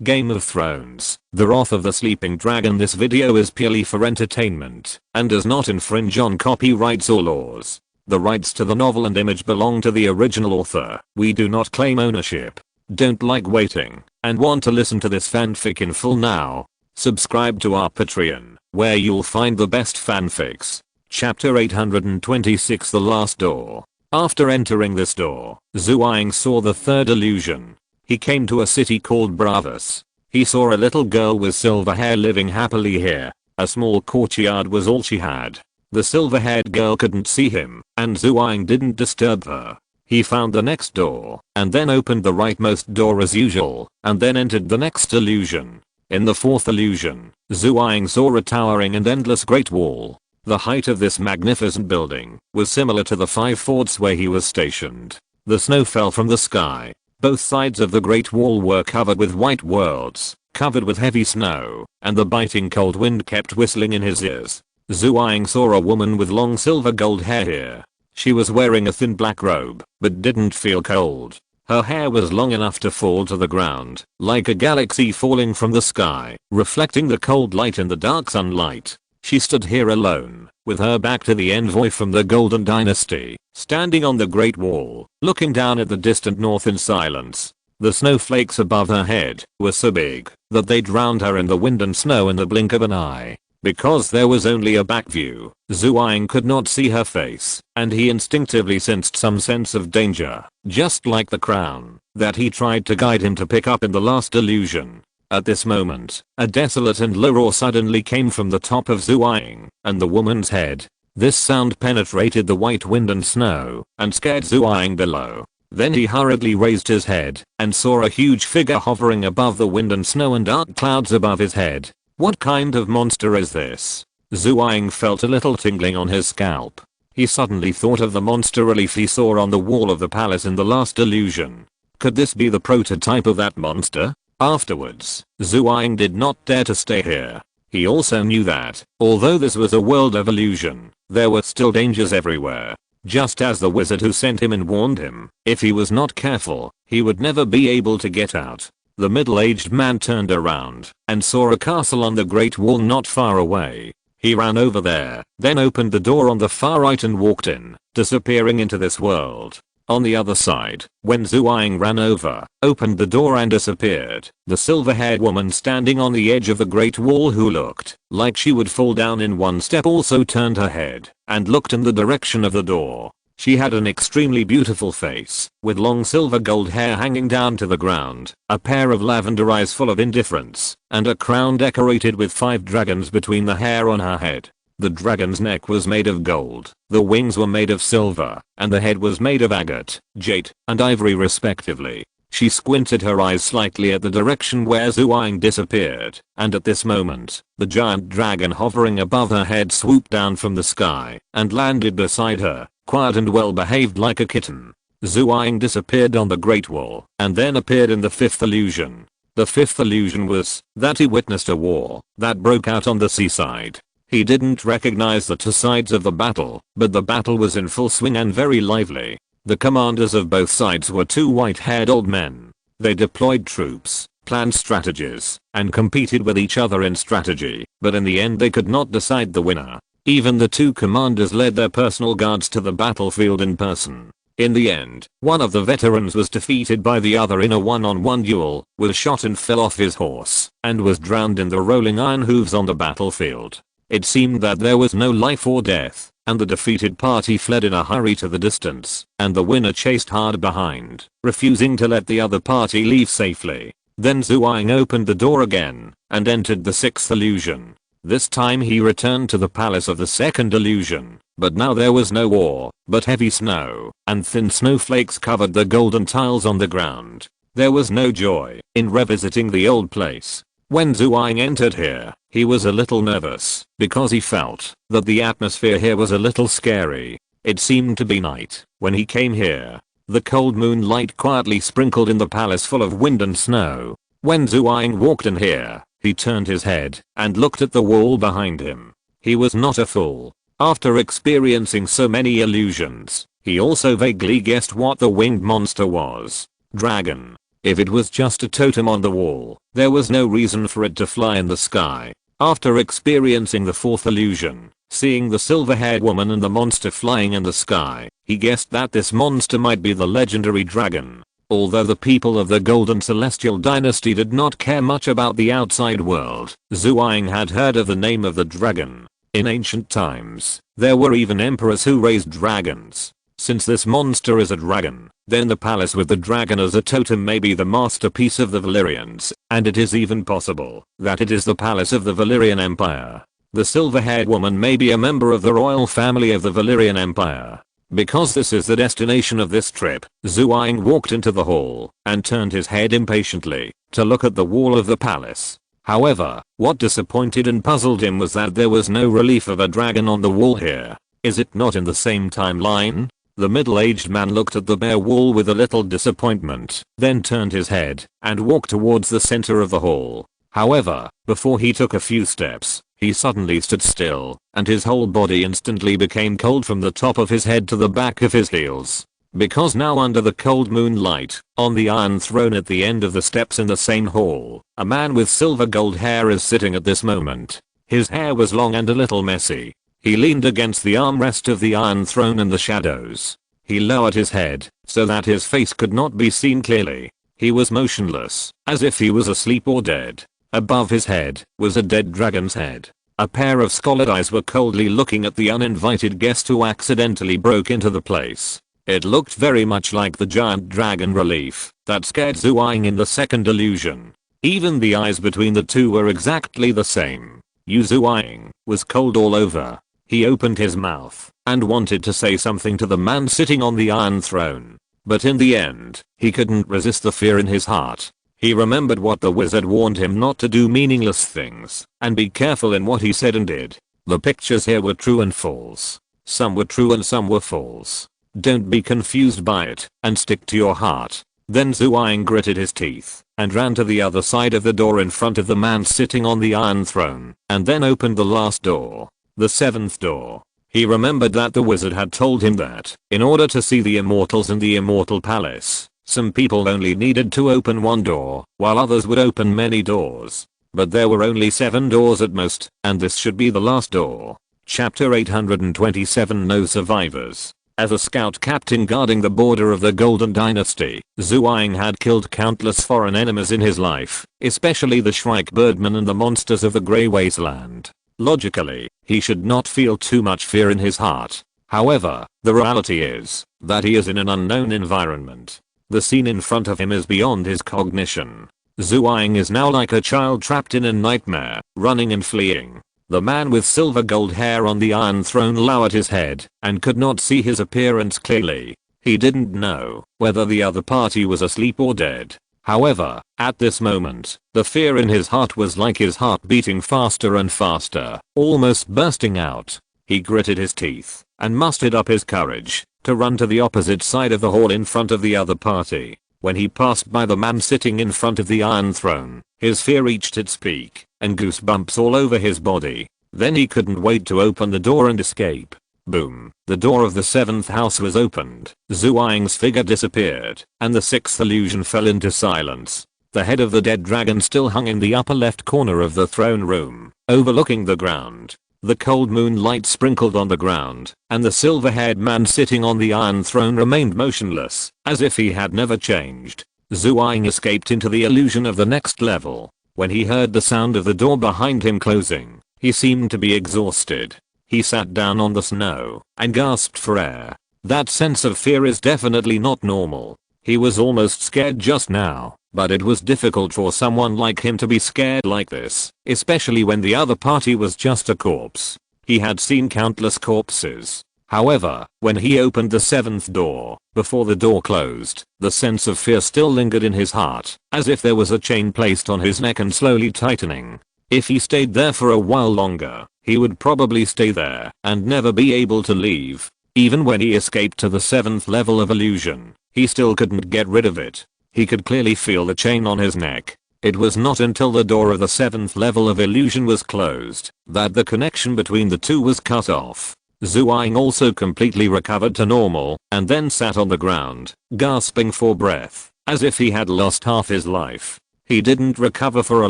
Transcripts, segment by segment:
Game of Thrones, The Wrath of the Sleeping Dragon. This video is purely for entertainment and does not infringe on copyrights or laws. The rights to the novel and image belong to the original author. We do not claim ownership. Don't like waiting and want to listen to this fanfic in full now? Subscribe to our Patreon, where you'll find the best fanfics. Chapter 826, The Last Door. After entering this door, Zuang saw the third illusion. He came to a city called Bravos. He saw a little girl with silver hair living happily here. A small courtyard was all she had. The silver-haired girl couldn't see him, and Zuang didn't disturb her. He found the next door, and then opened the rightmost door as usual, and then entered the next illusion. In the fourth illusion, Zuang saw a towering and endless great wall. The height of this magnificent building was similar to the 5 forts where he was stationed. The snow fell from the sky. Both sides of the Great Wall were covered with white worlds, covered with heavy snow, and the biting cold wind kept whistling in his ears. Zuang saw a woman with long silver gold hair here. She was wearing a thin black robe, but didn't feel cold. Her hair was long enough to fall to the ground, like a galaxy falling from the sky, reflecting the cold light in the dark sunlight. She stood here alone, with her back to the envoy from the Golden Dynasty, standing on the Great Wall, looking down at the distant north in silence. The snowflakes above her head were so big that they drowned her in the wind and snow in the blink of an eye. Because there was only a back view, Zuang could not see her face, and he instinctively sensed some sense of danger, just like the crown that he tried to guide him to pick up in the last illusion. At this moment, a desolate and low roar suddenly came from the top of Zuang and the woman's head. This sound penetrated the white wind and snow and scared Zuang below. Then he hurriedly raised his head and saw a huge figure hovering above the wind and snow and dark clouds above his head. What kind of monster is this? Zuang felt a little tingling on his scalp. He suddenly thought of the monster relief he saw on the wall of the palace in the last illusion. Could this be the prototype of that monster? Afterwards, Zuang did not dare to stay here. He also knew that, although this was a world of illusion, there were still dangers everywhere. Just as the wizard who sent him and warned him, if he was not careful, he would never be able to get out. The middle-aged man turned around and saw a castle on the Great Wall not far away. He ran over there, then opened the door on the far right and walked in, disappearing into this world. On the other side, when Zuang ran over, opened the door and disappeared, the silver-haired woman standing on the edge of the Great Wall who looked like she would fall down in one step also turned her head and looked in the direction of the door. She had an extremely beautiful face, with long silver gold hair hanging down to the ground, a pair of lavender eyes full of indifference, and a crown decorated with 5 dragons between the hair on her head. The dragon's neck was made of gold, the wings were made of silver, and the head was made of agate, jade, and ivory respectively. She squinted her eyes slightly at the direction where Zuang disappeared, and at this moment, the giant dragon hovering above her head swooped down from the sky and landed beside her, quiet and well behaved like a kitten. Zuang disappeared on the Great Wall and then appeared in the 5th illusion. The 5th illusion was that he witnessed a war that broke out on the seaside. He didn't recognize the 2 sides of the battle, but the battle was in full swing and very lively. The commanders of both sides were 2 white-haired old men. They deployed troops, planned strategies, and competed with each other in strategy, but in the end they could not decide the winner. Even the 2 commanders led their personal guards to the battlefield in person. In the end, one of the veterans was defeated by the other in a one-on-one duel, was shot and fell off his horse, and was drowned in the rolling iron hooves on the battlefield. It seemed that there was no life or death, and the defeated party fled in a hurry to the distance, and the winner chased hard behind, refusing to let the other party leave safely. Then Zuang opened the door again, and entered the 6th illusion. This time he returned to the palace of the 2nd illusion, but now there was no war, but heavy snow, and thin snowflakes covered the golden tiles on the ground. There was no joy in revisiting the old place. When Zuang entered here, he was a little nervous, because he felt that the atmosphere here was a little scary. It seemed to be night when he came here. The cold moonlight quietly sprinkled in the palace full of wind and snow. When Zuang walked in here, he turned his head and looked at the wall behind him. He was not a fool. After experiencing so many illusions, he also vaguely guessed what the winged monster was. Dragon. If it was just a totem on the wall, there was no reason for it to fly in the sky. After experiencing the fourth illusion, seeing the silver-haired woman and the monster flying in the sky, he guessed that this monster might be the legendary dragon. Although the people of the Golden Celestial Dynasty did not care much about the outside world, Zhuang had heard of the name of the dragon. In ancient times, there were even emperors who raised dragons. Since this monster is a dragon, then the palace with the dragon as a totem may be the masterpiece of the Valyrians, and it is even possible that it is the palace of the Valyrian Empire. The silver-haired woman may be a member of the royal family of the Valyrian Empire. Because this is the destination of this trip, Zhuang walked into the hall and turned his head impatiently to look at the wall of the palace. However, what disappointed and puzzled him was that there was no relief of a dragon on the wall here. Is it not in the same timeline? The middle-aged man looked at the bare wall with a little disappointment, then turned his head and walked towards the center of the hall. However, before he took a few steps, he suddenly stood still, and his whole body instantly became cold from the top of his head to the back of his heels. Because now under the cold moonlight, on the iron throne at the end of the steps in the same hall, a man with silver gold hair is sitting at this moment. His hair was long and a little messy. He leaned against the armrest of the iron throne in the shadows. He lowered his head, so that his face could not be seen clearly. He was motionless, as if he was asleep or dead. Above his head was a dead dragon's head. A pair of scalded eyes were coldly looking at the uninvited guest who accidentally broke into the place. It looked very much like the giant dragon relief that scared Zhuang in the second illusion. Even the eyes between the two were exactly the same. Zhuang was cold all over. He opened his mouth and wanted to say something to the man sitting on the iron throne. But in the end, he couldn't resist the fear in his heart. He remembered what the wizard warned him not to do meaningless things and be careful in what he said and did. The pictures here were true and false. Some were true and some were false. Don't be confused by it and stick to your heart. Then Zhuang gritted his teeth and ran to the other side of the door in front of the man sitting on the iron throne and then opened the last door, the seventh door. He remembered that the wizard had told him that in order to see the immortals in the immortal palace, some people only needed to open one door, while others would open many doors. But there were only 7 doors at most, and this should be the last door. Chapter 827 No Survivors. As a scout captain guarding the border of the Golden Dynasty, Zhuang had killed countless foreign enemies in his life, especially the Shrike birdmen and the monsters of the Grey Wasteland. Logically, he should not feel too much fear in his heart. However, the reality is that he is in an unknown environment. The scene in front of him is beyond his cognition. Zhuang is now like a child trapped in a nightmare, running and fleeing. The man with silver gold hair on the iron throne lowered his head and could not see his appearance clearly. He didn't know whether the other party was asleep or dead. However, at this moment, the fear in his heart was like his heart beating faster and faster, almost bursting out. He gritted his teeth and mustered up his courage to run to the opposite side of the hall in front of the other party. When he passed by the man sitting in front of the iron throne, his fear reached its peak and goosebumps all over his body. Then he couldn't wait to open the door and escape. Boom. The door of the 7th house was opened. Zhuang's figure disappeared and the 6th illusion fell into silence. The head of the dead dragon still hung in the upper left corner of the throne room, overlooking the ground. The cold moonlight sprinkled on the ground, and the silver-haired man sitting on the iron throne remained motionless, as if he had never changed. Zhuang escaped into the illusion of the next level. When he heard the sound of the door behind him closing, he seemed to be exhausted. He sat down on the snow and gasped for air. That sense of fear is definitely not normal. He was almost scared just now, but it was difficult for someone like him to be scared like this, especially when the other party was just a corpse. He had seen countless corpses. However, when he opened the 7th door, before the door closed, the sense of fear still lingered in his heart, as if there was a chain placed on his neck and slowly tightening. If he stayed there for a while longer, he would probably stay there and never be able to leave. Even when he escaped to the 7th level of illusion, he still couldn't get rid of it. He could clearly feel the chain on his neck. It was not until the door of the 7th level of illusion was closed that the connection between the two was cut off. Zhuang also completely recovered to normal and then sat on the ground, gasping for breath. as if he had lost half his life. He didn't recover for a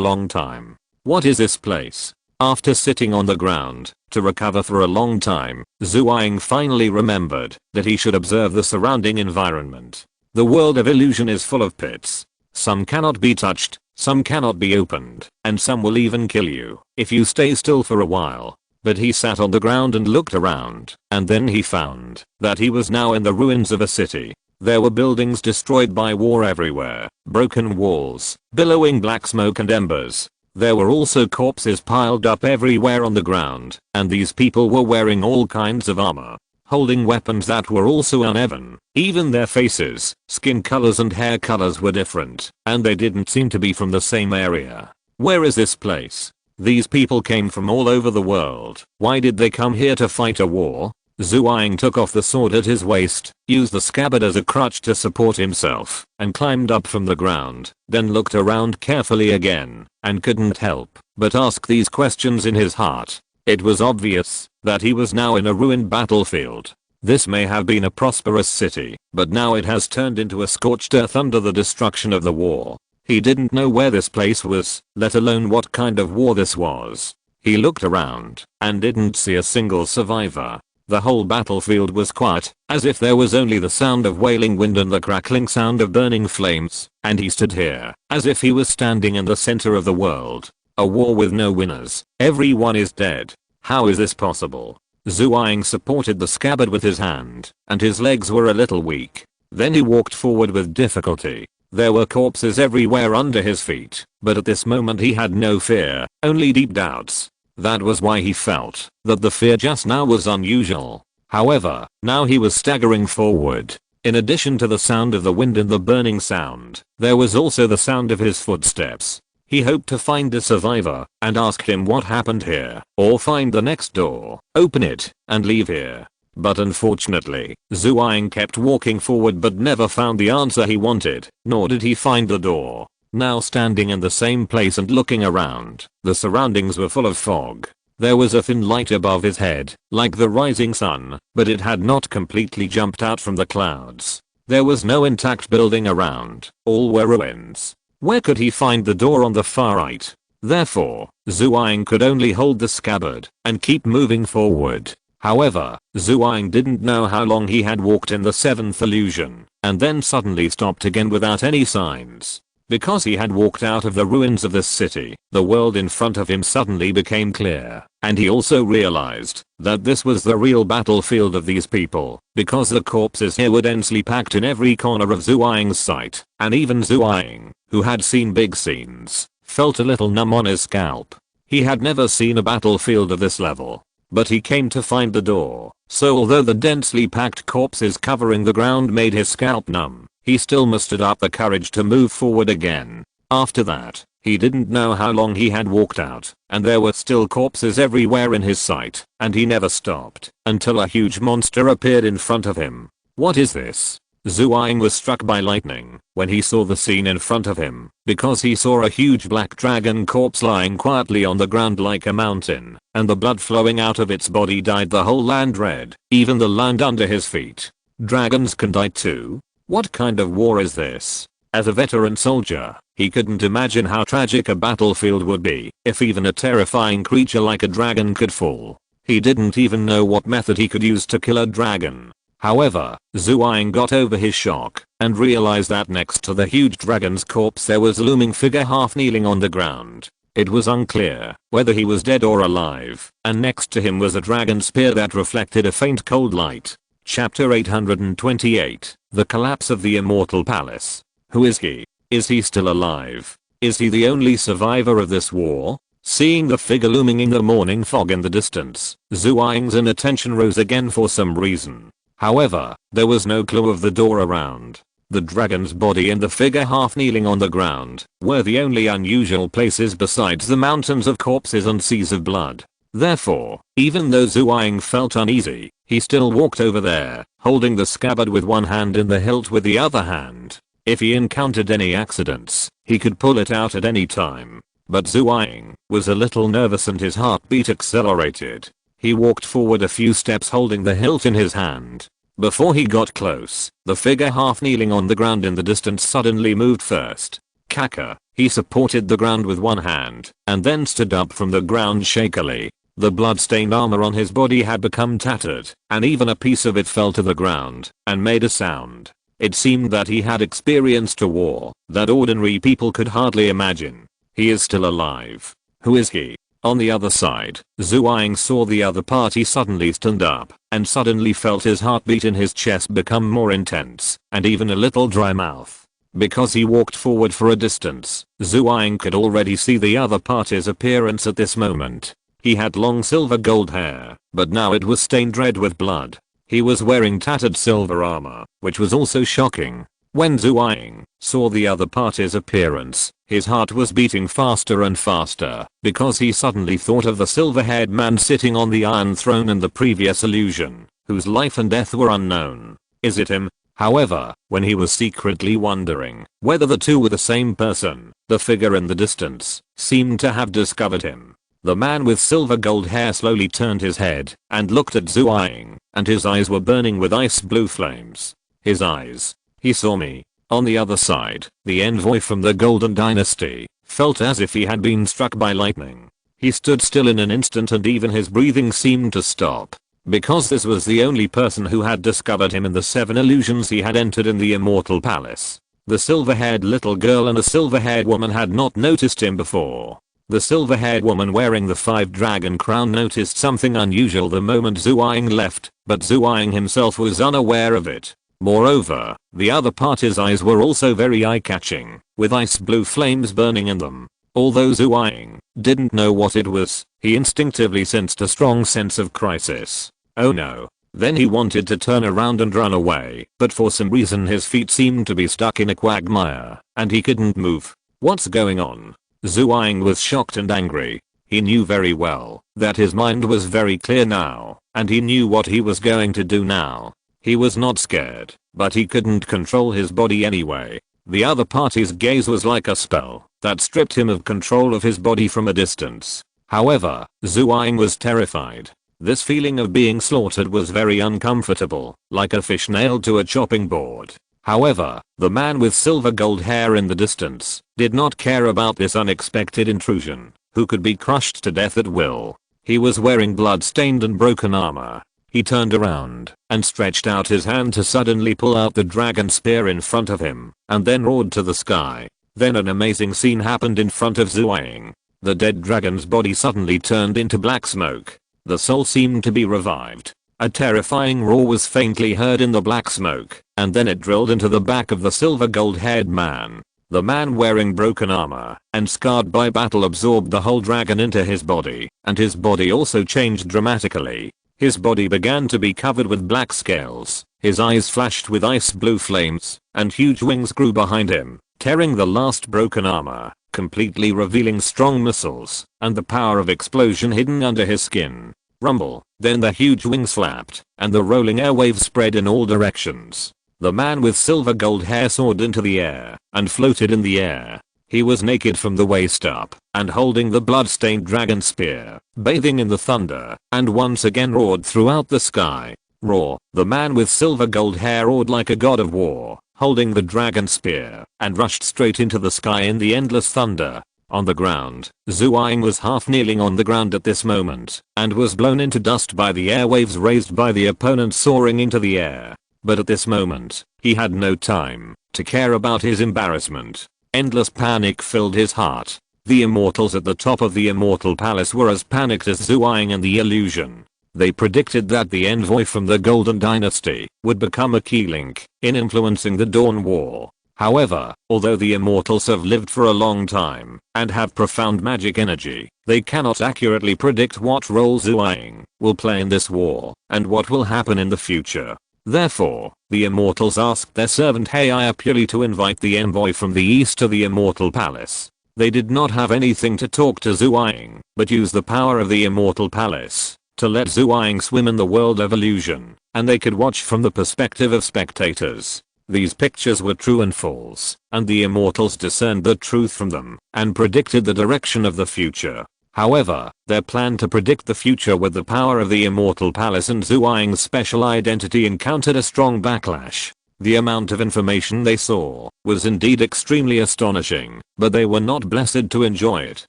long time. What is this place? After sitting on the ground to recover for a long time, Zuang finally remembered that he should observe the surrounding environment. The world of illusion is full of pits. Some cannot be touched, some cannot be opened, and some will even kill you if you stay still for a while. But he sat on the ground and looked around, and then he found that he was now in the ruins of a city. There were buildings destroyed by war everywhere, broken walls, billowing black smoke and embers. There were also corpses piled up everywhere on the ground, and these people were wearing all kinds of armor, holding weapons that were also uneven. Even their faces, skin colors and hair colors were different, and they didn't seem to be from the same area. Where is this place? These people came from all over the world. Why did they come here to fight a war? Zuang took off the sword at his waist, used the scabbard as a crutch to support himself, and climbed up from the ground, then looked around carefully again, and couldn't help but ask these questions in his heart. It was obvious that he was now in a ruined battlefield. This may have been a prosperous city, but now it has turned into a scorched earth under the destruction of the war. He didn't know where this place was, let alone what kind of war this was. He looked around and didn't see a single survivor. The whole battlefield was quiet, as if there was only the sound of wailing wind and the crackling sound of burning flames, and he stood here, as if he was standing in the center of the world. A war with no winners. Everyone is dead. How is this possible? Zuang supported the scabbard with his hand, and his legs were a little weak. Then he walked forward with difficulty. There were corpses everywhere under his feet, but at this moment he had no fear, only deep doubts. That was why he felt that the fear just now was unusual. However, now he was staggering forward. In addition to the sound of the wind and the burning sound, there was also the sound of his footsteps. He hoped to find a survivor and ask him what happened here, or find the next door, open it, and leave here. But unfortunately, Zuang kept walking forward but never found the answer he wanted, nor did he find the door. Now standing in the same place and looking around, the surroundings were full of fog. There was a thin light above his head, like the rising sun, but it had not completely jumped out from the clouds. There was no intact building around, all were ruins. Where could he find the door on the far right? Therefore, Zuang could only hold the scabbard and keep moving forward. However, Zuang didn't know how long he had walked in the seventh illusion, and then suddenly stopped again without any signs. Because he had walked out of the ruins of this city, the world in front of him suddenly became clear, and he also realized that this was the real battlefield of these people, because the corpses here were densely packed in every corner of Zuang's sight, and even Zuang, who had seen big scenes, felt a little numb on his scalp. He had never seen a battlefield of this level. But he came to find the door, so although the densely packed corpses covering the ground made his scalp numb, he still mustered up the courage to move forward again. After that, he didn't know how long he had walked out, and there were still corpses everywhere in his sight, and he never stopped until a huge monster appeared in front of him. What is this? Zuang was struck by lightning when he saw the scene in front of him, because he saw a huge black dragon corpse lying quietly on the ground like a mountain, and the blood flowing out of its body dyed the whole land red, even the land under his feet. Dragons can die too? What kind of war is this? As a veteran soldier, he couldn't imagine how tragic a battlefield would be if even a terrifying creature like a dragon could fall. He didn't even know what method he could use to kill a dragon. However, Zuang got over his shock and realized that next to the huge dragon's corpse there was a looming figure half kneeling on the ground. It was unclear whether he was dead or alive, and next to him was a dragon spear that reflected a faint cold light. Chapter 828, The Collapse of the Immortal Palace. Who is he? Is he still alive? Is he the only survivor of this war? Seeing the figure looming in the morning fog in the distance, Zuang's inattention rose again for some reason. However, there was no clue of the door around. The dragon's body and the figure half kneeling on the ground were the only unusual places besides the mountains of corpses and seas of blood. Therefore, even though Zuang felt uneasy, he still walked over there, holding the scabbard with one hand and the hilt with the other hand. If he encountered any accidents, he could pull it out at any time. But Zuang was a little nervous and his heartbeat accelerated. He walked forward a few steps holding the hilt in his hand. Before he got close, the figure half kneeling on the ground in the distance suddenly moved first. Kaka, he supported the ground with one hand, and then stood up from the ground shakily. The blood-stained armor on his body had become tattered, and even a piece of it fell to the ground, and made a sound. It seemed that he had experienced a war that ordinary people could hardly imagine. He is still alive. Who is he? On the other side, Zhuang saw the other party suddenly stand up, and suddenly felt his heartbeat in his chest become more intense, and even a little dry mouth. Because he walked forward for a distance, Zhuang could already see the other party's appearance at this moment. He had long silver gold hair, but now it was stained red with blood. He was wearing tattered silver armor, which was also shocking. When Zhuang saw the other party's appearance, his heart was beating faster and faster, because he suddenly thought of the silver-haired man sitting on the Iron Throne in the previous illusion, whose life and death were unknown. Is it him? However, when he was secretly wondering whether the two were the same person, the figure in the distance seemed to have discovered him. The man with silver gold hair slowly turned his head and looked at Zhuang, and his eyes were burning with ice blue flames. His eyes. He saw me. On the other side, the envoy from the Golden Dynasty felt as if he had been struck by lightning. He stood still in an instant and even his breathing seemed to stop. Because this was the only person who had discovered him in the 7 illusions he had entered in the Immortal Palace. The silver-haired little girl and a silver-haired woman had not noticed him before. The silver-haired woman wearing the 5-dragon crown noticed something unusual the moment Zhuang left, but Zhuang himself was unaware of it. Moreover, the other party's eyes were also very eye-catching, with ice blue flames burning in them. Although Zhuang didn't know what it was, he instinctively sensed a strong sense of crisis. Oh no. Then he wanted to turn around and run away, but for some reason his feet seemed to be stuck in a quagmire, and he couldn't move. What's going on? Zhuang was shocked and angry. He knew very well that his mind was very clear now, and he knew what he was going to do now. He was not scared, but he couldn't control his body anyway. The other party's gaze was like a spell that stripped him of control of his body from a distance. However, Zhuang was terrified. This feeling of being slaughtered was very uncomfortable, like a fish nailed to a chopping board. However, the man with silver gold hair in the distance did not care about this unexpected intrusion, who could be crushed to death at will. He was wearing blood-stained and broken armor. He turned around and stretched out his hand to suddenly pull out the dragon spear in front of him, and then roared to the sky. Then an amazing scene happened in front of Zhuang. The dead dragon's body suddenly turned into black smoke. The soul seemed to be revived. A terrifying roar was faintly heard in the black smoke, and then it drilled into the back of the silver gold-haired man. The man wearing broken armor and scarred by battle absorbed the whole dragon into his body, and his body also changed dramatically. His body began to be covered with black scales, his eyes flashed with ice blue flames, and huge wings grew behind him, tearing the last broken armor, completely revealing strong muscles, and the power of explosion hidden under his skin. Rumble, then the huge wings flapped, and the rolling airwaves spread in all directions. The man with silver gold hair soared into the air, and floated in the air. He was naked from the waist up, and holding the blood-stained dragon spear, bathing in the thunder, and once again roared throughout the sky. Roar, the man with silver gold hair roared like a god of war, holding the dragon spear, and rushed straight into the sky in the endless thunder. On the ground, Zhuang was half kneeling on the ground at this moment, and was blown into dust by the airwaves raised by the opponent soaring into the air. But at this moment, he had no time to care about his embarrassment. Endless panic filled his heart. The immortals at the top of the Immortal Palace were as panicked as Zhuang and the illusion. They predicted that the envoy from the Golden Dynasty would become a key link in influencing the Dawn War. However, although the immortals have lived for a long time and have profound magic energy, they cannot accurately predict what role Zhuang will play in this war and what will happen in the future. Therefore, the immortals asked their servant Heiya purely to invite the envoy from the east to the Immortal Palace. They did not have anything to talk to Zhuang, but used the power of the Immortal Palace to let Zhuang swim in the world of illusion, and they could watch from the perspective of spectators. These pictures were true and false, and the immortals discerned the truth from them, and predicted the direction of the future. However, their plan to predict the future with the power of the Immortal Palace and Zhuang's special identity encountered a strong backlash. The amount of information they saw was indeed extremely astonishing, but they were not blessed to enjoy it.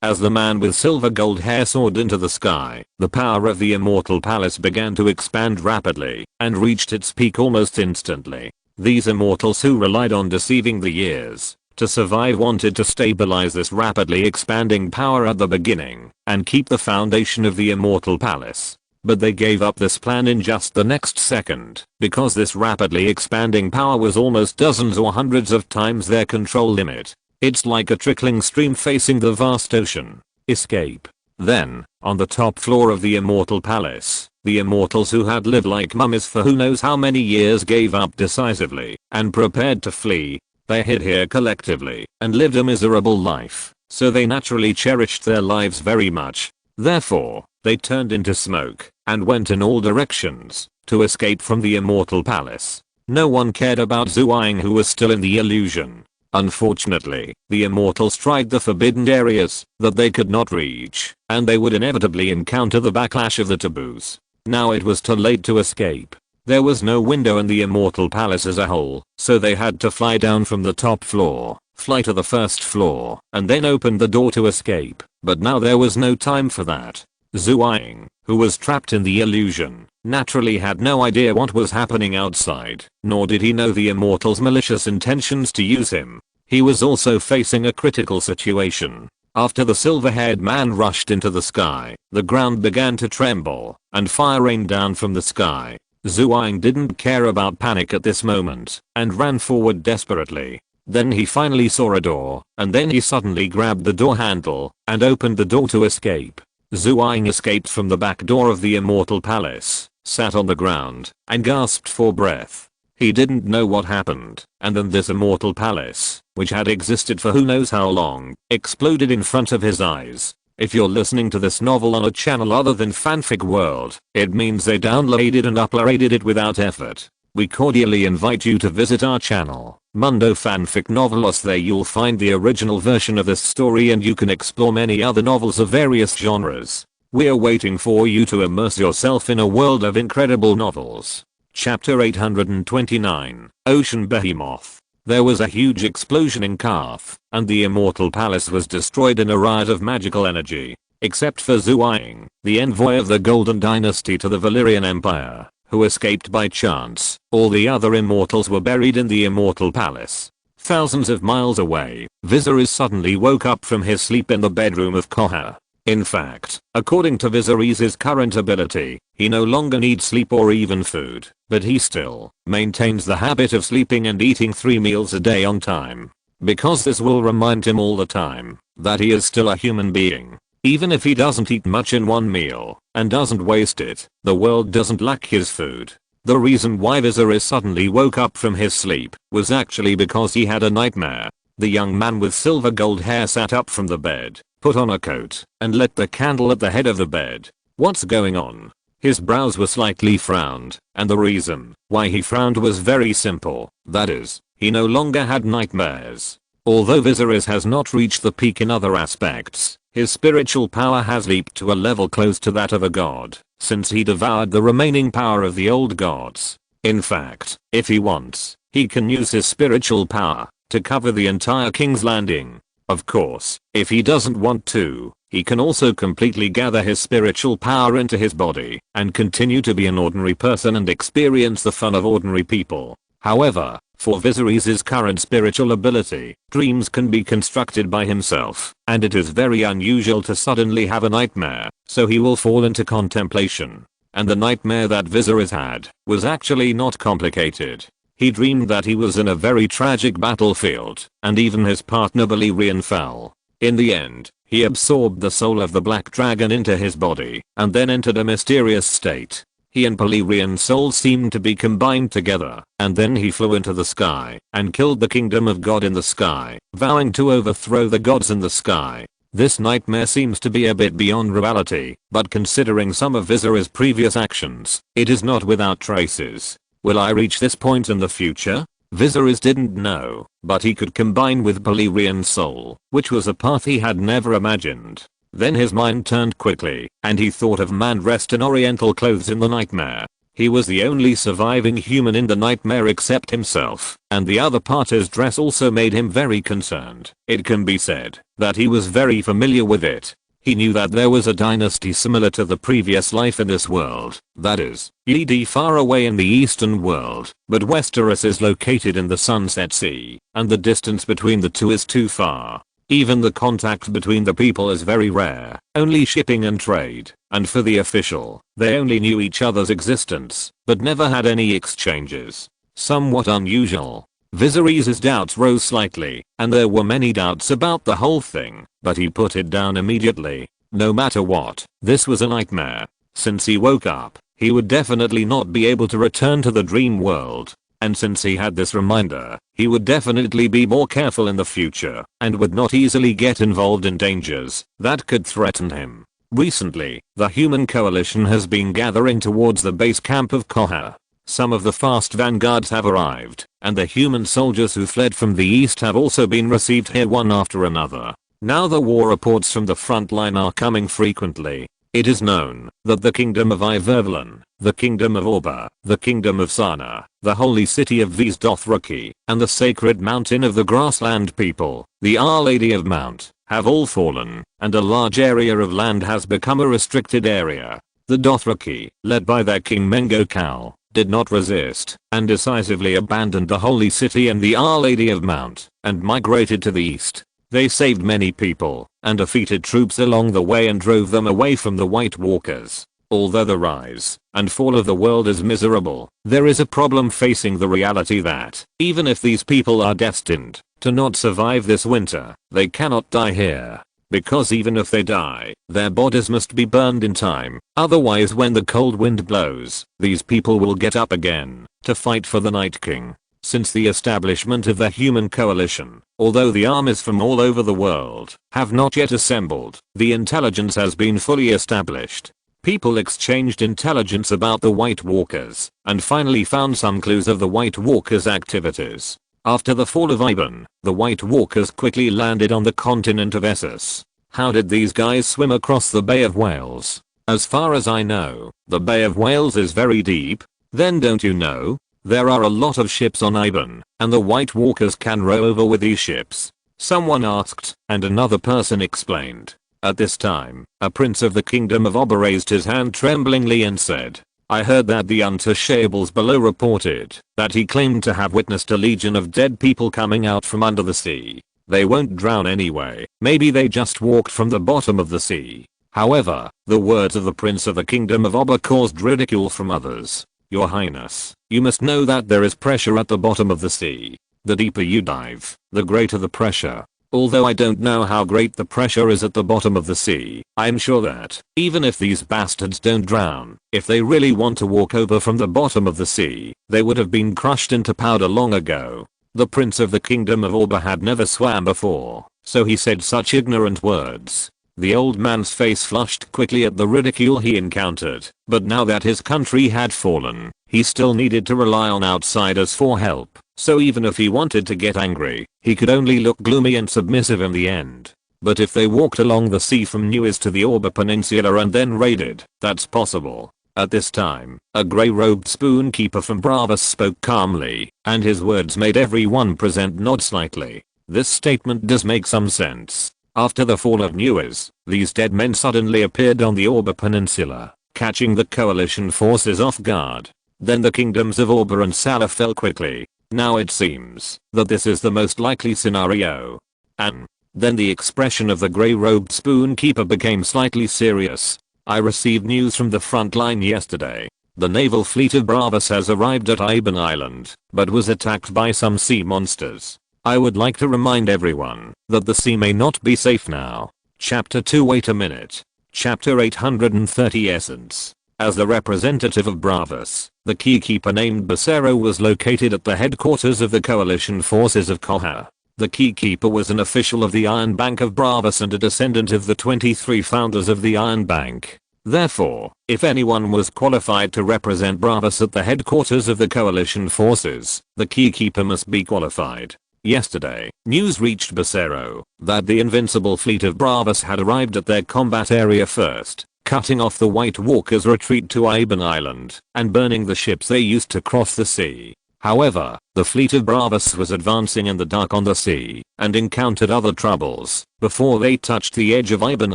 As the man with silver gold hair soared into the sky, the power of the Immortal Palace began to expand rapidly and reached its peak almost instantly. These immortals who relied on deceiving the years to survive wanted to stabilize this rapidly expanding power at the beginning and keep the foundation of the Immortal Palace. But they gave up this plan in just the next second, because this rapidly expanding power was almost dozens or hundreds of times their control limit. It's like a trickling stream facing the vast ocean. Escape. Then, on the top floor of the Immortal Palace, the immortals who had lived like mummies for who knows how many years gave up decisively and prepared to flee. They hid here collectively and lived a miserable life, so they naturally cherished their lives very much. Therefore, they turned into smoke and went in all directions to escape from the Immortal Palace. No one cared about Zhuang, who was still in the illusion. Unfortunately, the immortals tried the forbidden areas that they could not reach, and they would inevitably encounter the backlash of the taboos. Now it was too late to escape. There was no window in the Immortal Palace as a whole, so they had to fly down from the top floor, fly to the first floor, and then open the door to escape. But now there was no time for that. Zhuang, who was trapped in the illusion, naturally had no idea what was happening outside, nor did he know the immortals' malicious intentions to use him. He was also facing a critical situation. After the silver-haired man rushed into the sky, the ground began to tremble, and fire rained down from the sky. Zhuang didn't care about panic at this moment, and ran forward desperately. Then he finally saw a door, and then he suddenly grabbed the door handle, and opened the door to escape. Zhuang escaped from the back door of the Immortal Palace, sat on the ground, and gasped for breath. He didn't know what happened, and then this Immortal Palace, which had existed for who knows how long, exploded in front of his eyes. If you're listening to this novel on a channel other than Fanfic World, it means they downloaded and uploaded it without effort. We cordially invite you to visit our channel, Mundo Fanfic Novelos. There you'll find the original version of this story, and you can explore many other novels of various genres. We're waiting for you to immerse yourself in a world of incredible novels. Chapter 829, Ocean Behemoth. There was a huge explosion in Karth, and the Immortal Palace was destroyed in a riot of magical energy. Except for Zhuang, the envoy of the Golden Dynasty to the Valyrian Empire, who escaped by chance, all the other immortals were buried in the Immortal Palace. Thousands of miles away, Viserys suddenly woke up from his sleep in the bedroom of Koha. In fact, according to Viserys' current ability, he no longer needs sleep or even food, but he still maintains the habit of sleeping and eating 3 meals a day on time. Because this will remind him all the time that he is still a human being. Even if he doesn't eat much in one meal and doesn't waste it, the world doesn't lack his food. The reason why Viserys suddenly woke up from his sleep was actually because he had a nightmare. The young man with silver gold hair sat up from the bed, put on a coat, and lit the candle at the head of the bed. What's going on? His brows were slightly frowned, and the reason why he frowned was very simple. That is, he no longer had nightmares. Although Viserys has not reached the peak in other aspects, his spiritual power has leaped to a level close to that of a god, since he devoured the remaining power of the old gods. In fact, if he wants, he can use his spiritual power to cover the entire King's Landing. Of course, if he doesn't want to, he can also completely gather his spiritual power into his body and continue to be an ordinary person and experience the fun of ordinary people. However, for Viserys' current spiritual ability, dreams can be constructed by himself, and it is very unusual to suddenly have a nightmare, so he will fall into contemplation. And the nightmare that Viserys had was actually not complicated. He dreamed that he was in a very tragic battlefield, and even his partner Balerion fell. In the end, he absorbed the soul of the Black Dragon into his body, and then entered a mysterious state. He and Balerion's soul seemed to be combined together, and then he flew into the sky, and killed the kingdom of God in the sky, vowing to overthrow the gods in the sky. This nightmare seems to be a bit beyond reality, but considering some of Viserys' previous actions, it is not without traces. Will I reach this point in the future? Viserys didn't know, but he could combine with Balerion's soul, which was a path he had never imagined. Then his mind turned quickly, and he thought of man dressed in oriental clothes in the nightmare. He was the only surviving human in the nightmare except himself, and the other party's dress also made him very concerned. It can be said that he was very familiar with it. He knew that there was a dynasty similar to the previous life in this world, that is, Yedi far away in the eastern world, but Westeros is located in the Sunset Sea, and the distance between the two is too far. Even the contact between the people is very rare, only shipping and trade, and for the official, they only knew each other's existence, but never had any exchanges. Somewhat unusual. Viserys' doubts rose slightly, and there were many doubts about the whole thing, but he put it down immediately. No matter what, this was a nightmare. Since he woke up, he would definitely not be able to return to the dream world. And since he had this reminder, he would definitely be more careful in the future, and would not easily get involved in dangers that could threaten him. Recently, the human coalition has been gathering towards the base camp of Koha. Some of the fast vanguards have arrived, and the human soldiers who fled from the east have also been received here one after another. Now the war reports from the front line are coming frequently. It is known that the kingdom of Ivervlin, the kingdom of Orba, the kingdom of Sana, the holy city of Viz Dothraki, and the sacred mountain of the grassland people, the Our Lady of Mount, have all fallen, and a large area of land has become a restricted area. The Dothraki, led by their king Mengo Khal, did not resist, and decisively abandoned the holy city and the Our Lady of Mount, and migrated to the east. They saved many people, and defeated troops along the way and drove them away from the White Walkers. Although the rise and fall of the world is miserable, there is a problem facing the reality that, even if these people are destined to not survive this winter, they cannot die here. Because even if they die, their bodies must be burned in time, otherwise when the cold wind blows, these people will get up again to fight for the Night King. Since the establishment of the human coalition, although the armies from all over the world have not yet assembled, the intelligence has been fully established. People exchanged intelligence about the White Walkers, and finally found some clues of the White Walkers' activities. After the fall of Iban, the White Walkers quickly landed on the continent of Essos. How did these guys swim across the Bay of Whales? As far as I know, the Bay of Whales is very deep. Then don't you know? There are a lot of ships on Iban, and the White Walkers can row over with these ships. Someone asked, and another person explained. At this time, a prince of the kingdom of Oba raised his hand tremblingly and said, I heard that the untouchables below reported that he claimed to have witnessed a legion of dead people coming out from under the sea. They won't drown anyway, maybe they just walked from the bottom of the sea. However, the words of the prince of the kingdom of Oba caused ridicule from others. Your Highness, you must know that there is pressure at the bottom of the sea. The deeper you dive, the greater the pressure. Although I don't know how great the pressure is at the bottom of the sea, I'm sure that, even if these bastards don't drown, if they really want to walk over from the bottom of the sea, they would have been crushed into powder long ago. The prince of the kingdom of Orba had never swam before, so he said such ignorant words. The old man's face flushed quickly at the ridicule he encountered, but now that his country had fallen, he still needed to rely on outsiders for help, so even if he wanted to get angry, he could only look gloomy and submissive in the end. But if they walked along the sea from News to the Orba Peninsula and then raided, that's possible. At this time, a grey-robed spoonkeeper from Bravos spoke calmly, and his words made everyone present nod slightly. This statement does make some sense. After the fall of News, these dead men suddenly appeared on the Orba Peninsula, catching the coalition forces off guard. Then the kingdoms of Orba and Sala fell quickly. Now it seems that this is the most likely scenario. And then the expression of the grey-robed spoonkeeper became slightly serious. I received news from the front line yesterday. The naval fleet of Bravos has arrived at Iban Island, but was attacked by some sea monsters. I would like to remind everyone that the sea may not be safe now. Chapter 2 Wait a minute. Chapter 830 Essence. As the representative of Bravos, the keykeeper named Basero was located at the headquarters of the coalition forces of Koha. The keykeeper was an official of the Iron Bank of Bravos and a descendant of the 23 founders of the Iron Bank. Therefore, if anyone was qualified to represent Bravos at the headquarters of the coalition forces, the keykeeper must be qualified. Yesterday, news reached Basero that the invincible fleet of Bravos had arrived at their combat area first, cutting off the White Walkers' retreat to Iban Island and burning the ships they used to cross the sea. However, the fleet of Bravos was advancing in the dark on the sea and encountered other troubles before they touched the edge of Iban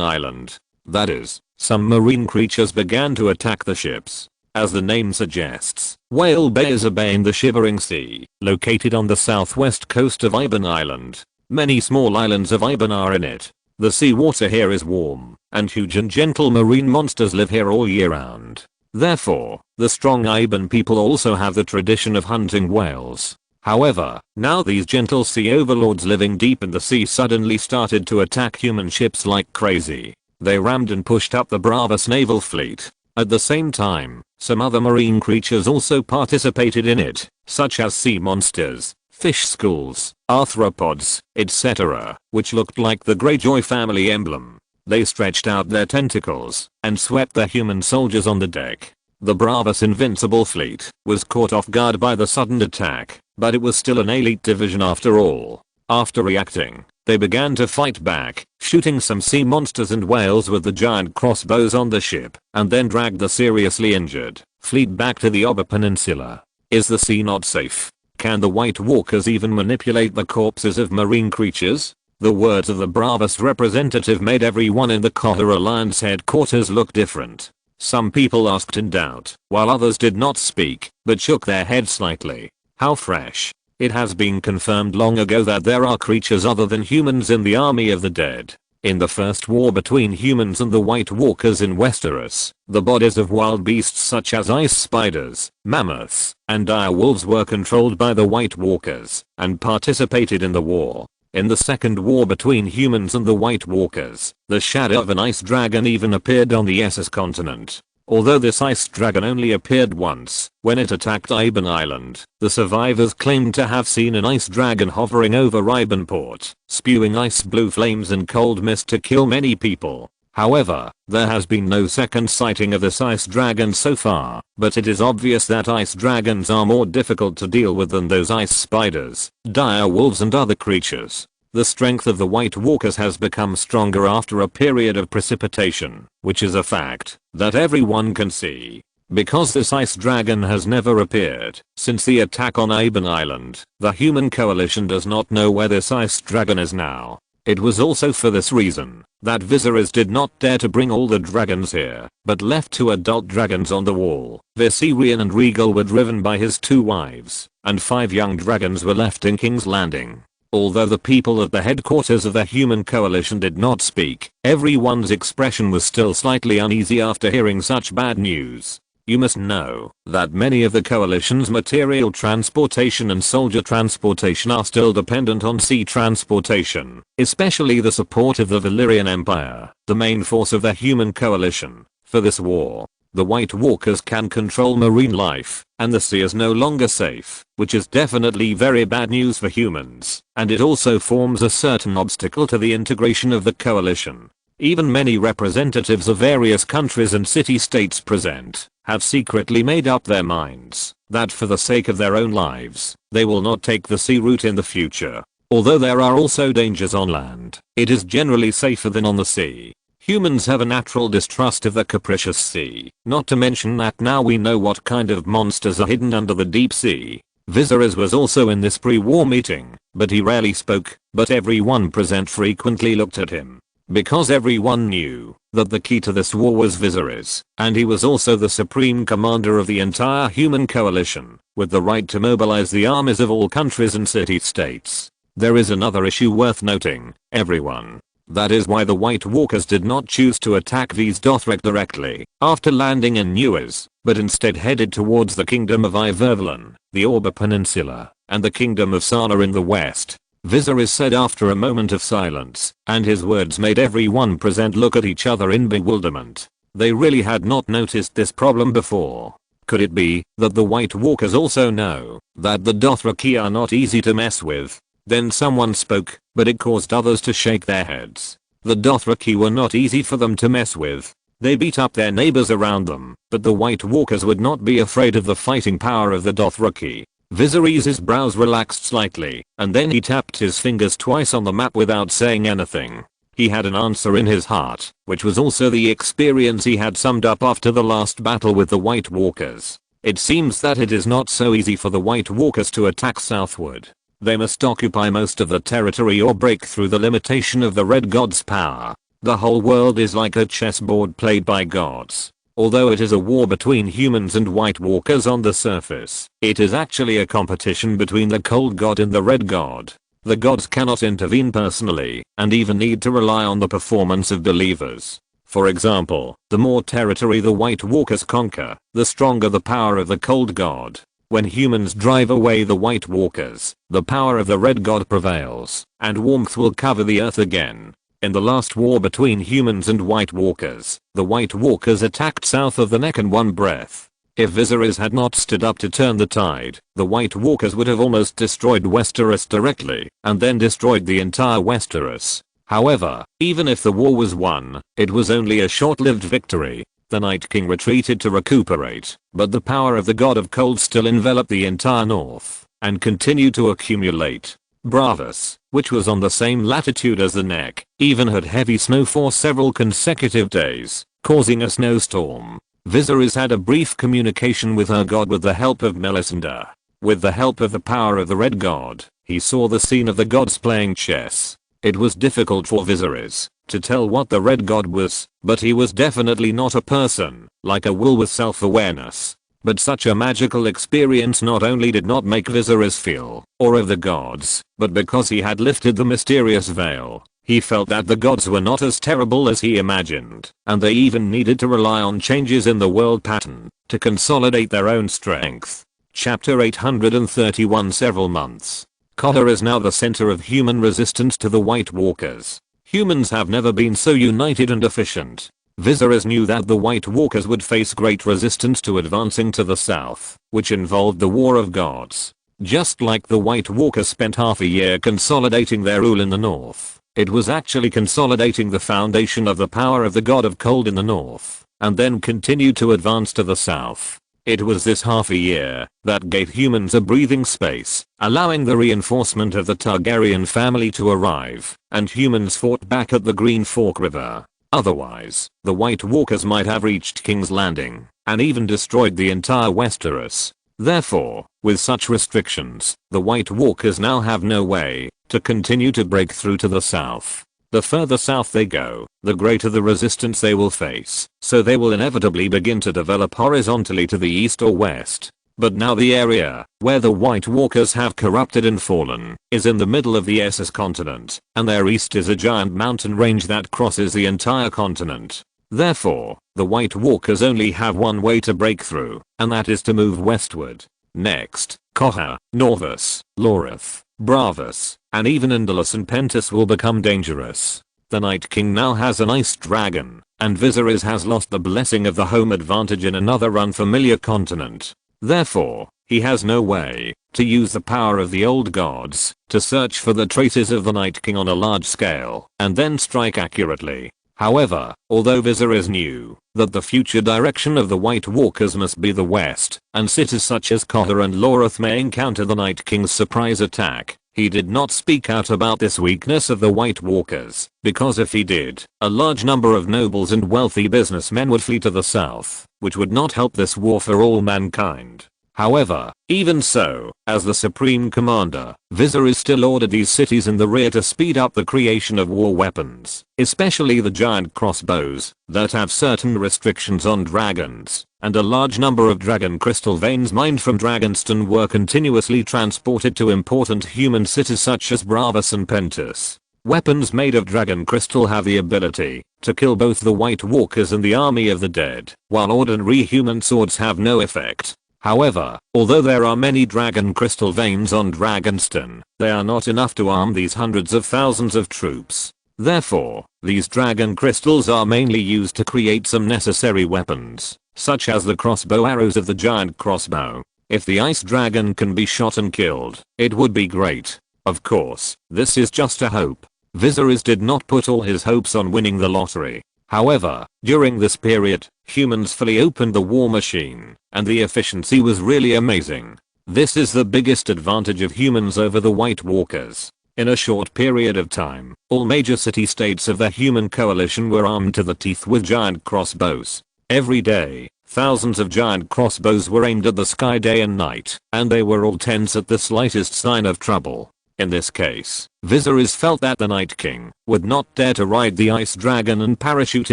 Island. That is, some marine creatures began to attack the ships. As the name suggests, Whale Bay is a bay in the Shivering Sea, located on the southwest coast of Iban Island. Many small islands of Iban are in it. The seawater here is warm, and huge and gentle marine monsters live here all year round. Therefore, the strong Iban people also have the tradition of hunting whales. However, now these gentle sea overlords living deep in the sea suddenly started to attack human ships like crazy. They rammed and pushed up the Bravos naval fleet. At the same time, some other marine creatures also participated in it, such as sea monsters, fish schools, arthropods, etc., which looked like the Greyjoy family emblem. They stretched out their tentacles and swept the human soldiers on the deck. The Bravos invincible fleet was caught off guard by the sudden attack, but it was still an elite division after all. After reacting, they began to fight back, shooting some sea monsters and whales with the giant crossbows on the ship, and then dragged the seriously injured fleet back to the Oba Peninsula. Is the sea not safe? Can the White Walkers even manipulate the corpses of marine creatures? The words of the Bravos representative made everyone in the Kohara Alliance headquarters look different. Some people asked in doubt, while others did not speak, but shook their heads slightly. How fresh. It has been confirmed long ago that there are creatures other than humans in the army of the dead. In the first war between humans and the White Walkers in Westeros, the bodies of wild beasts such as ice spiders, mammoths, and dire wolves were controlled by the White Walkers and participated in the war. In the second war between humans and the White Walkers, the shadow of an ice dragon even appeared on the Essos continent. Although this ice dragon only appeared once, when it attacked Iban Island, the survivors claimed to have seen an ice dragon hovering over Iban port, spewing ice blue flames and cold mist to kill many people. However, there has been no second sighting of this ice dragon so far, but it is obvious that ice dragons are more difficult to deal with than those ice spiders, dire wolves and other creatures. The strength of the White Walkers has become stronger after a period of precipitation, which is a fact that everyone can see. Because this ice dragon has never appeared since the attack on Iban Island, the human coalition does not know where this ice dragon is now. It was also for this reason that Viserys did not dare to bring all the dragons here, but left 2 adult dragons on the wall. Viserion and Regal were driven by his 2 wives, and 5 young dragons were left in King's Landing. Although the people at the headquarters of the human coalition did not speak, everyone's expression was still slightly uneasy after hearing such bad news. You must know that many of the coalition's material transportation and soldier transportation are still dependent on sea transportation, especially the support of the Valyrian Empire, the main force of the human coalition. For this war, the White Walkers can control marine life, and the sea is no longer safe, which is definitely very bad news for humans, and it also forms a certain obstacle to the integration of the coalition. Even many representatives of various countries and city-states present have secretly made up their minds that for the sake of their own lives, they will not take the sea route in the future. Although there are also dangers on land, it is generally safer than on the sea. Humans have a natural distrust of the capricious sea, not to mention that now we know what kind of monsters are hidden under the deep sea. Viserys was also in this pre-war meeting, but he rarely spoke, but everyone present frequently looked at him. Because everyone knew that the key to this war was Viserys, and he was also the supreme commander of the entire human coalition, with the right to mobilize the armies of all countries and city-states. There is another issue worth noting, everyone. That is why the White Walkers did not choose to attack V's Dothrak directly after landing in Newers, but instead headed towards the kingdom of Ivervlin, the Orba Peninsula, and the kingdom of Sana in the west. Viserys said after a moment of silence, and his words made everyone present look at each other in bewilderment. They really had not noticed this problem before. Could it be that the White Walkers also know that the Dothraki are not easy to mess with? Then someone spoke, but it caused others to shake their heads. The Dothraki were not easy for them to mess with. They beat up their neighbors around them, but the White Walkers would not be afraid of the fighting power of the Dothraki. Viserys' brows relaxed slightly, and then he tapped his fingers twice on the map without saying anything. He had an answer in his heart, which was also the experience he had summed up after the last battle with the White Walkers. It seems that it is not so easy for the White Walkers to attack southward. They must occupy most of the territory or break through the limitation of the Red God's power. The whole world is like a chessboard played by gods. Although it is a war between humans and White Walkers on the surface, it is actually a competition between the Cold God and the Red God. The gods cannot intervene personally, and even need to rely on the performance of believers. For example, the more territory the White Walkers conquer, the stronger the power of the Cold God. When humans drive away the White Walkers, the power of the Red God prevails, and warmth will cover the earth again. In the last war between humans and White Walkers, the White Walkers attacked south of the neck in one breath. If Viserys had not stood up to turn the tide, the White Walkers would have almost destroyed Westeros directly, and then destroyed the entire Westeros. However, even if the war was won, it was only a short-lived victory. The Night King retreated to recuperate, but the power of the God of Cold still enveloped the entire north, and continued to accumulate. Bravos, which was on the same latitude as the neck, even had heavy snow for several consecutive days, causing a snowstorm. Viserys had a brief communication with her god with the help of Melisandre. With the help of the power of the Red God, he saw the scene of the gods playing chess. It was difficult for Viserys to tell what the Red God was, but he was definitely not a person, like a will with self-awareness. But such a magical experience not only did not make Viserys feel awe of the gods, but because he had lifted the mysterious veil, he felt that the gods were not as terrible as he imagined, and they even needed to rely on changes in the world pattern to consolidate their own strength. Chapter 831. Several months. Koha is now the center of human resistance to the White Walkers. Humans have never been so united and efficient. Viserys knew that the White Walkers would face great resistance to advancing to the south, which involved the War of Gods. Just like the White Walkers spent half a year consolidating their rule in the north, it was actually consolidating the foundation of the power of the God of Cold in the north, and then continued to advance to the south. It was this half a year that gave humans a breathing space, allowing the reinforcement of the Targaryen family to arrive, and humans fought back at the Green Fork River. Otherwise, the White Walkers might have reached King's Landing, and even destroyed the entire Westeros. Therefore, with such restrictions, the White Walkers now have no way to continue to break through to the south. The further south they go, the greater the resistance they will face, so they will inevitably begin to develop horizontally to the east or west. But now the area where the White Walkers have corrupted and fallen is in the middle of the Essos continent, and their east is a giant mountain range that crosses the entire continent. Therefore, the White Walkers only have one way to break through, and that is to move westward. Next, Koha, Norvus, Loreth, Bravos, and even Indolus and Pentus will become dangerous. The Night King now has an ice dragon, and Viserys has lost the blessing of the home advantage in another unfamiliar continent. Therefore, he has no way to use the power of the old gods to search for the traces of the Night King on a large scale and then strike accurately. However, although Viserys knew that the future direction of the White Walkers must be the west, and cities such as Koha and Loreth may encounter the Night King's surprise attack, he did not speak out about this weakness of the White Walkers, because if he did, a large number of nobles and wealthy businessmen would flee to the south, which would not help this war for all mankind. However, even so, as the supreme commander, Viserys still ordered these cities in the rear to speed up the creation of war weapons, especially the giant crossbows that have certain restrictions on dragons, and a large number of dragon crystal veins mined from Dragonstone were continuously transported to important human cities such as Bravos and Pentus. Weapons made of dragon crystal have the ability to kill both the White Walkers and the army of the dead, while ordinary human swords have no effect. However, although there are many dragon crystal veins on Dragonstone, they are not enough to arm these hundreds of thousands of troops. Therefore, these dragon crystals are mainly used to create some necessary weapons, such as the crossbow arrows of the giant crossbow. If the ice dragon can be shot and killed, it would be great. Of course, this is just a hope. Viserys did not put all his hopes on winning the lottery. However, during this period, humans fully opened the war machine, and the efficiency was really amazing. This is the biggest advantage of humans over the White Walkers. In a short period of time, all major city-states of the human coalition were armed to the teeth with giant crossbows. Every day, thousands of giant crossbows were aimed at the sky day and night, and they were all tense at the slightest sign of trouble. In this case, Viserys felt that the Night King would not dare to ride the ice dragon and parachute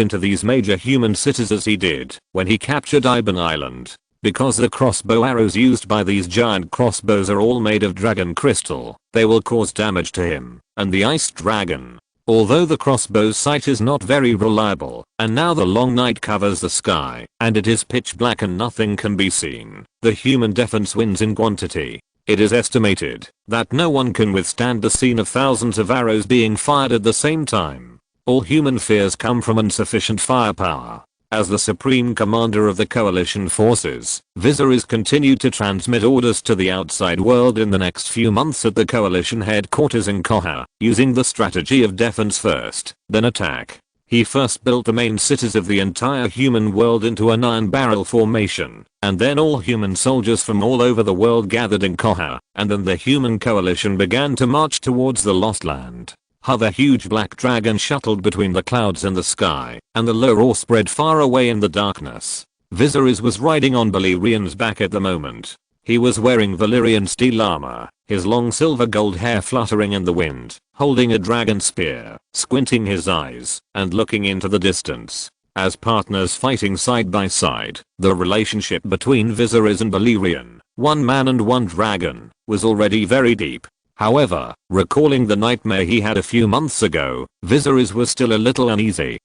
into these major human cities as he did when he captured Iban Island. Because the crossbow arrows used by these giant crossbows are all made of dragon crystal, they will cause damage to him and the ice dragon. Although the crossbow's sight is not very reliable, and now the long night covers the sky, and it is pitch black and nothing can be seen, the human defense wins in quantity. It is estimated that no one can withstand the scene of thousands of arrows being fired at the same time. All human fears come from insufficient firepower. As the supreme commander of the coalition forces, Viserys continued to transmit orders to the outside world in the next few months at the coalition headquarters in Koha, using the strategy of defense first, then attack. He first built the main cities of the entire human world into an iron barrel formation, and then all human soldiers from all over the world gathered in Koha, and then the human coalition began to march towards the Lost Land. The huge black dragon shuttled between the clouds and the sky, and the low roar spread far away in the darkness. Viserys was riding on Valyrian's back at the moment. He was wearing Valyrian steel armor, his long silver gold hair fluttering in the wind, holding a dragon spear, squinting his eyes, and looking into the distance. As partners fighting side by side, the relationship between Viserys and Valyrian, one man and one dragon, was already very deep. However, recalling the nightmare he had a few months ago, Viserys was still a little uneasy.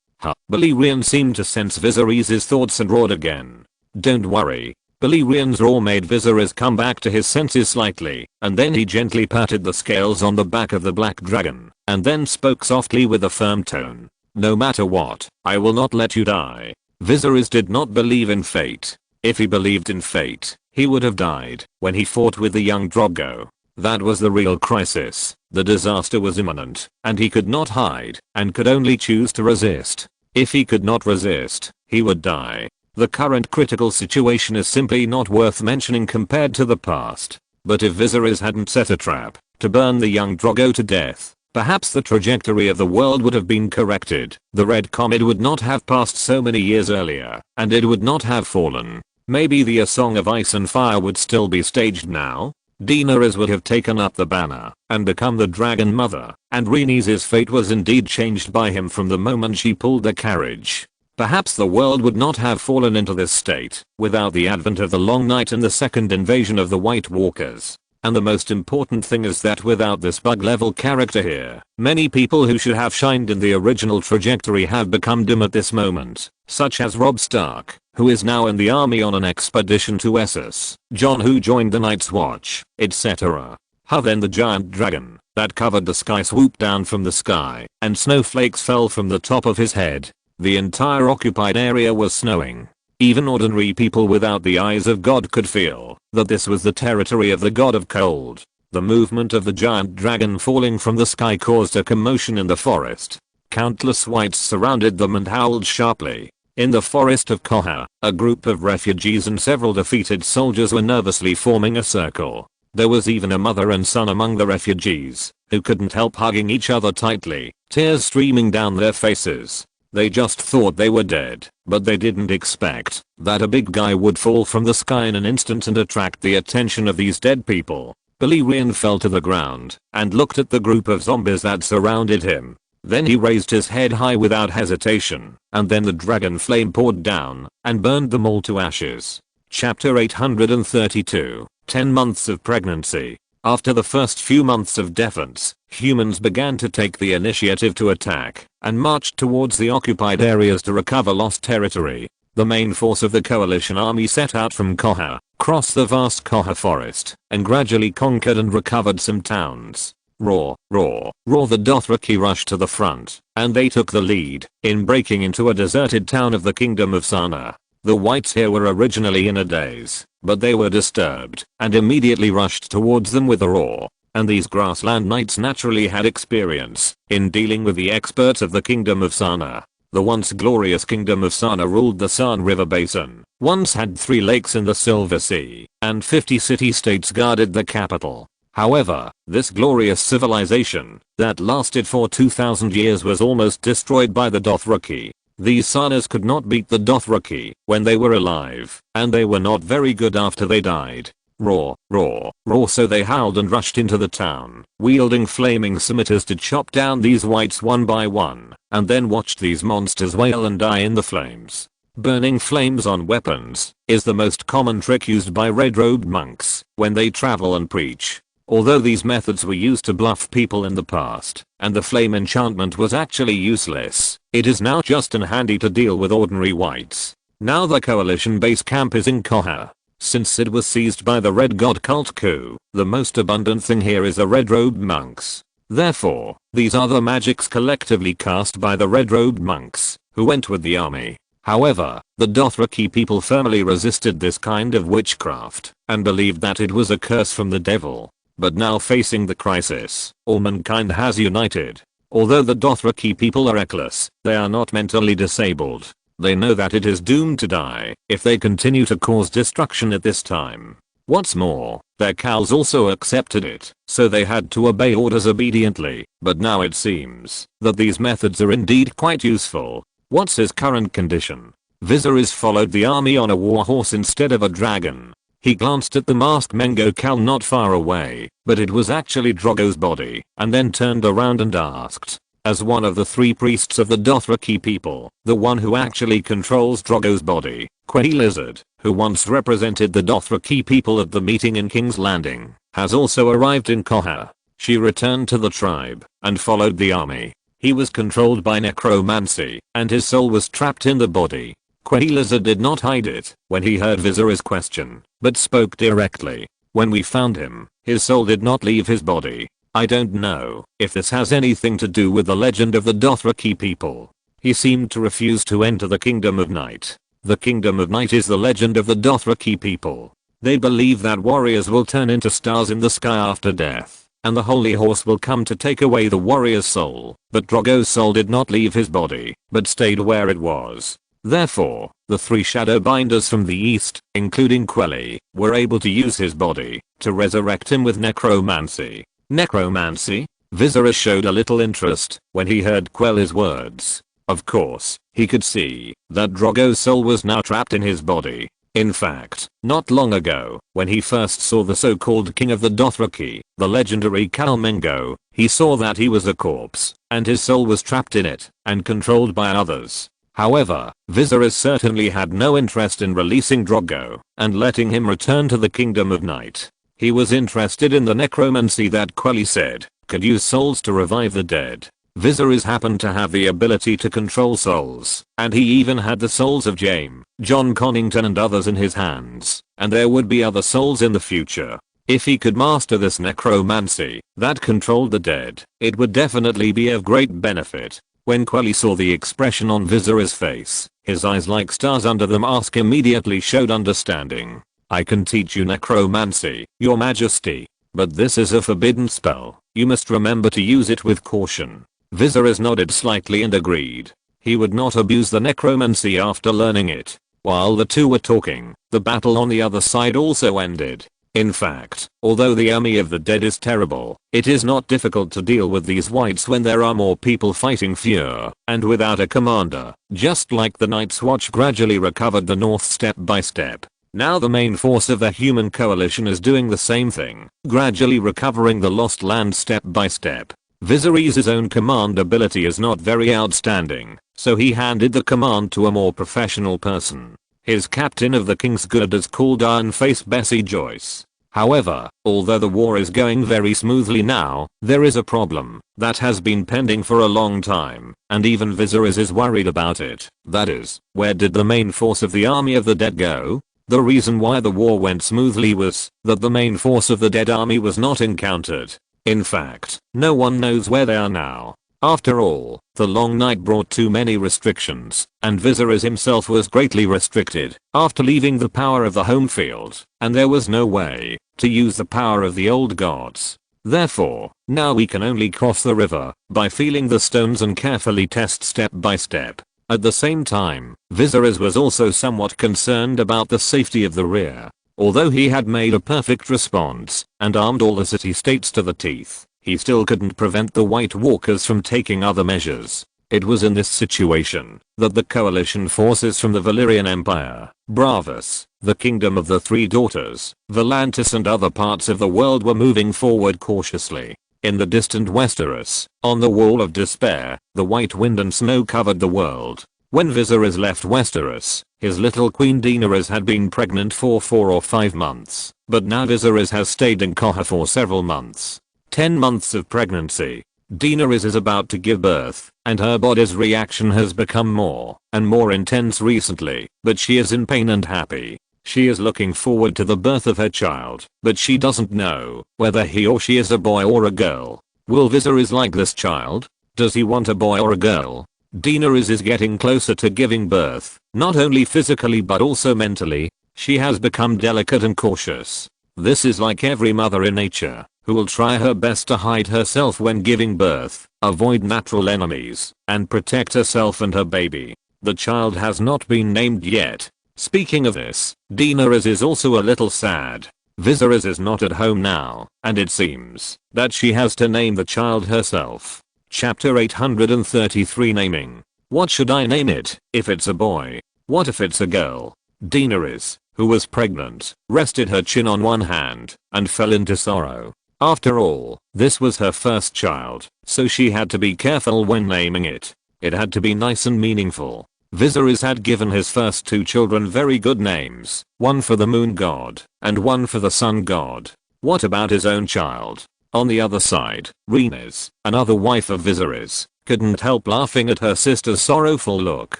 Valyrian seemed to sense Viserys' thoughts and roared again. "Don't worry." Valyrian's roar made Viserys come back to his senses slightly, and then he gently patted the scales on the back of the black dragon, and then spoke softly with a firm tone. "No matter what, I will not let you die." Viserys did not believe in fate. If he believed in fate, he would have died when he fought with the young Drogo. That was the real crisis. The disaster was imminent, and he could not hide, and could only choose to resist. If he could not resist, he would die. The current critical situation is simply not worth mentioning compared to the past. But if Viserys hadn't set a trap to burn the young Drogo to death, perhaps the trajectory of the world would have been corrected. The Red Comet would not have passed so many years earlier, and it would not have fallen. Maybe the A Song of Ice and Fire would still be staged now. Daenerys would have taken up the banner and become the Dragon Mother, and Rhaenys' fate was indeed changed by him from the moment she pulled the carriage. Perhaps the world would not have fallen into this state without the advent of the Long Night and the second invasion of the White Walkers. And the most important thing is that without this bug-level character here, many people who should have shined in the original trajectory have become dim at this moment, such as Robb Stark, who is now in the army on an expedition to Essos, Jon who joined the Night's Watch, etc. Then the giant dragon that covered the sky swooped down from the sky, and snowflakes fell from the top of his head. The entire occupied area was snowing. Even ordinary people without the eyes of God could feel that this was the territory of the god of cold. The movement of the giant dragon falling from the sky caused a commotion in the forest. Countless wights surrounded them and howled sharply. In the forest of Koha, a group of refugees and several defeated soldiers were nervously forming a circle. There was even a mother and son among the refugees, who couldn't help hugging each other tightly, tears streaming down their faces. They just thought they were dead, but they didn't expect that a big guy would fall from the sky in an instant and attract the attention of these dead people. Valyrian fell to the ground and looked at the group of zombies that surrounded him. Then he raised his head high without hesitation, and then the dragon flame poured down and burned them all to ashes. Chapter 832, 10 months of pregnancy. After the first few months of defense, humans began to take the initiative to attack and marched towards the occupied areas to recover lost territory. The main force of the coalition army set out from Koha, crossed the vast Koha forest, and gradually conquered and recovered some towns. Roar, roar, roar, the Dothraki rushed to the front, and they took the lead in breaking into a deserted town of the kingdom of Sana. The whites here were originally in a daze, but they were disturbed and immediately rushed towards them with a roar. And these grassland knights naturally had experience in dealing with the experts of the kingdom of Sana. The once glorious kingdom of Sana ruled the San River Basin, once had 3 lakes in the Silver Sea, and 50 city-states guarded the capital. However, this glorious civilization, that lasted for 2000 years was almost destroyed by the Dothraki. These Sanas could not beat the Dothraki when they were alive, and they were not very good after they died. Roar, roar, roar, so they howled and rushed into the town, wielding flaming scimitars to chop down these whites one by one, and then watched these monsters wail and die in the flames. Burning flames on weapons is the most common trick used by red-robed monks when they travel and preach. Although these methods were used to bluff people in the past, and the flame enchantment was actually useless, it is now just handy to deal with ordinary whites. Now the coalition base camp is in Koha. Since it was seized by the Red God cult coup, the most abundant thing here is the red-robed monks. Therefore, these are the magics collectively cast by the red-robed monks, who went with the army. However, the Dothraki people firmly resisted this kind of witchcraft, and believed that it was a curse from the devil. But now facing the crisis, all mankind has united. Although the Dothraki people are reckless, they are not mentally disabled. They know that it is doomed to die if they continue to cause destruction at this time. What's more, their cows also accepted it, so they had to obey orders obediently, but now it seems that these methods are indeed quite useful. What's his current condition? Viserys followed the army on a warhorse instead of a dragon. He glanced at the masked Mengo Cal not far away, but it was actually Drogo's body, and then turned around and asked, as one of the 3 priests of the Dothraki people, the one who actually controls Drogo's body, Quae Lizard, who once represented the Dothraki people at the meeting in King's Landing, has also arrived in Koha. She returned to the tribe, and followed the army. He was controlled by necromancy, and his soul was trapped in the body. Quae Lizard did not hide it when he heard Viserys' question, but spoke directly. When we found him, his soul did not leave his body. I don't know if this has anything to do with the legend of the Dothraki people. He seemed to refuse to enter the Kingdom of Night. The Kingdom of Night is the legend of the Dothraki people. They believe that warriors will turn into stars in the sky after death, and the Holy Horse will come to take away the warrior's soul. But Drogo's soul did not leave his body, but stayed where it was. Therefore, the 3 Shadowbinders from the east, including Quelly, were able to use his body to resurrect him with necromancy. Necromancy? Viserys showed a little interest when he heard Quelly's words. Of course, he could see that Drogo's soul was now trapped in his body. In fact, not long ago, when he first saw the so-called king of the Dothraki, the legendary Khal Mengo, he saw that he was a corpse, and his soul was trapped in it, and controlled by others. However, Viserys certainly had no interest in releasing Drogo, and letting him return to the Kingdom of Night. He was interested in the necromancy that Quelly said could use souls to revive the dead. Viserys happened to have the ability to control souls, and he even had the souls of Jaime, John Connington and others in his hands, and there would be other souls in the future. If he could master this necromancy that controlled the dead, it would definitely be of great benefit. When Quelly saw the expression on Viserys' face, his eyes like stars under the mask immediately showed understanding. I can teach you necromancy, your majesty, but this is a forbidden spell. You must remember to use it with caution. Viserys nodded slightly and agreed. He would not abuse the necromancy after learning it. While the two were talking, the battle on the other side also ended. In fact, although the army of the dead is terrible, it is not difficult to deal with these whites when there are more people fighting fewer, and without a commander, just like the Night's Watch gradually recovered the north step by step. Now the main force of the human coalition is doing the same thing, gradually recovering the lost land step by step. Viserys' own command ability is not very outstanding, so he handed the command to a more professional person. His captain of the King's Guard is called Iron-Face Bessie Joyce. However, although the war is going very smoothly now, there is a problem that has been pending for a long time, and even Viserys is worried about it. That is, where did the main force of the army of the dead go? The reason why the war went smoothly was that the main force of the dead army was not encountered. In fact, no one knows where they are now. After all, the long night brought too many restrictions, and Viserys himself was greatly restricted after leaving the power of the home field, and there was no way to use the power of the old gods. Therefore, now we can only cross the river by feeling the stones and carefully test step by step. At the same time, Viserys was also somewhat concerned about the safety of the rear. Although he had made a perfect response and armed all the city-states to the teeth, he still couldn't prevent the White Walkers from taking other measures. It was in this situation that the coalition forces from the Valyrian Empire, Bravos, the Kingdom of the Three Daughters, Volantis and other parts of the world were moving forward cautiously. In the distant Westeros, on the Wall of Despair, the white wind and snow covered the world. When Viserys left Westeros, his little queen Daenerys had been pregnant for 4 or 5 months, but now Viserys has stayed in Koha for several months. 10 months of pregnancy. Daenerys is about to give birth, and her body's reaction has become more and more intense recently, but she is in pain and happy. She is looking forward to the birth of her child, but she doesn't know whether he or she is a boy or a girl. Will Viserys like this child? Does he want a boy or a girl? Daenerys is getting closer to giving birth, not only physically but also mentally. She has become delicate and cautious. This is like every mother in nature, who will try her best to hide herself when giving birth, avoid natural enemies, and protect herself and her baby. The child has not been named yet. Speaking of this, Daenerys is also a little sad. Viserys is not at home now, and it seems that she has to name the child herself. Chapter 833 Naming. What should I name it? If it's a boy? What if it's a girl? Daenerys, who was pregnant, rested her chin on one hand and fell into sorrow. After all, this was her first child, so she had to be careful when naming it. It had to be nice and meaningful. Viserys had given his first 2 children very good names, one for the moon god and one for the sun god. What about his own child? On the other side, Rhaenys, another wife of Viserys, couldn't help laughing at her sister's sorrowful look.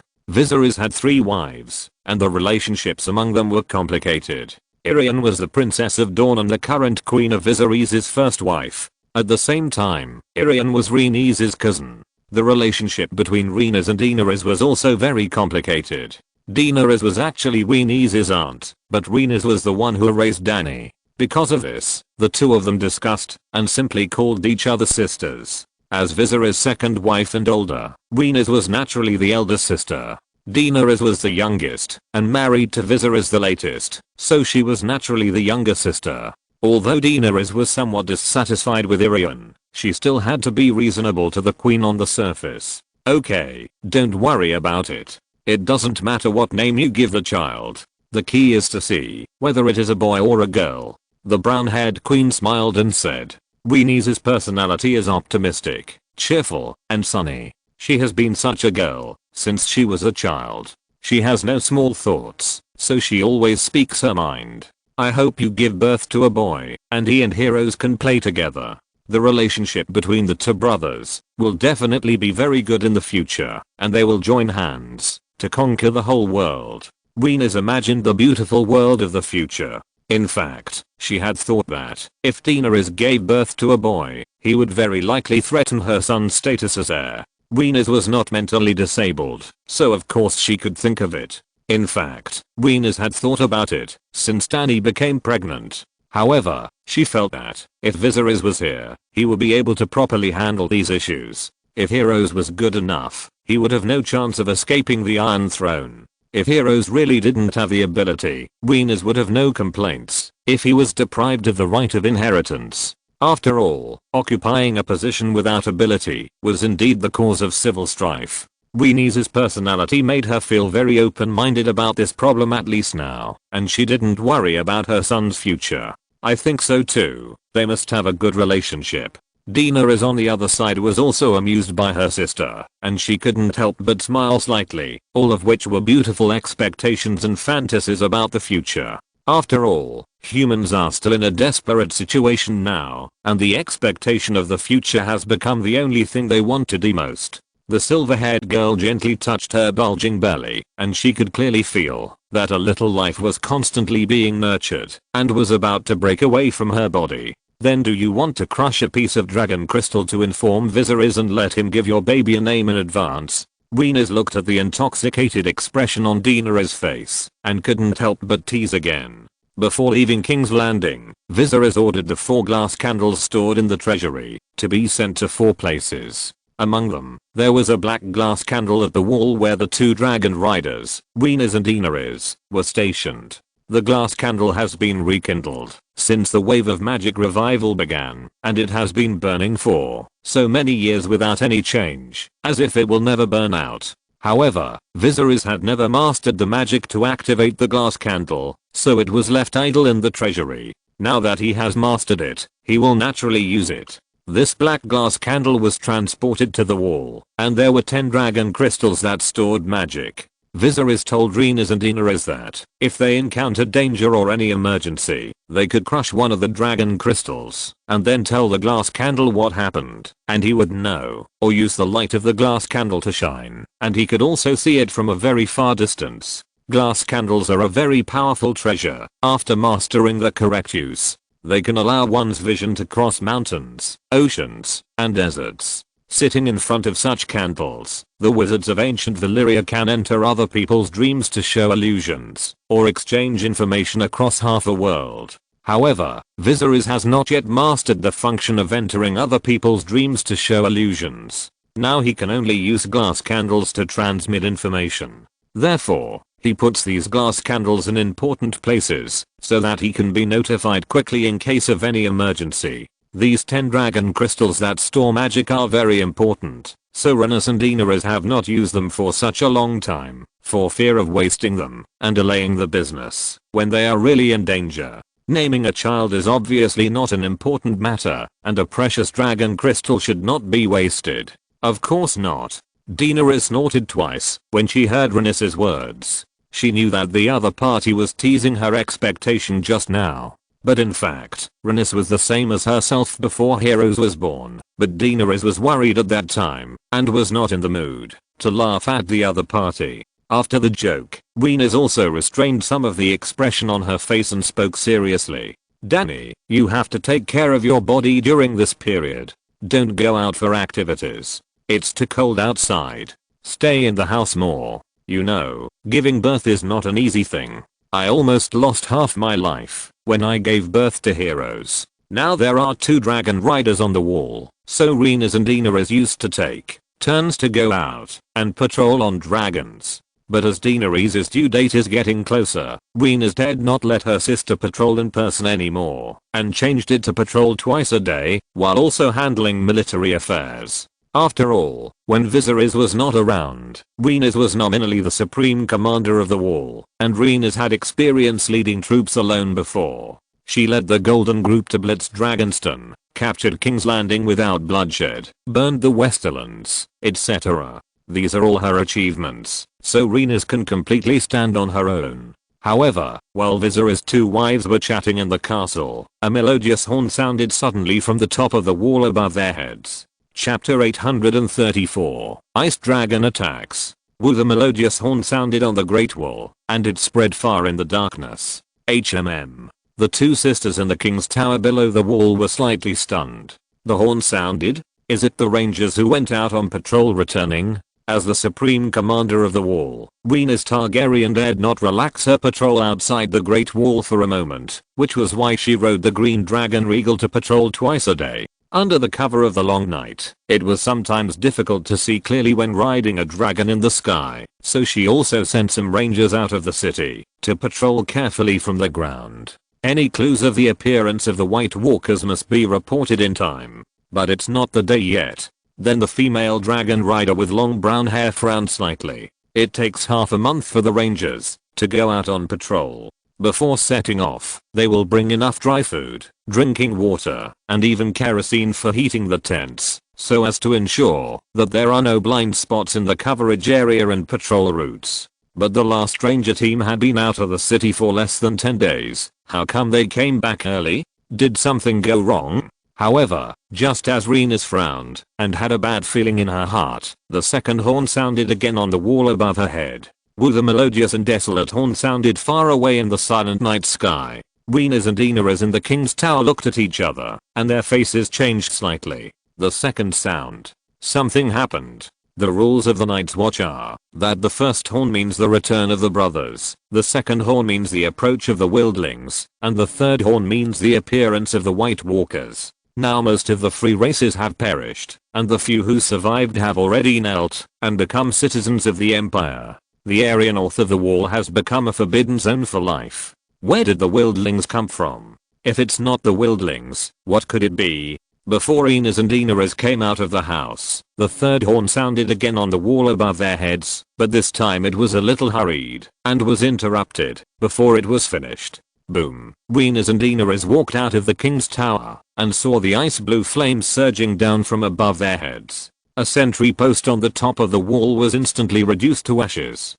Viserys had 3 wives, and the relationships among them were complicated. Irian was the Princess of Dawn and the current queen of Viserys' first wife. At the same time, Irian was Rhaenys' cousin. The relationship between Rhaenys and Daenerys was also very complicated. Daenerys was actually Rhaenys' aunt, but Rhaenys was the one who raised Dany. Because of this, the two of them discussed and simply called each other sisters. As Viserys' second wife and older, Rhaenys was naturally the elder sister. Daenerys was the youngest and married to Viserys the latest, so she was naturally the younger sister. Although Daenerys was somewhat dissatisfied with Irian, she still had to be reasonable to the queen on the surface. Okay, don't worry about it. It doesn't matter what name you give the child. The key is to see whether it is a boy or a girl. The brown-haired queen smiled and said, Rhaenys' personality is optimistic, cheerful, and sunny. She has been such a girl since she was a child. She has no small thoughts, so she always speaks her mind. I hope you give birth to a boy, and he and Heroes can play together. The relationship between the 2 brothers will definitely be very good in the future, and they will join hands to conquer the whole world. Rhaenys imagined the beautiful world of the future. In fact, she had thought that if Daenerys gave birth to a boy, he would very likely threaten her son's status as heir. Rhaenys was not mentally disabled, so of course she could think of it. In fact, Rhaenys had thought about it since Dany became pregnant. However, she felt that if Viserys was here, he would be able to properly handle these issues. If Heroes was good enough, he would have no chance of escaping the Iron Throne. If Heroes really didn't have the ability, Rhaenys would have no complaints if he was deprived of the right of inheritance. After all, occupying a position without ability was indeed the cause of civil strife. Rhaenys' personality made her feel very open-minded about this problem at least now, and she didn't worry about her son's future. I think so too. They must have a good relationship. Daenerys on the other side was also amused by her sister, and she couldn't help but smile slightly, all of which were beautiful expectations and fantasies about the future. After all, humans are still in a desperate situation now, and the expectation of the future has become the only thing they want to do most. The silver-haired girl gently touched her bulging belly, and she could clearly feel that a little life was constantly being nurtured and was about to break away from her body. Then do you want to crush a piece of dragon crystal to inform Viserys and let him give your baby a name in advance? Rhaenys looked at the intoxicated expression on Daenerys' face and couldn't help but tease again. Before leaving King's Landing, Viserys ordered the 4 glass candles stored in the treasury to be sent to 4 places. Among them, there was a black glass candle at the wall where the two dragon riders, Venus and Inaris, were stationed. The glass candle has been rekindled since the wave of magic revival began, and it has been burning for so many years without any change, as if it will never burn out. However, Viserys had never mastered the magic to activate the glass candle, so it was left idle in the treasury. Now that he has mastered it, he will naturally use it. This black glass candle was transported to the wall, and there were 10 dragon crystals that stored magic. Viserys told Rhaenys and Daenerys that, if they encountered danger or any emergency, they could crush one of the dragon crystals, and then tell the glass candle what happened, and he would know, or use the light of the glass candle to shine, and he could also see it from a very far distance. Glass candles are a very powerful treasure. After mastering the correct use, they can allow one's vision to cross mountains, oceans, and deserts. Sitting in front of such candles, the wizards of ancient Valyria can enter other people's dreams to show illusions, or exchange information across half a world. However, Viserys has not yet mastered the function of entering other people's dreams to show illusions. Now he can only use glass candles to transmit information. Therefore, he puts these glass candles in important places, so that he can be notified quickly in case of any emergency. These 10 dragon crystals that store magic are very important, so Rhaenys and Daenerys have not used them for such a long time, for fear of wasting them and delaying the business when they are really in danger. Naming a child is obviously not an important matter, and a precious dragon crystal should not be wasted. Of course not. Daenerys snorted twice when she heard Rhaenys' words. She knew that the other party was teasing her expectation just now. But in fact, Rhaenys was the same as herself before Heroes was born, but Daenerys was worried at that time, and was not in the mood to laugh at the other party. After the joke, Rhaenys also restrained some of the expression on her face and spoke seriously. Dany, you have to take care of your body during this period. Don't go out for activities. It's too cold outside. Stay in the house more. You know, giving birth is not an easy thing. I almost lost half my life when I gave birth to Heroes. Now there are 2 dragon riders on the wall, so Rhaenys and Daenerys used to take turns to go out and patrol on dragons. But as Daenerys' due date is getting closer, Rhaenys did not let her sister patrol in person anymore, and changed it to patrol twice a day, while also handling military affairs. After all, when Viserys was not around, Rhaenys was nominally the supreme commander of the wall, and Rhaenys had experience leading troops alone before. She led the Golden Group to blitz Dragonstone, captured King's Landing without bloodshed, burned the Westerlands, etc. These are all her achievements, so Rhaenys can completely stand on her own. However, while Viserys' 2 wives were chatting in the castle, a melodious horn sounded suddenly from the top of the wall above their heads. Chapter 834, Ice Dragon Attacks. Woo, the melodious horn sounded on the Great Wall, and it spread far in the darkness. The 2 sisters in the King's Tower below the wall were slightly stunned. The horn sounded? Is it the Rangers who went out on patrol returning? As the supreme commander of the wall, Rhaenys Targaryen dared not relax her patrol outside the Great Wall for a moment, which was why she rode the Green Dragon Regal to patrol twice a day. Under the cover of the long night, it was sometimes difficult to see clearly when riding a dragon in the sky, so she also sent some rangers out of the city to patrol carefully from the ground. Any clues of the appearance of the White Walkers must be reported in time. But it's not the day yet. Then the female dragon rider with long brown hair frowned slightly. It takes half a month for the rangers to go out on patrol. Before setting off, they will bring enough dry food, drinking water, and even kerosene for heating the tents, so as to ensure that there are no blind spots in the coverage area and patrol routes. But the last ranger team had been out of the city for less than 10 days. How come they came back early? Did something go wrong? However, just as Rhaenys frowned and had a bad feeling in her heart, the second horn sounded again on the wall above her head. Woo, the melodious and desolate horn sounded far away in the silent night sky. Rhaenys and Daenerys in the King's Tower looked at each other, and their faces changed slightly. The second sound. Something happened. The rules of the Night's Watch are that the first horn means the return of the brothers, the second horn means the approach of the wildlings, and the third horn means the appearance of the White Walkers. Now most of the free races have perished, and the few who survived have already knelt and become citizens of the empire. The area north of the wall has become a forbidden zone for life. Where did the wildlings come from? If it's not the wildlings, what could it be? Before Inez and Inaris came out of the house, the third horn sounded again on the wall above their heads, but this time it was a little hurried and was interrupted before it was finished. Boom. Inez and Inaris walked out of the king's tower and saw the ice blue flames surging down from above their heads. A sentry post on the top of the wall was instantly reduced to ashes.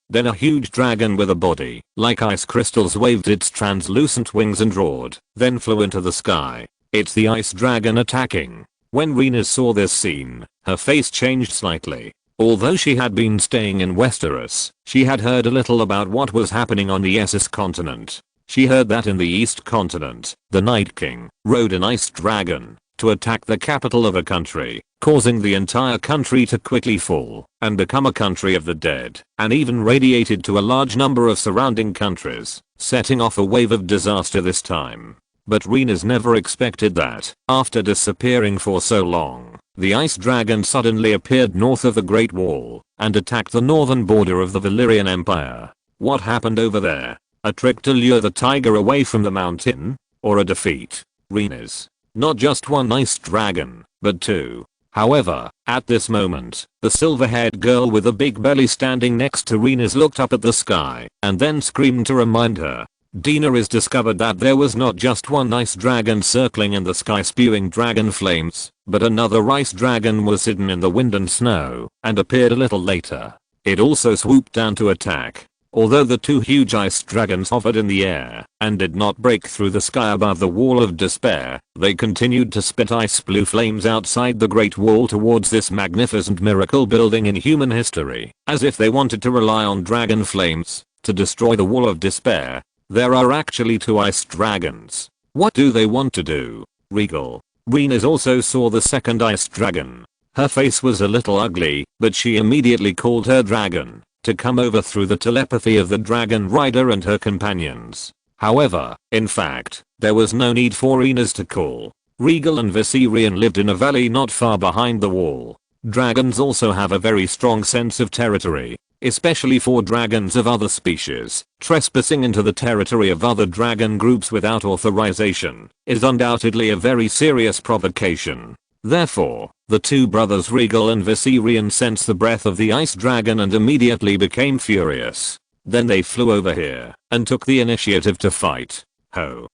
Then a huge dragon with a body like ice crystals waved its translucent wings and roared, then flew into the sky. It's the ice dragon attacking. When Rena saw this scene, her face changed slightly. Although she had been staying in Westeros, she had heard a little about what was happening on the Essos continent. She heard that in the East continent, the Night King rode an ice dragon to attack the capital of a country, causing the entire country to quickly fall and become a country of the dead, and even radiated to a large number of surrounding countries, setting off a wave of disaster this time. But Rena's never expected that, after disappearing for so long, the ice dragon suddenly appeared north of the Great Wall and attacked the northern border of the Valyrian Empire. What happened over there? A trick to lure the tiger away from the mountain? Or a defeat? Rena's. Not just one ice dragon, but two. However, at this moment, the silver-haired girl with a big belly standing next to Rena's looked up at the sky and then screamed to remind her. Daenerys discovered that there was not just one ice dragon circling in the sky spewing dragon flames, but another ice dragon was hidden in the wind and snow and appeared a little later. It also swooped down to attack. Although the two huge ice dragons hovered in the air and did not break through the sky above the Wall of Despair, they continued to spit ice blue flames outside the Great Wall towards this magnificent miracle building in human history, as if they wanted to rely on dragon flames to destroy the Wall of Despair. There are actually two ice dragons. What do they want to do? Regal. Rhaenys also saw the second ice dragon. Her face was a little ugly, but she immediately called her dragon to come over through the telepathy of the dragon rider and her companions. However, in fact, there was no need for Rhaenys to call. Regal and Viserion lived in a valley not far behind the wall. Dragons also have a very strong sense of territory, especially for dragons of other species. Trespassing into the territory of other dragon groups without authorization is undoubtedly a very serious provocation. Therefore, the two brothers Regal and Viserion sensed the breath of the ice dragon and immediately became furious. Then they flew over here and took the initiative to fight.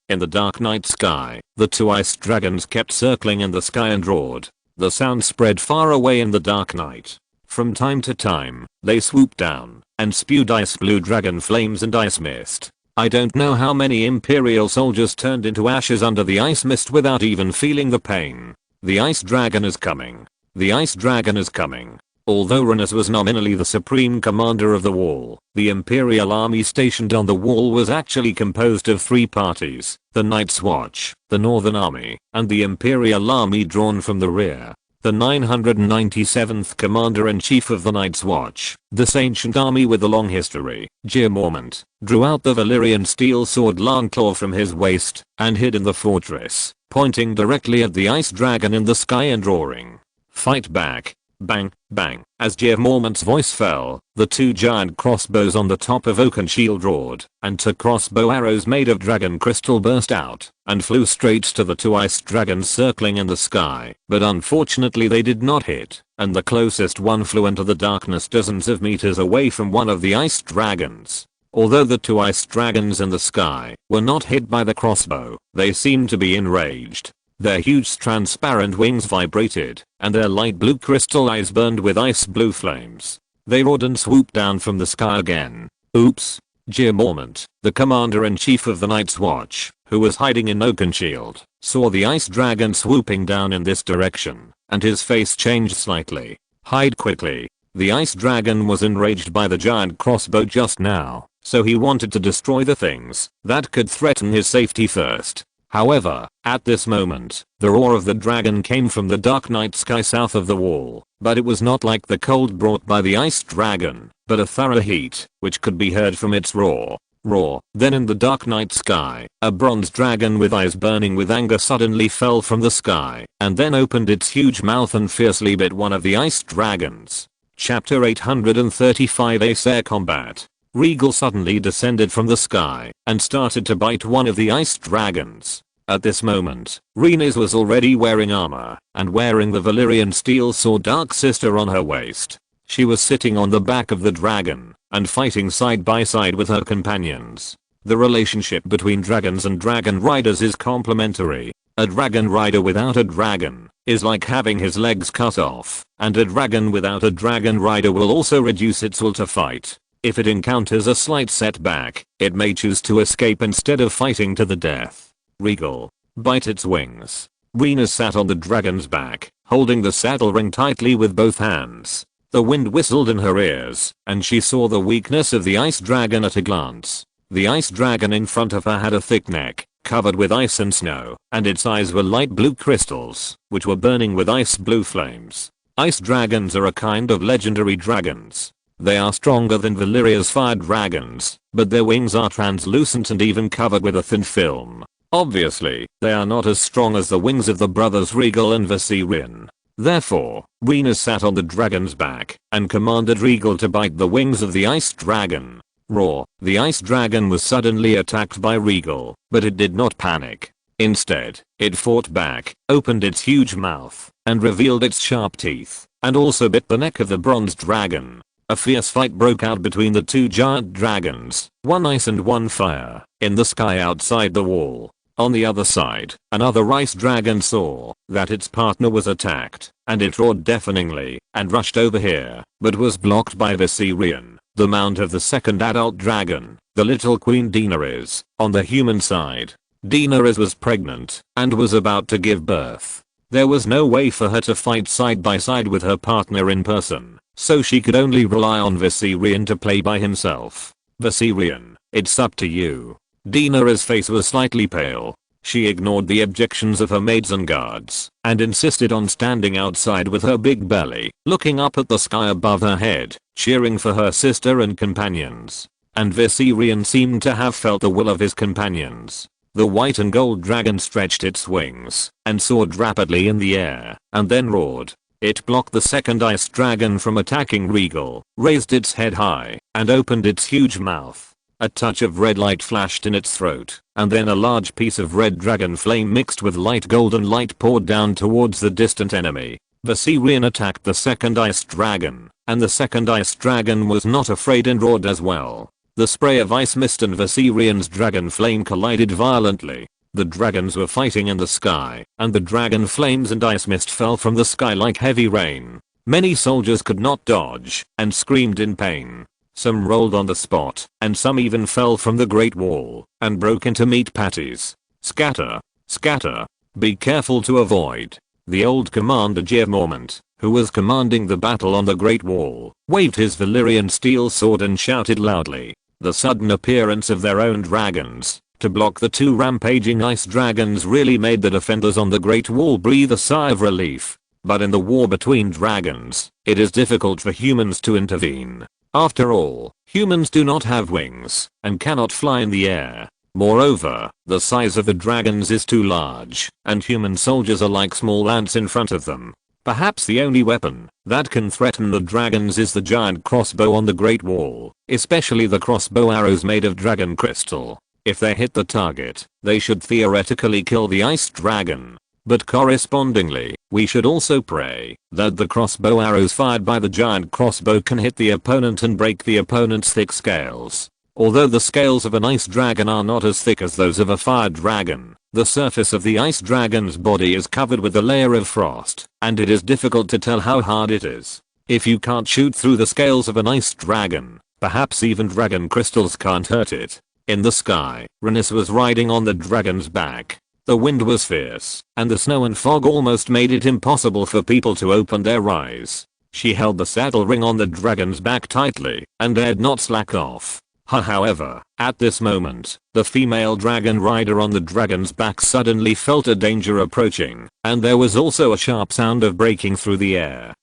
In the dark night sky, the two ice dragons kept circling in the sky and roared. The sound spread far away in the dark night. From time to time, they swooped down and spewed ice blue dragon flames and ice mist. I don't know how many Imperial soldiers turned into ashes under the ice mist without even feeling the pain. The ice dragon is coming. The ice dragon is coming. Although Rhaenys was nominally the supreme commander of the wall, the Imperial army stationed on the wall was actually composed of three parties: the Night's Watch, the Northern Army, and the Imperial army drawn from the rear. The 997th Commander-in-Chief of the Night's Watch, this ancient army with a long history, Gian Mormont, drew out the Valyrian steel sword Longclaw from his waist and hid in the fortress, pointing directly at the ice dragon in the sky and roaring, "Fight back!" Bang, bang. As Gian Mormont's voice fell, the two giant crossbows on the top of Oakenshield roared, and two crossbow arrows made of dragon crystal burst out and flew straight to the two ice dragons circling in the sky. But unfortunately they did not hit, and the closest one flew into the darkness dozens of meters away from one of the ice dragons. Although the two ice dragons in the sky were not hit by the crossbow, they seemed to be enraged. Their huge transparent wings vibrated, and their light blue crystal eyes burned with ice blue flames. They roared and swooped down from the sky again. Oops. Gian Mormont, the commander-in-chief of the Night's Watch, who was hiding in Oakenshield, saw the ice dragon swooping down in this direction, and his face changed slightly. Hide quickly. The ice dragon was enraged by the giant crossbow just now, so he wanted to destroy the things that could threaten his safety first. However, at this moment, the roar of the dragon came from the dark night sky south of the wall, but it was not like the cold brought by the ice dragon, but a thorough heat, which could be heard from its roar. Roar. Then in the dark night sky, a bronze dragon with eyes burning with anger suddenly fell from the sky and then opened its huge mouth and fiercely bit one of the ice dragons. Chapter 835 Ace Air Combat. Regal suddenly descended from the sky and started to bite one of the ice dragons. At this moment, Rhaenys was already wearing armor and wearing the Valyrian steel sword Dark Sister on her waist. She was sitting on the back of the dragon and fighting side by side with her companions. The relationship between dragons and dragon riders is complementary. A dragon rider without a dragon is like having his legs cut off, and a dragon without a dragon rider will also reduce its will to fight. If it encounters a slight setback, it may choose to escape instead of fighting to the death. Regal. Bite its wings. Rhaenys sat on the dragon's back, holding the saddle ring tightly with both hands. The wind whistled in her ears, and she saw the weakness of the ice dragon at a glance. The ice dragon in front of her had a thick neck, covered with ice and snow, and its eyes were light blue crystals, which were burning with ice blue flames. Ice dragons are a kind of legendary dragons. They are stronger than Valyria's fire dragons, but their wings are translucent and even covered with a thin film. Obviously, they are not as strong as the wings of the brothers Regal and Viserion. Therefore, Rhaenys sat on the dragon's back and commanded Regal to bite the wings of the ice dragon. Roar. The ice dragon was suddenly attacked by Regal, but it did not panic. Instead, it fought back, opened its huge mouth, and revealed its sharp teeth, and also bit the neck of the bronze dragon. A fierce fight broke out between the two giant dragons, one ice and one fire, in the sky outside the wall. On the other side, another ice dragon saw that its partner was attacked, and it roared deafeningly and rushed over here, but was blocked by Viserion, the mount of the second adult dragon, the little queen Daenerys, on the human side. Daenerys was pregnant and was about to give birth. There was no way for her to fight side by side with her partner in person, so she could only rely on Viserion to play by himself. Viserion, it's up to you. Daenerys' face was slightly pale. She ignored the objections of her maids and guards and insisted on standing outside with her big belly, looking up at the sky above her head, cheering for her sister and companions. And Viserion seemed to have felt the will of his companions. The white and gold dragon stretched its wings and soared rapidly in the air and then roared. It blocked the second ice dragon from attacking Regal, raised its head high, and opened its huge mouth. A touch of red light flashed in its throat, and then a large piece of red dragon flame mixed with light golden light poured down towards the distant enemy. Viserion attacked the second ice dragon, and the second ice dragon was not afraid and roared as well. The spray of ice mist and Viserion's dragon flame collided violently. The dragons were fighting in the sky, and the dragon flames and ice mist fell from the sky like heavy rain. Many soldiers could not dodge and screamed in pain. Some rolled on the spot, and some even fell from the Great Wall and broke into meat patties. Scatter, scatter, be careful to avoid. The old commander Mormont, who was commanding the battle on the Great Wall, waved his Valyrian steel sword and shouted loudly. The sudden appearance of their own dragons to block the two rampaging ice dragons really made the defenders on the Great Wall breathe a sigh of relief. But in the war between dragons, it is difficult for humans to intervene. After all, humans do not have wings and cannot fly in the air. Moreover, the size of the dragons is too large, and human soldiers are like small ants in front of them. Perhaps the only weapon that can threaten the dragons is the giant crossbow on the Great Wall, especially the crossbow arrows made of dragon crystal. If they hit the target, they should theoretically kill the ice dragon. But correspondingly, we should also pray that the crossbow arrows fired by the giant crossbow can hit the opponent and break the opponent's thick scales. Although the scales of an ice dragon are not as thick as those of a fire dragon, the surface of the ice dragon's body is covered with a layer of frost, and it is difficult to tell how hard it is. If you can't shoot through the scales of an ice dragon, perhaps even dragon crystals can't hurt it. In the sky, Rhaenys was riding on the dragon's back. The wind was fierce, and the snow and fog almost made it impossible for people to open their eyes. She held the saddle ring on the dragon's back tightly and dared not slack off. However, at this moment, the female dragon rider on the dragon's back suddenly felt a danger approaching, and there was also a sharp sound of breaking through the air.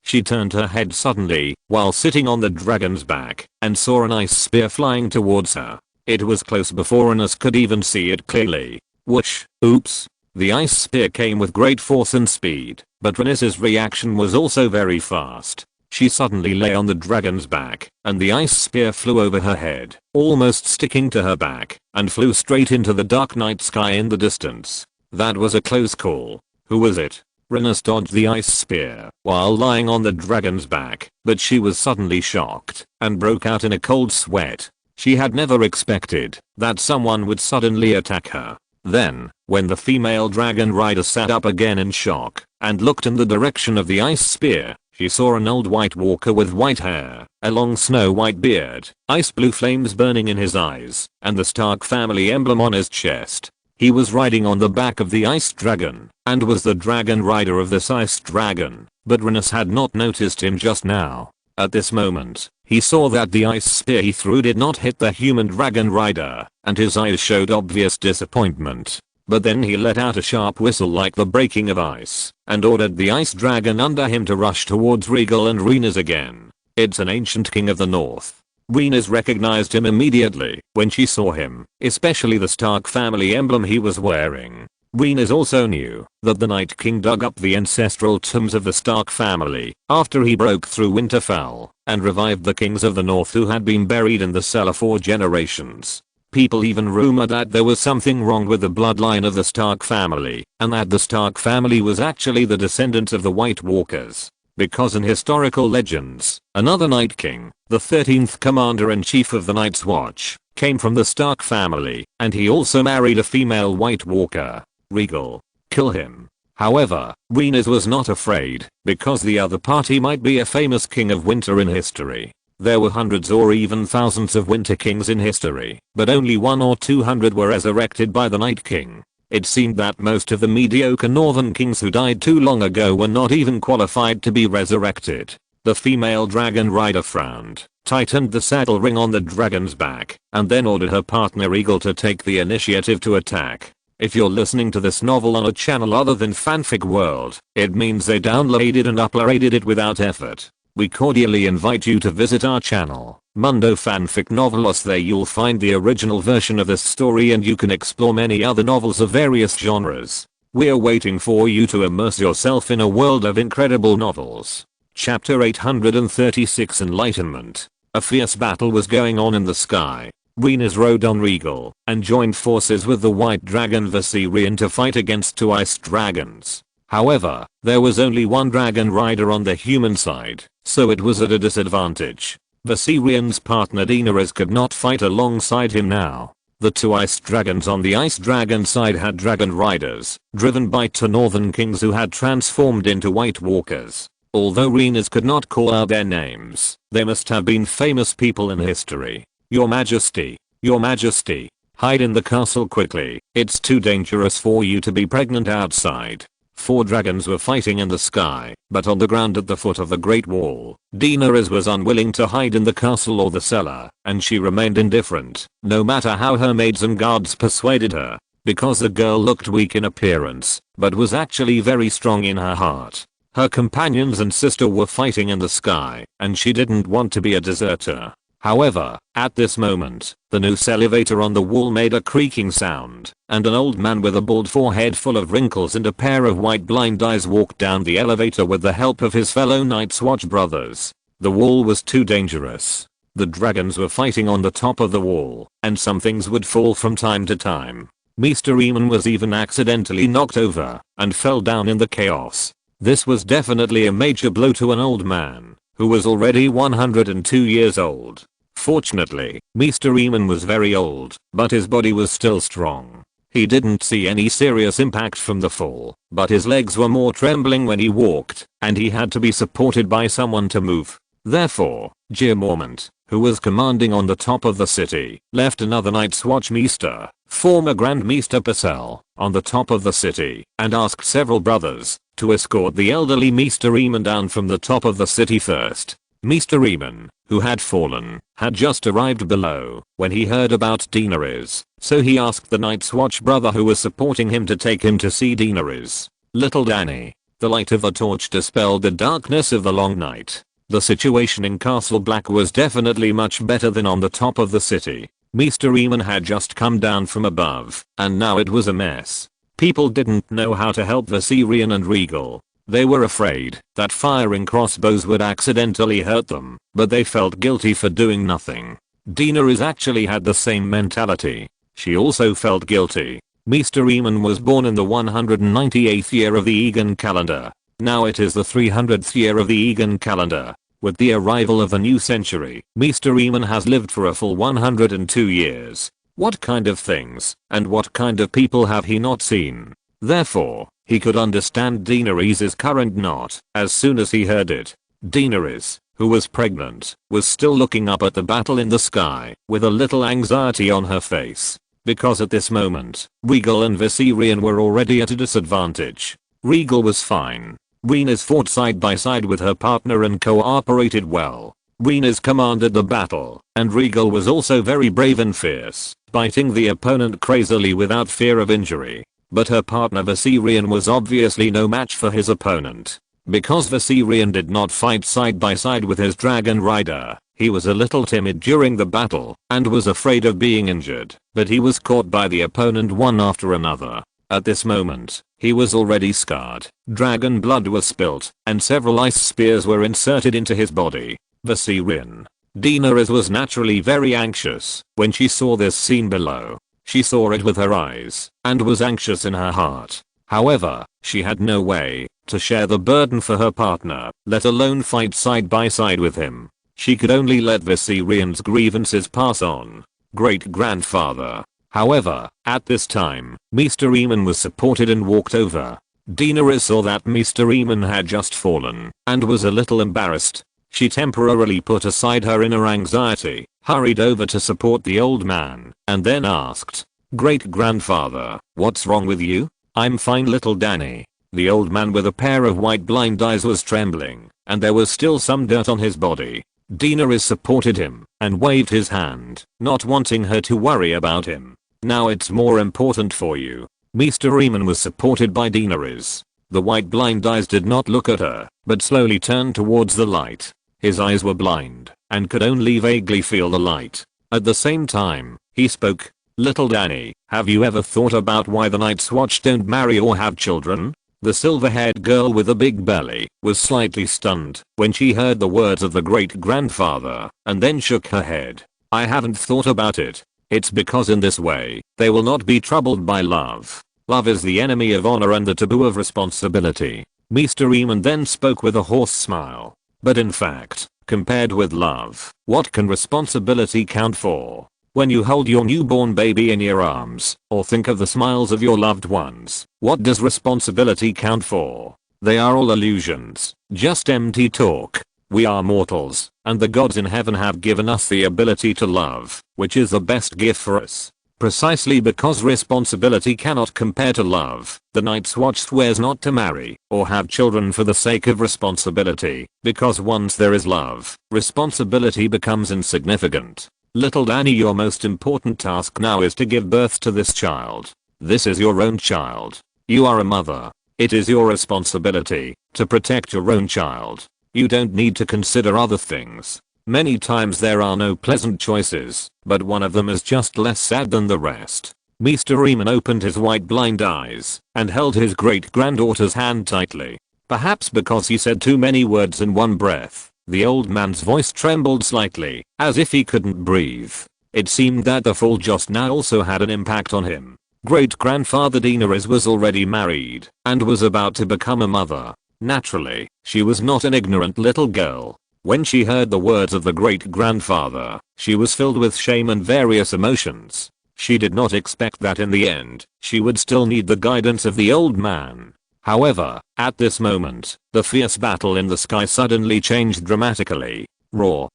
She turned her head suddenly while sitting on the dragon's back and saw an ice spear flying towards her. It was close before Ines could even see it clearly. Whoosh, oops. The ice spear came with great force and speed, but Ines' reaction was also very fast. She suddenly lay on the dragon's back, and the ice spear flew over her head, almost sticking to her back, and flew straight into the dark night sky in the distance. That was a close call. Who was it? Ines dodged the ice spear while lying on the dragon's back, but she was suddenly shocked and broke out in a cold sweat. She had never expected that someone would suddenly attack her. Then, when the female dragon rider sat up again in shock and looked in the direction of the ice spear, she saw an old white walker with white hair, a long snow-white beard, ice blue flames burning in his eyes, and the Stark family emblem on his chest. He was riding on the back of the ice dragon, and was the dragon rider of this ice dragon, but Ines had not noticed him just now. At this moment, he saw that the ice spear he threw did not hit the human dragon rider, and his eyes showed obvious disappointment. But then he let out a sharp whistle like the breaking of ice, and ordered the ice dragon under him to rush towards Regal and Rhaenys again. It's an ancient king of the north. Rhaenys recognized him immediately when she saw him, especially the Stark family emblem he was wearing. Rhaenys also knew that the Night King dug up the ancestral tombs of the Stark family after he broke through Winterfell and revived the kings of the north who had been buried in the cellar for generations. People even rumored that there was something wrong with the bloodline of the Stark family, and that the Stark family was actually the descendants of the White Walkers. Because in historical legends, another Night King, the 13th Commander-in-Chief of the Night's Watch, came from the Stark family, and he also married a female White Walker. Regal. Kill him. However, Rhaenys was not afraid, because the other party might be a famous king of winter in history. There were hundreds or even thousands of winter kings in history, but only 100 or 200 were resurrected by the Night King. It seemed that most of the mediocre northern kings who died too long ago were not even qualified to be resurrected. The female dragon rider frowned, tightened the saddle ring on the dragon's back, and then ordered her partner Eagle to take the initiative to attack. If you're listening to this novel on a channel other than Fanfic World, it means they downloaded and uploaded it without effort. We cordially invite you to visit our channel, Mundo Fanfic Novelos. There you'll find the original version of this story and you can explore many other novels of various genres. We're waiting for you to immerse yourself in a world of incredible novels. Chapter 836 Enlightenment. A fierce battle was going on in the sky. Rhaenys rode on Regal and joined forces with the white dragon Viserion to fight against two ice dragons. However, there was only one dragon rider on the human side, so it was at a disadvantage. Viserion's partner Daenerys could not fight alongside him now. The two ice dragons on the ice dragon side had dragon riders, driven by two northern kings who had transformed into white walkers. Although Rhaenys could not call out their names, they must have been famous people in history. Your Majesty, Your Majesty, hide in the castle quickly, it's too dangerous for you to be pregnant outside. Four dragons were fighting in the sky, but on the ground at the foot of the Great Wall, Daenerys was unwilling to hide in the castle or the cellar, and she remained indifferent, no matter how her maids and guards persuaded her, because the girl looked weak in appearance, but was actually very strong in her heart. Her companions and sister were fighting in the sky, and she didn't want to be a deserter. However, at this moment, the noose elevator on the wall made a creaking sound, and an old man with a bald forehead full of wrinkles and a pair of white blind eyes walked down the elevator with the help of his fellow Night's Watch brothers. The wall was too dangerous. The dragons were fighting on the top of the wall, and some things would fall from time to time. Mr. Eamon was even accidentally knocked over, and fell down in the chaos. This was definitely a major blow to an old man, who was already 102 years old. Fortunately, Mr. Eamon was very old, but his body was still strong. He didn't see any serious impact from the fall, but his legs were more trembling when he walked, and he had to be supported by someone to move. Therefore, Jim Mormont, who was commanding on the top of the city, left another Night's Watch Maester, former Grand Maester Purcell, on the top of the city, and asked several brothers to escort the elderly Mr. Eamon down from the top of the city first. Mr. Eamon, who had fallen, had just arrived below when he heard about Daenerys, so he asked the Night's Watch brother who was supporting him to take him to see Daenerys. Little Danny. The light of a torch dispelled the darkness of the long night. The situation in Castle Black was definitely much better than on the top of the city. Mr. Eamon had just come down from above, and now it was a mess. People didn't know how to help Viserion and Regal. They were afraid that firing crossbows would accidentally hurt them, but they felt guilty for doing nothing. Daenerys actually had the same mentality. She also felt guilty. Mr. Eamon was born in the 198th year of the Egan calendar. Now it is the 300th year of the Egan calendar. With the arrival of the new century, Mr. Eamon has lived for a full 102 years. What kind of things and what kind of people have he not seen? Therefore, he could understand Daenerys' current knot as soon as he heard it. Daenerys, who was pregnant, was still looking up at the battle in the sky with a little anxiety on her face. Because at this moment, Regal and Viserion were already at a disadvantage. Regal was fine. Rhaenys fought side by side with her partner and cooperated well. Rhaenys commanded the battle, and Regal was also very brave and fierce, biting the opponent crazily without fear of injury. But her partner Viserion was obviously no match for his opponent. Because Viserion did not fight side by side with his dragon rider, he was a little timid during the battle and was afraid of being injured, but he was caught by the opponent one after another. At this moment, he was already scarred. Dragon blood was spilt, and several ice spears were inserted into his body. Viserion. Daenerys was naturally very anxious when she saw this scene below. She saw it with her eyes and was anxious in her heart. However, she had no way to share the burden for her partner, let alone fight side by side with him. She could only let Viserion's grievances pass on. Great-grandfather. However, at this time, Mr. Eamon was supported and walked over. Daenerys saw that Mr. Eamon had just fallen and was a little embarrassed. She temporarily put aside her inner anxiety, hurried over to support the old man, and then asked, "Great-grandfather, what's wrong with you?" "I'm fine, little Danny." The old man with a pair of white blind eyes was trembling, and there was still some dirt on his body. Daenerys supported him and waved his hand, not wanting her to worry about him. "Now it's more important for you." Mr. Eamon was supported by Daenerys. The white blind eyes did not look at her, but slowly turned towards the light. His eyes were blind and could only vaguely feel the light. At the same time, he spoke. "Little Danny, have you ever thought about why the Night's Watch don't marry or have children?" The silver-haired girl with a big belly was slightly stunned when she heard the words of the great-grandfather, and then shook her head. "I haven't thought about it. It's because in this way, they will not be troubled by love. Love is the enemy of honor and the taboo of responsibility." Mr. Eamon then spoke with a hoarse smile. "But in fact, compared with love, what can responsibility count for? When you hold your newborn baby in your arms, or think of the smiles of your loved ones, what does responsibility count for? They are all illusions, just empty talk. We are mortals, and the gods in heaven have given us the ability to love, which is the best gift for us. Precisely because responsibility cannot compare to love, the Night's Watch swears not to marry or have children for the sake of responsibility, because once there is love, responsibility becomes insignificant. Little Danny, your most important task now is to give birth to this child. This is your own child. You are a mother. It is your responsibility to protect your own child. You don't need to consider other things. Many times there are no pleasant choices, but one of them is just less sad than the rest." Mr. Eamon opened his white blind eyes and held his great-granddaughter's hand tightly. Perhaps because he said too many words in one breath, the old man's voice trembled slightly, as if he couldn't breathe. It seemed that the fall just now also had an impact on him. Great-grandfather Daenerys was already married and was about to become a mother. Naturally, she was not an ignorant little girl. When she heard the words of the great-grandfather, she was filled with shame and various emotions. She did not expect that in the end, she would still need the guidance of the old man. However, at this moment, the fierce battle in the sky suddenly changed dramatically.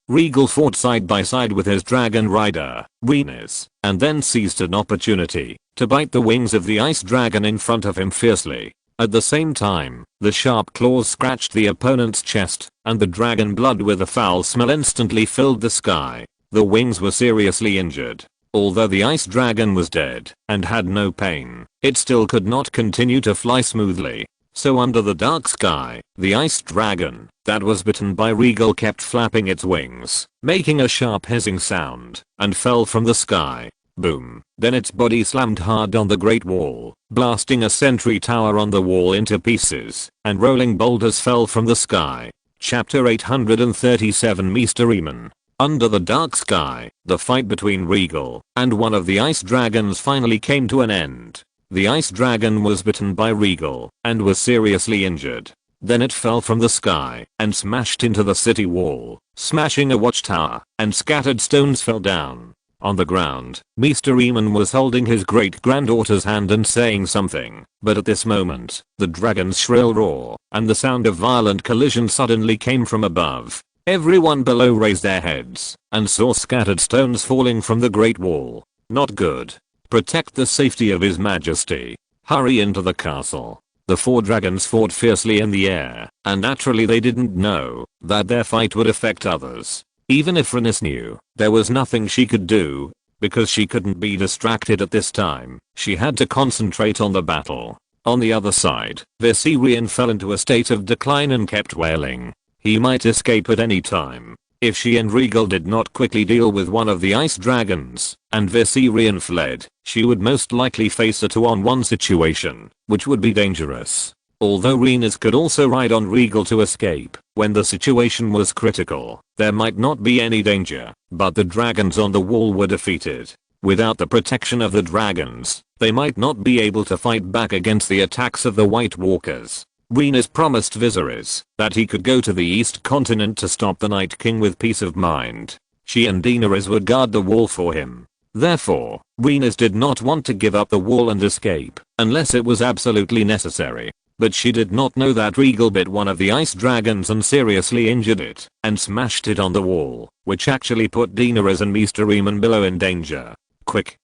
Regal fought side by side with his dragon rider, Rhaenys, and then seized an opportunity to bite the wings of the ice dragon in front of him fiercely. At the same time, the sharp claws scratched the opponent's chest, and the dragon blood with a foul smell instantly filled the sky. The wings were seriously injured. Although the ice dragon was dead and had no pain, it still could not continue to fly smoothly. So under the dark sky, the ice dragon that was bitten by Regal kept flapping its wings, making a sharp hissing sound, and fell from the sky. Boom. Then its body slammed hard on the Great Wall, blasting a sentry tower on the wall into pieces, and rolling boulders fell from the sky. Chapter 837 Mysteryman. Under the dark sky, the fight between Regal and one of the ice dragons finally came to an end. The ice dragon was bitten by Regal and was seriously injured. Then it fell from the sky and smashed into the city wall, smashing a watchtower, and scattered stones fell down. On the ground, Mysteryman was holding his great-granddaughter's hand and saying something, but at this moment, the dragon's shrill roar and the sound of violent collision suddenly came from above. Everyone below raised their heads and saw scattered stones falling from the Great Wall. Not good. Protect the safety of His Majesty. Hurry into the castle. The four dragons fought fiercely in the air, and naturally they didn't know that their fight would affect others. Even if Renis knew, there was nothing she could do, because she couldn't be distracted at this time. She had to concentrate on the battle. On the other side, Viserion fell into a state of decline and kept wailing. He might escape at any time. If she and Regal did not quickly deal with one of the ice dragons, and Viserion fled, she would most likely face a 2-on-1 situation, which would be dangerous. Although Renis could also ride on Regal to escape when the situation was critical, there might not be any danger, but the dragons on the wall were defeated. Without the protection of the dragons, they might not be able to fight back against the attacks of the White Walkers. Renis promised Viserys that he could go to the East Continent to stop the Night King with peace of mind. She and Daenerys would guard the wall for him. Therefore, Renis did not want to give up the wall and escape, unless it was absolutely necessary. But she did not know that Regal bit one of the ice dragons and seriously injured it, and smashed it on the wall, which actually put Daenerys and Mysteryman below in danger. Quick,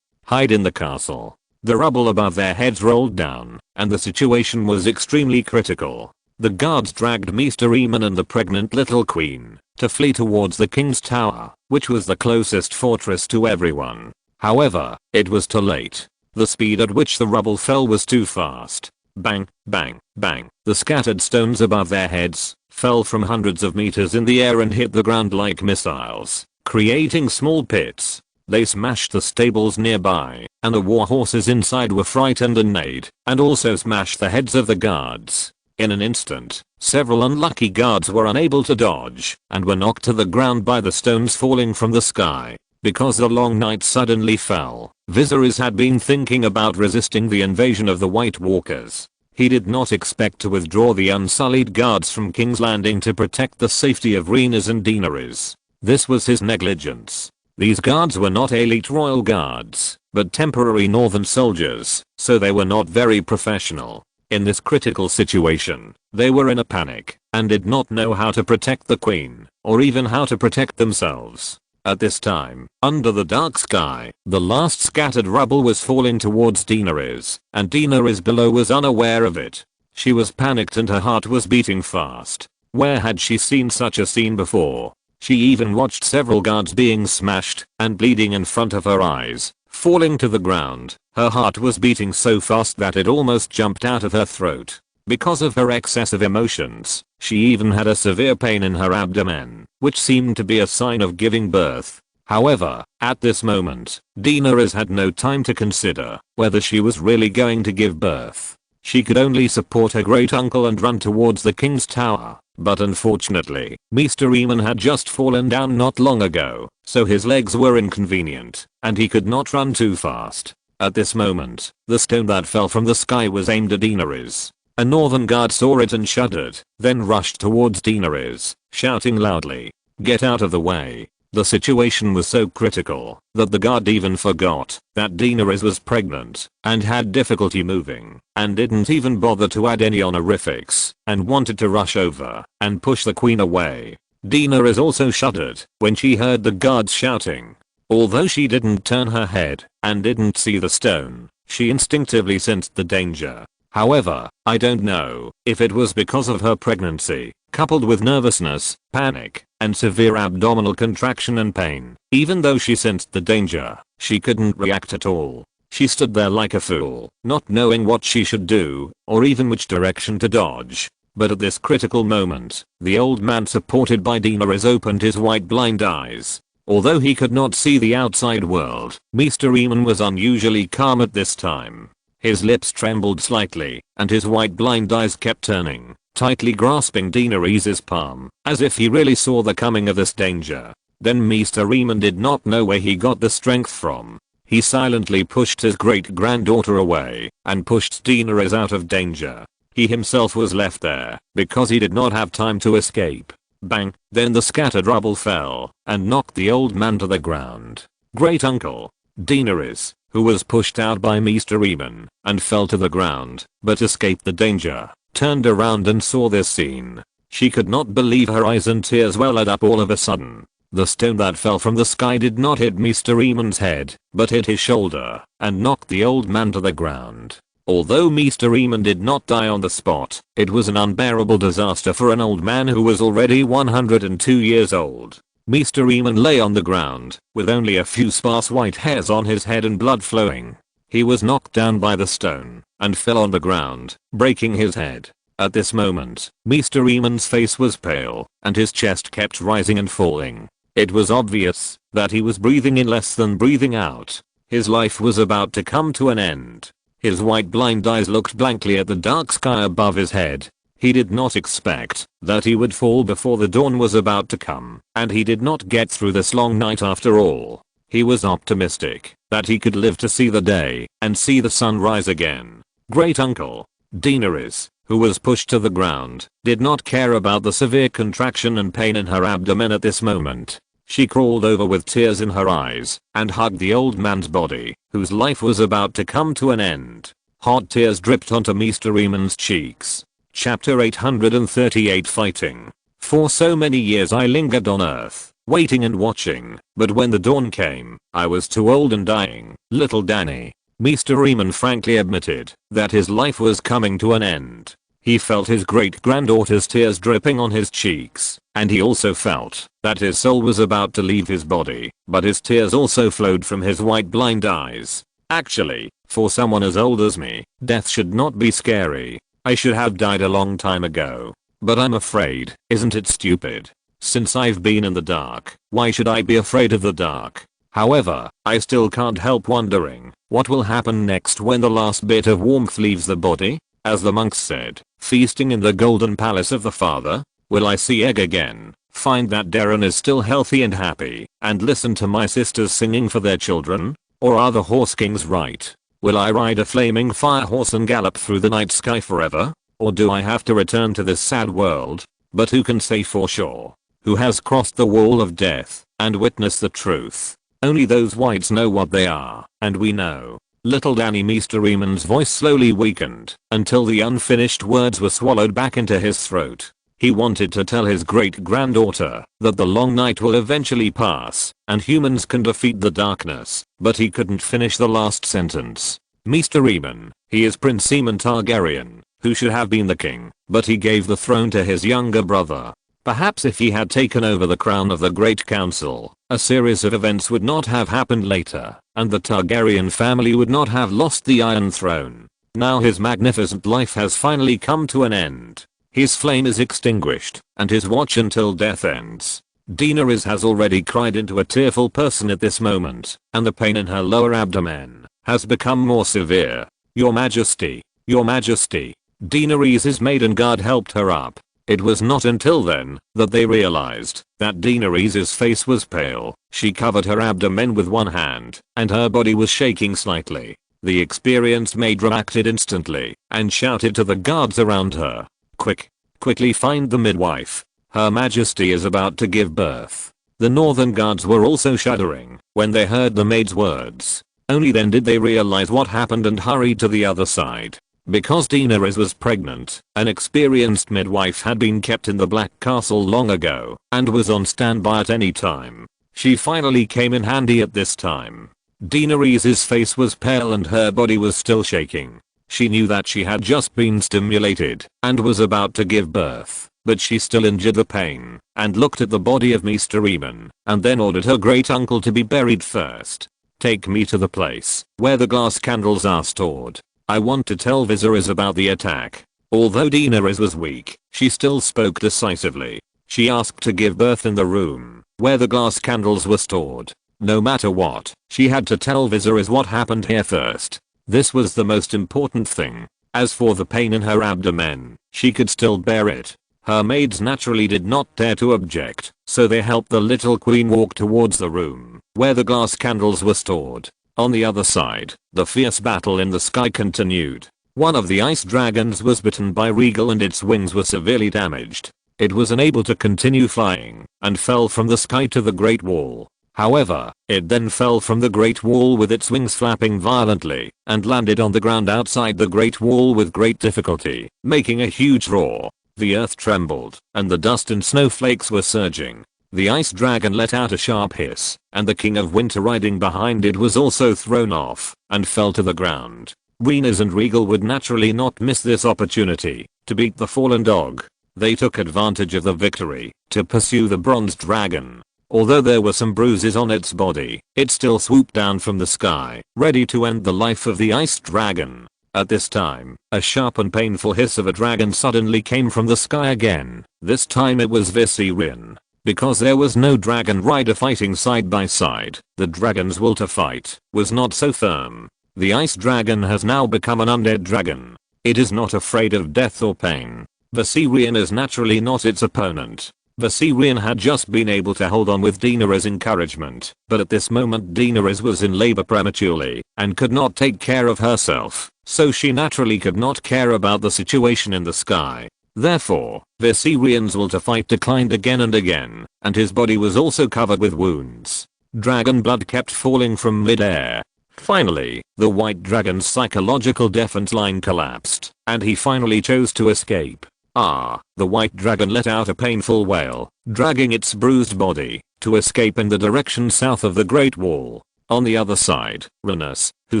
hide in the castle. The rubble above their heads rolled down, and the situation was extremely critical. The guards dragged Mysteryman and the pregnant little queen to flee towards the king's tower, which was the closest fortress to everyone. However, it was too late. The speed at which the rubble fell was too fast. Bang, bang, bang. The scattered stones above their heads fell from hundreds of meters in the air and hit the ground like missiles, creating small pits. They smashed the stables nearby, and the war horses inside were frightened and neighed, and also smashed the heads of the guards. In an instant, several unlucky guards were unable to dodge, and were knocked to the ground by the stones falling from the sky. Because the long night suddenly fell, Viserys had been thinking about resisting the invasion of the White Walkers. He did not expect to withdraw the unsullied guards from King's Landing to protect the safety of Rhaenys and Daenerys. This was his negligence. These guards were not elite royal guards, but temporary northern soldiers, so they were not very professional. In this critical situation, they were in a panic, and did not know how to protect the queen, or even how to protect themselves. At this time, under the dark sky, the last scattered rubble was falling towards Daenerys, and Daenerys below was unaware of it. She was panicked and her heart was beating fast. Where had she seen such a scene before? She even watched several guards being smashed and bleeding in front of her eyes, falling to the ground. Her heart was beating so fast that it almost jumped out of her throat. Because of her excessive emotions, she even had a severe pain in her abdomen, which seemed to be a sign of giving birth. However, at this moment, Daenerys had no time to consider whether she was really going to give birth. She could only support her great uncle and run towards the king's tower. But unfortunately, Mysteryman had just fallen down not long ago, so his legs were inconvenient, and he could not run too fast. At this moment, the stone that fell from the sky was aimed at Daenerys. A northern guard saw it and shuddered, then rushed towards Daenerys, shouting loudly, "Get out of the way." The situation was so critical that the guard even forgot that Daenerys was pregnant and had difficulty moving, and didn't even bother to add any honorifics, and wanted to rush over and push the queen away. Daenerys also shuddered when she heard the guards shouting. Although she didn't turn her head and didn't see the stone, she instinctively sensed the danger. However, I don't know if it was because of her pregnancy, coupled with nervousness, panic, and severe abdominal contraction and pain. Even though she sensed the danger, she couldn't react at all. She stood there like a fool, not knowing what she should do, or even which direction to dodge. But at this critical moment, the old man supported by Daenerys opened his white blind eyes. Although he could not see the outside world, Mr. Eamon was unusually calm at this time. His lips trembled slightly, and his white blind eyes kept turning, tightly grasping Daenerys' palm, as if he really saw the coming of this danger. Then Mr. Eamon did not know where he got the strength from. He silently pushed his great-granddaughter away, and pushed Daenerys out of danger. He himself was left there, because he did not have time to escape. Bang! Then the scattered rubble fell, and knocked the old man to the ground. Great uncle Daenerys, who was pushed out by Mr. Eamon, and fell to the ground, but escaped the danger, turned around and saw this scene. She could not believe her eyes and tears welled up all of a sudden. The stone that fell from the sky did not hit Mr. Eamon's head, but hit his shoulder, and knocked the old man to the ground. Although Mr. Eamon did not die on the spot, it was an unbearable disaster for an old man who was already 102 years old. Mr. Eamon lay on the ground, with only a few sparse white hairs on his head and blood flowing. He was knocked down by the stone, and fell on the ground, breaking his head. At this moment, Mr. Eamon's face was pale, and his chest kept rising and falling. It was obvious that he was breathing in less than breathing out. His life was about to come to an end. His white blind eyes looked blankly at the dark sky above his head. He did not expect that he would fall before the dawn was about to come, and he did not get through this long night after all. He was optimistic that he could live to see the day and see the sun rise again. Great uncle Daenerys, who was pushed to the ground, did not care about the severe contraction and pain in her abdomen at this moment. She crawled over with tears in her eyes and hugged the old man's body, whose life was about to come to an end. Hot tears dripped onto Mr. Eamon's cheeks. Chapter 838 Fighting. For so many years I lingered on Earth, waiting and watching, but when the dawn came, I was too old and dying. Little Danny. Mr. Eamon frankly admitted that his life was coming to an end. He felt his great-granddaughter's tears dripping on his cheeks, and he also felt that his soul was about to leave his body, but his tears also flowed from his white blind eyes. Actually, for someone as old as me, death should not be scary. I should have died a long time ago. But I'm afraid, isn't it stupid? Since I've been in the dark, why should I be afraid of the dark? However, I still can't help wondering, what will happen next when the last bit of warmth leaves the body? As the monks said, feasting in the golden palace of the Father? Will I see Egg again, find that Darren is still healthy and happy, and listen to my sisters singing for their children? Or are the Horse Kings right? Will I ride a flaming fire horse and gallop through the night sky forever? Or do I have to return to this sad world? But who can say for sure? Who has crossed the wall of death and witnessed the truth? Only those whites know what they are, and we know. Little Danny. Mr. Eamon's voice slowly weakened until the unfinished words were swallowed back into his throat. He wanted to tell his great-granddaughter that the long night will eventually pass and humans can defeat the darkness, but he couldn't finish the last sentence. Mr. Eamon, he is Prince Aemon Targaryen, who should have been the king, but he gave the throne to his younger brother. Perhaps if he had taken over the crown of the Great Council, a series of events would not have happened later, and the Targaryen family would not have lost the Iron Throne. Now his magnificent life has finally come to an end. His flame is extinguished, and his watch until death ends. Daenerys has already cried into a tearful person at this moment, and the pain in her lower abdomen has become more severe. Your Majesty, Your Majesty. Daenerys' maiden guard helped her up. It was not until then that they realized that Daenerys' face was pale. She covered her abdomen with one hand, and her body was shaking slightly. The experienced maid reacted instantly and shouted to the guards around her. Quickly find the midwife. Her Majesty is about to give birth. The northern guards were also shuddering when they heard the maid's words. Only then did they realize what happened and hurried to the other side. Because Daenerys was pregnant, an experienced midwife had been kept in the Black Castle long ago and was on standby at any time. She finally came in handy at this time. Daenerys' face was pale and her body was still shaking. She knew that she had just been stimulated and was about to give birth, but she still endured the pain and looked at the body of Mr. Eamon and then ordered her great uncle to be buried first. take me to the place where the glass candles are stored. I want to tell Viserys about the attack. Although Daenerys was weak, she still spoke decisively. She asked to give birth in the room where the glass candles were stored. No matter what, she had to tell Viserys what happened here first. This was the most important thing. As for the pain in her abdomen, she could still bear it. Her maids naturally did not dare to object, so they helped the little queen walk towards the room where the glass candles were stored. On the other side, the fierce battle in the sky continued. One of the ice dragons was bitten by Regal and its wings were severely damaged. It was unable to continue flying and fell from the sky to the Great Wall. However, it then fell from the Great Wall with its wings flapping violently and landed on the ground outside the Great Wall with great difficulty, making a huge roar. The earth trembled and the dust and snowflakes were surging. The ice dragon let out a sharp hiss, and the King of Winter riding behind it was also thrown off and fell to the ground. Rhaenys and Regal would naturally not miss this opportunity to beat the fallen dog. They took advantage of the victory to pursue the bronze dragon. Although there were some bruises on its body, it still swooped down from the sky, ready to end the life of the ice dragon. At this time, a sharp and painful hiss of a dragon suddenly came from the sky again. This time it was Viserion. Because there was no dragon rider fighting side by side, the dragon's will to fight was not so firm. The ice dragon has now become an undead dragon. It is not afraid of death or pain. Viserion is naturally not its opponent. Viserion had just been able to hold on with Daenerys' encouragement, but at this moment Daenerys was in labor prematurely and could not take care of herself, so she naturally could not care about the situation in the sky. Therefore, Viserion's will to fight declined again and again, and his body was also covered with wounds. Dragon blood kept falling from mid-air. Finally, the white dragon's psychological defense line collapsed, and he finally chose to escape. The white dragon let out a painful wail, dragging its bruised body to escape in the direction south of the Great Wall. On the other side, Rhaenys, who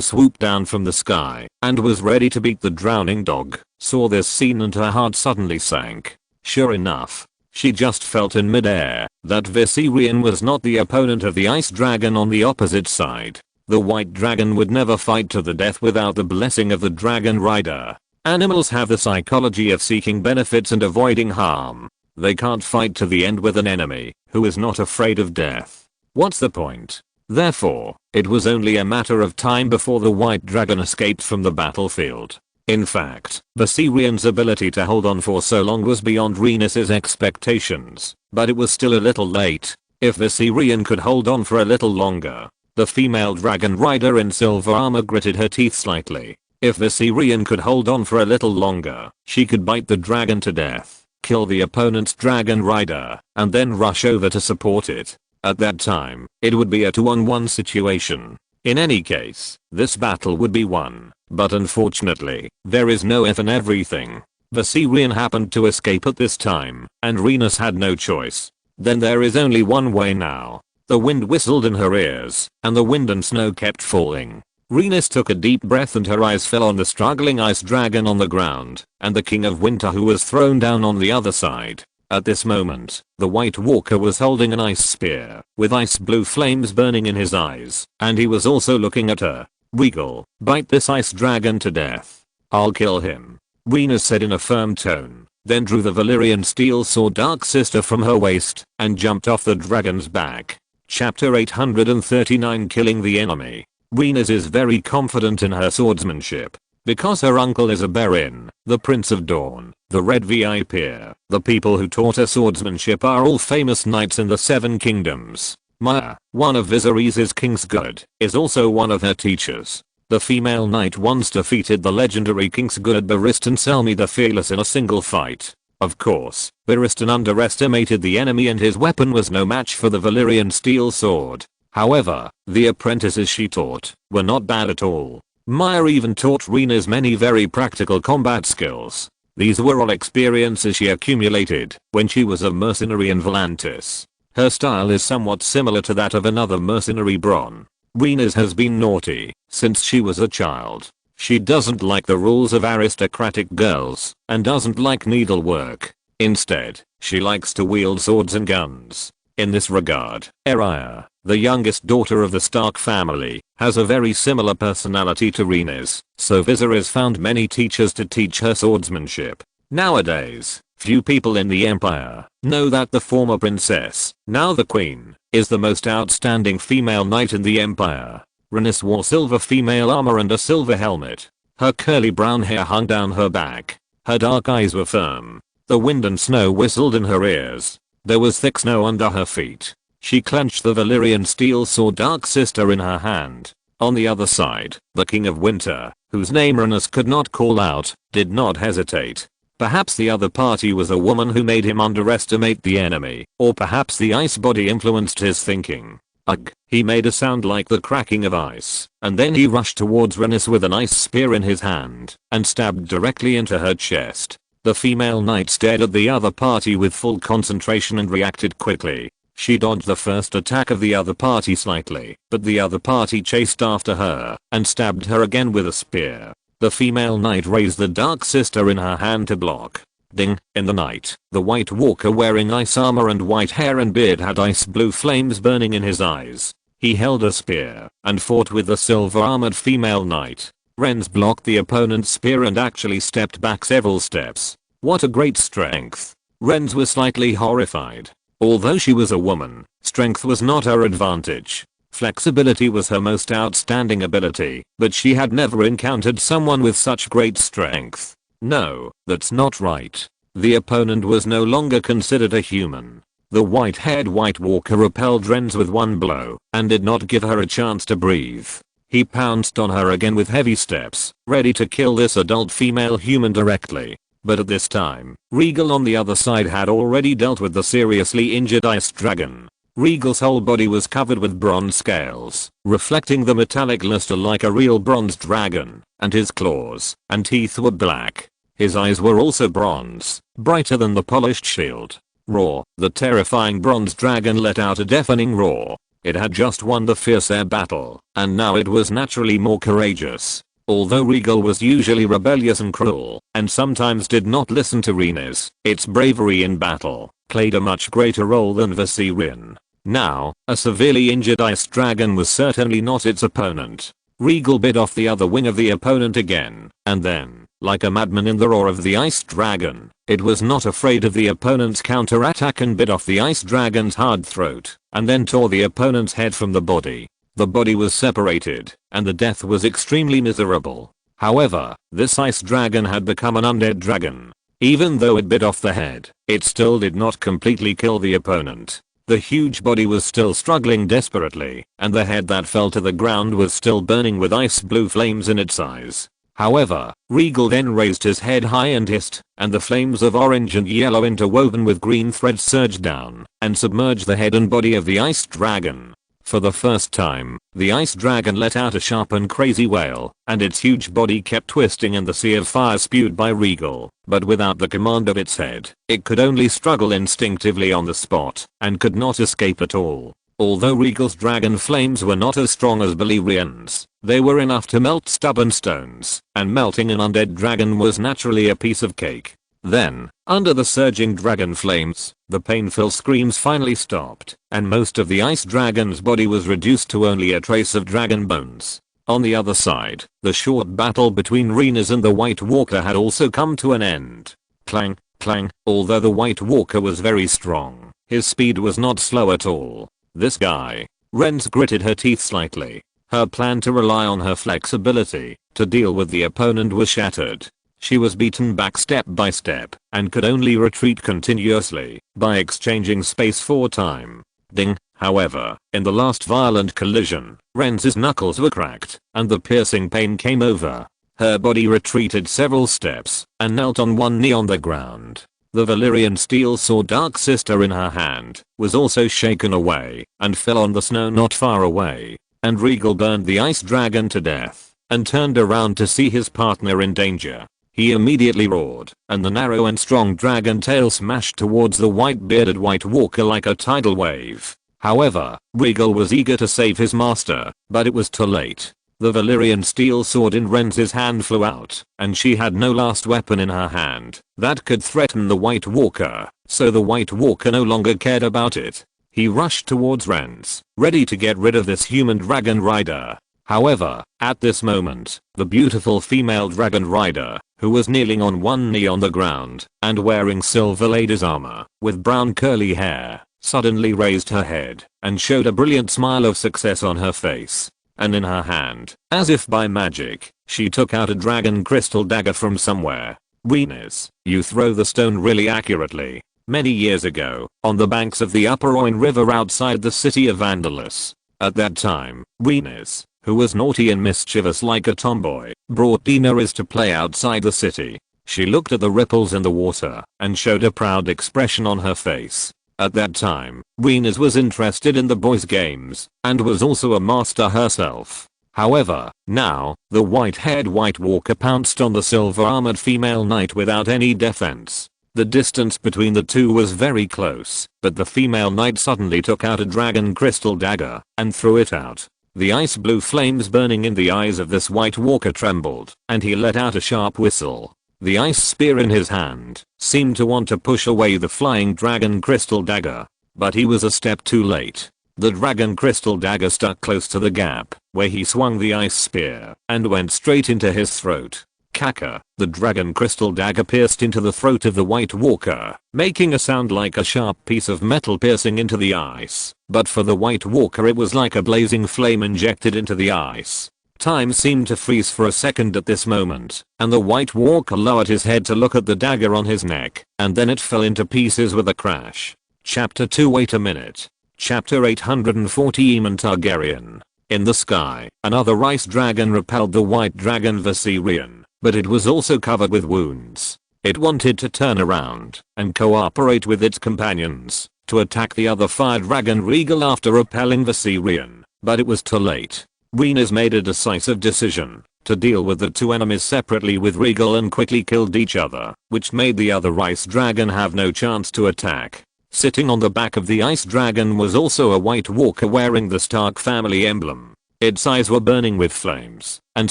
swooped down from the sky and was ready to beat the drowning dog, saw this scene and her heart suddenly sank. Sure enough, she just felt in midair that Viserion was not the opponent of the ice dragon on the opposite side. The white dragon would never fight to the death without the blessing of the dragon rider. Animals have the psychology of seeking benefits and avoiding harm. They can't fight to the end with an enemy who is not afraid of death. What's the point? Therefore, it was only a matter of time before the white dragon escaped from the battlefield. In fact, Viserion's ability to hold on for so long was beyond Rhaenys' expectations, but it was still a little late. If Viserion could hold on for a little longer. The female dragon rider in silver armor gritted her teeth slightly. If Viserion could hold on for a little longer, she could bite the dragon to death, kill the opponent's dragon rider, and then rush over to support it. At that time, it would be a 2-on-1 situation. In any case, this battle would be won, but unfortunately, there is no if in everything. Viserion happened to escape at this time, and Rhaenys had no choice. Then there is only one way now. The wind whistled in her ears, and the wind and snow kept falling. Rhaenys took a deep breath and her eyes fell on the struggling ice dragon on the ground, and the King of Winter who was thrown down on the other side. At this moment, the White Walker was holding an ice spear, with ice blue flames burning in his eyes, and he was also looking at her. Regal, bite this ice dragon to death. I'll kill him. Rhaenys said in a firm tone, then drew the Valyrian steel sword Dark Sister from her waist, and jumped off the dragon's back. Chapter 839 Killing the Enemy. Rhaenys is very confident in her swordsmanship. Because her uncle is a Barin, the Prince of Dawn, the Red Viper, the people who taught her swordsmanship are all famous knights in the Seven Kingdoms. Maya, one of Viserys' Kingsguard, is also one of her teachers. The female knight once defeated the legendary Kingsguard Barristan Selmy the Fearless in a single fight. Of course, Barristan underestimated the enemy and his weapon was no match for the Valyrian steel sword. However, the apprentices she taught were not bad at all. Maya even taught Rhaenys many very practical combat skills. These were all experiences she accumulated when she was a mercenary in Volantis. Her style is somewhat similar to that of another mercenary Bronn. Rhaenys has been naughty since she was a child. She doesn't like the rules of aristocratic girls and doesn't like needlework. Instead, she likes to wield swords and guns. In this regard, Arya, the youngest daughter of the Stark family, has a very similar personality to Rina's, so Viserys found many teachers to teach her swordsmanship. Nowadays, few people in the Empire know that the former princess, now the queen, is the most outstanding female knight in the Empire. Rhaenys wore silver female armor and a silver helmet. Her curly brown hair hung down her back. Her dark eyes were firm. The wind and snow whistled in her ears. There was thick snow under her feet. She clenched the Valyrian steel sword Dark Sister in her hand. On the other side, the King of Winter, whose name Rhaenys could not call out, did not hesitate. Perhaps the other party was a woman who made him underestimate the enemy, or perhaps the ice body influenced his thinking. Ugh, he made a sound like the cracking of ice, and then he rushed towards Rhaenys with an ice spear in his hand, and stabbed directly into her chest. The female knight stared at the other party with full concentration and reacted quickly. She dodged the first attack of the other party slightly, but the other party chased after her, and stabbed her again with a spear. The female knight raised the Dark Sister in her hand to block. Ding, in the night, the White Walker wearing ice armor and white hair and beard had ice blue flames burning in his eyes. He held a spear, and fought with the silver armored female knight. Rhaenys blocked the opponent's spear and actually stepped back several steps. What a great strength. Rhaenys was slightly horrified. Although she was a woman, strength was not her advantage. Flexibility was her most outstanding ability, but she had never encountered someone with such great strength. No, that's not right. The opponent was no longer considered a human. The white-haired White Walker repelled Rhaenys with one blow, and did not give her a chance to breathe. He pounced on her again with heavy steps, ready to kill this adult female human directly. But at this time, Regal on the other side had already dealt with the seriously injured ice dragon. Regal's whole body was covered with bronze scales, reflecting the metallic luster like a real bronze dragon, and his claws and teeth were black. His eyes were also bronze, brighter than the polished shield. Roar, the terrifying bronze dragon let out a deafening roar. It had just won the fierce air battle, and now it was naturally more courageous. Although Regal was usually rebellious and cruel, and sometimes did not listen to Rhaenys, its bravery in battle played a much greater role than Viserion. Now, a severely injured ice dragon was certainly not its opponent. Regal bit off the other wing of the opponent again, and then, like a madman in the roar of the ice dragon, it was not afraid of the opponent's counterattack and bit off the ice dragon's hard throat, and then tore the opponent's head from the body. The body was separated, and the death was extremely miserable. However, this ice dragon had become an undead dragon. Even though it bit off the head, it still did not completely kill the opponent. The huge body was still struggling desperately, and the head that fell to the ground was still burning with ice blue flames in its eyes. However, Regal then raised his head high and hissed, and the flames of orange and yellow interwoven with green threads surged down, and submerged the head and body of the ice dragon. For the first time, the ice dragon let out a sharp and crazy wail, and its huge body kept twisting in the sea of fire spewed by Regal, but without the command of its head, it could only struggle instinctively on the spot, and could not escape at all. Although Regal's dragon flames were not as strong as Balerian's, they were enough to melt stubborn stones, and melting an undead dragon was naturally a piece of cake. Then, under the surging dragon flames, the painful screams finally stopped, and most of the ice dragon's body was reduced to only a trace of dragon bones. On the other side, the short battle between Rhaenys and the White Walker had also come to an end. Clang, clang, although the White Walker was very strong, his speed was not slow at all. This guy. Rhaenys gritted her teeth slightly. Her plan to rely on her flexibility to deal with the opponent was shattered. She was beaten back step by step, and could only retreat continuously by exchanging space for time. Ding. However, in the last violent collision, Rhaenys' knuckles were cracked, and the piercing pain came over. Her body retreated several steps, and knelt on one knee on the ground. The Valyrian steel sword Dark Sister in her hand was also shaken away, and fell on the snow not far away. And Regal burned the ice dragon to death, and turned around to see his partner in danger. He immediately roared, and the narrow and strong dragon tail smashed towards the white-bearded White Walker like a tidal wave. However, Regal was eager to save his master, but it was too late. The Valyrian steel sword in Rhaenys' hand flew out, and she had no last weapon in her hand that could threaten the White Walker, so the White Walker no longer cared about it. He rushed towards Rhaenys, ready to get rid of this human dragon rider. However, at this moment, the beautiful female dragon rider, who was kneeling on one knee on the ground and wearing silver lady's armor with brown curly hair, suddenly raised her head and showed a brilliant smile of success on her face. And in her hand, as if by magic, she took out a dragon crystal dagger from somewhere. Venus, you throw the stone really accurately. Many years ago, on the banks of the Upper Rhine River outside the city of Vandalus. At that time, Venus, who was naughty and mischievous like a tomboy, brought Daenerys to play outside the city. She looked at the ripples in the water and showed a proud expression on her face. At that time, Venus was interested in the boys' games and was also a master herself. However, now, the white-haired White Walker pounced on the silver-armored female knight without any defense. The distance between the two was very close, but the female knight suddenly took out a dragon crystal dagger and threw it out. The ice blue flames burning in the eyes of this White Walker trembled, and he let out a sharp whistle. The ice spear in his hand seemed to want to push away the flying dragon crystal dagger, but he was a step too late. The dragon crystal dagger stuck close to the gap where he swung the ice spear and went straight into his throat. Caca, the dragon crystal dagger pierced into the throat of the White Walker, making a sound like a sharp piece of metal piercing into the ice, but for the White Walker it was like a blazing flame injected into the ice. Time seemed to freeze for a second at this moment, and the White Walker lowered his head to look at the dagger on his neck, and then it fell into pieces with a crash. Chapter 2 Wait a minute. Chapter 840 Aemon Targaryen. In the sky, another ice dragon repelled the white dragon Viserion, but it was also covered with wounds. It wanted to turn around and cooperate with its companions to attack the other fire dragon Regal after repelling Viserion, but it was too late. Rhaenys made a decisive decision to deal with the two enemies separately with Regal and quickly killed each other, which made the other ice dragon have no chance to attack. Sitting on the back of the ice dragon was also a White Walker wearing the Stark family emblem. Its eyes were burning with flames and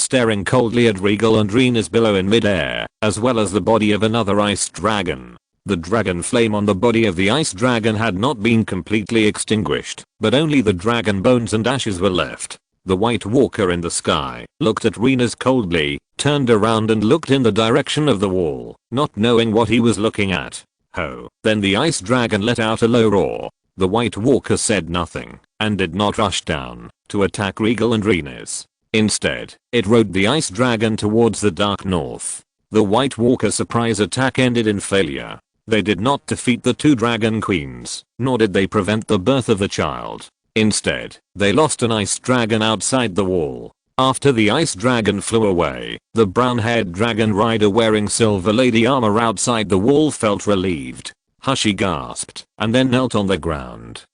staring coldly at Regal and Rhaenys below in midair, as well as the body of another ice dragon. The dragon flame on the body of the ice dragon had not been completely extinguished, but only the dragon bones and ashes were left. The White Walker in the sky looked at Rhaenys coldly, turned around and looked in the direction of the wall, not knowing what he was looking at. Ho! Then the ice dragon let out a low roar. The White Walker said nothing and did not rush down to attack Regal and Rhaenys. Instead, it rode the ice dragon towards the dark north. The White Walker surprise attack ended in failure. They did not defeat the two dragon queens, nor did they prevent the birth of a child. Instead, they lost an ice dragon outside the wall. After the ice dragon flew away, the brown-haired dragon rider wearing silver lady armor outside the wall felt relieved. She gasped, and then knelt on the ground.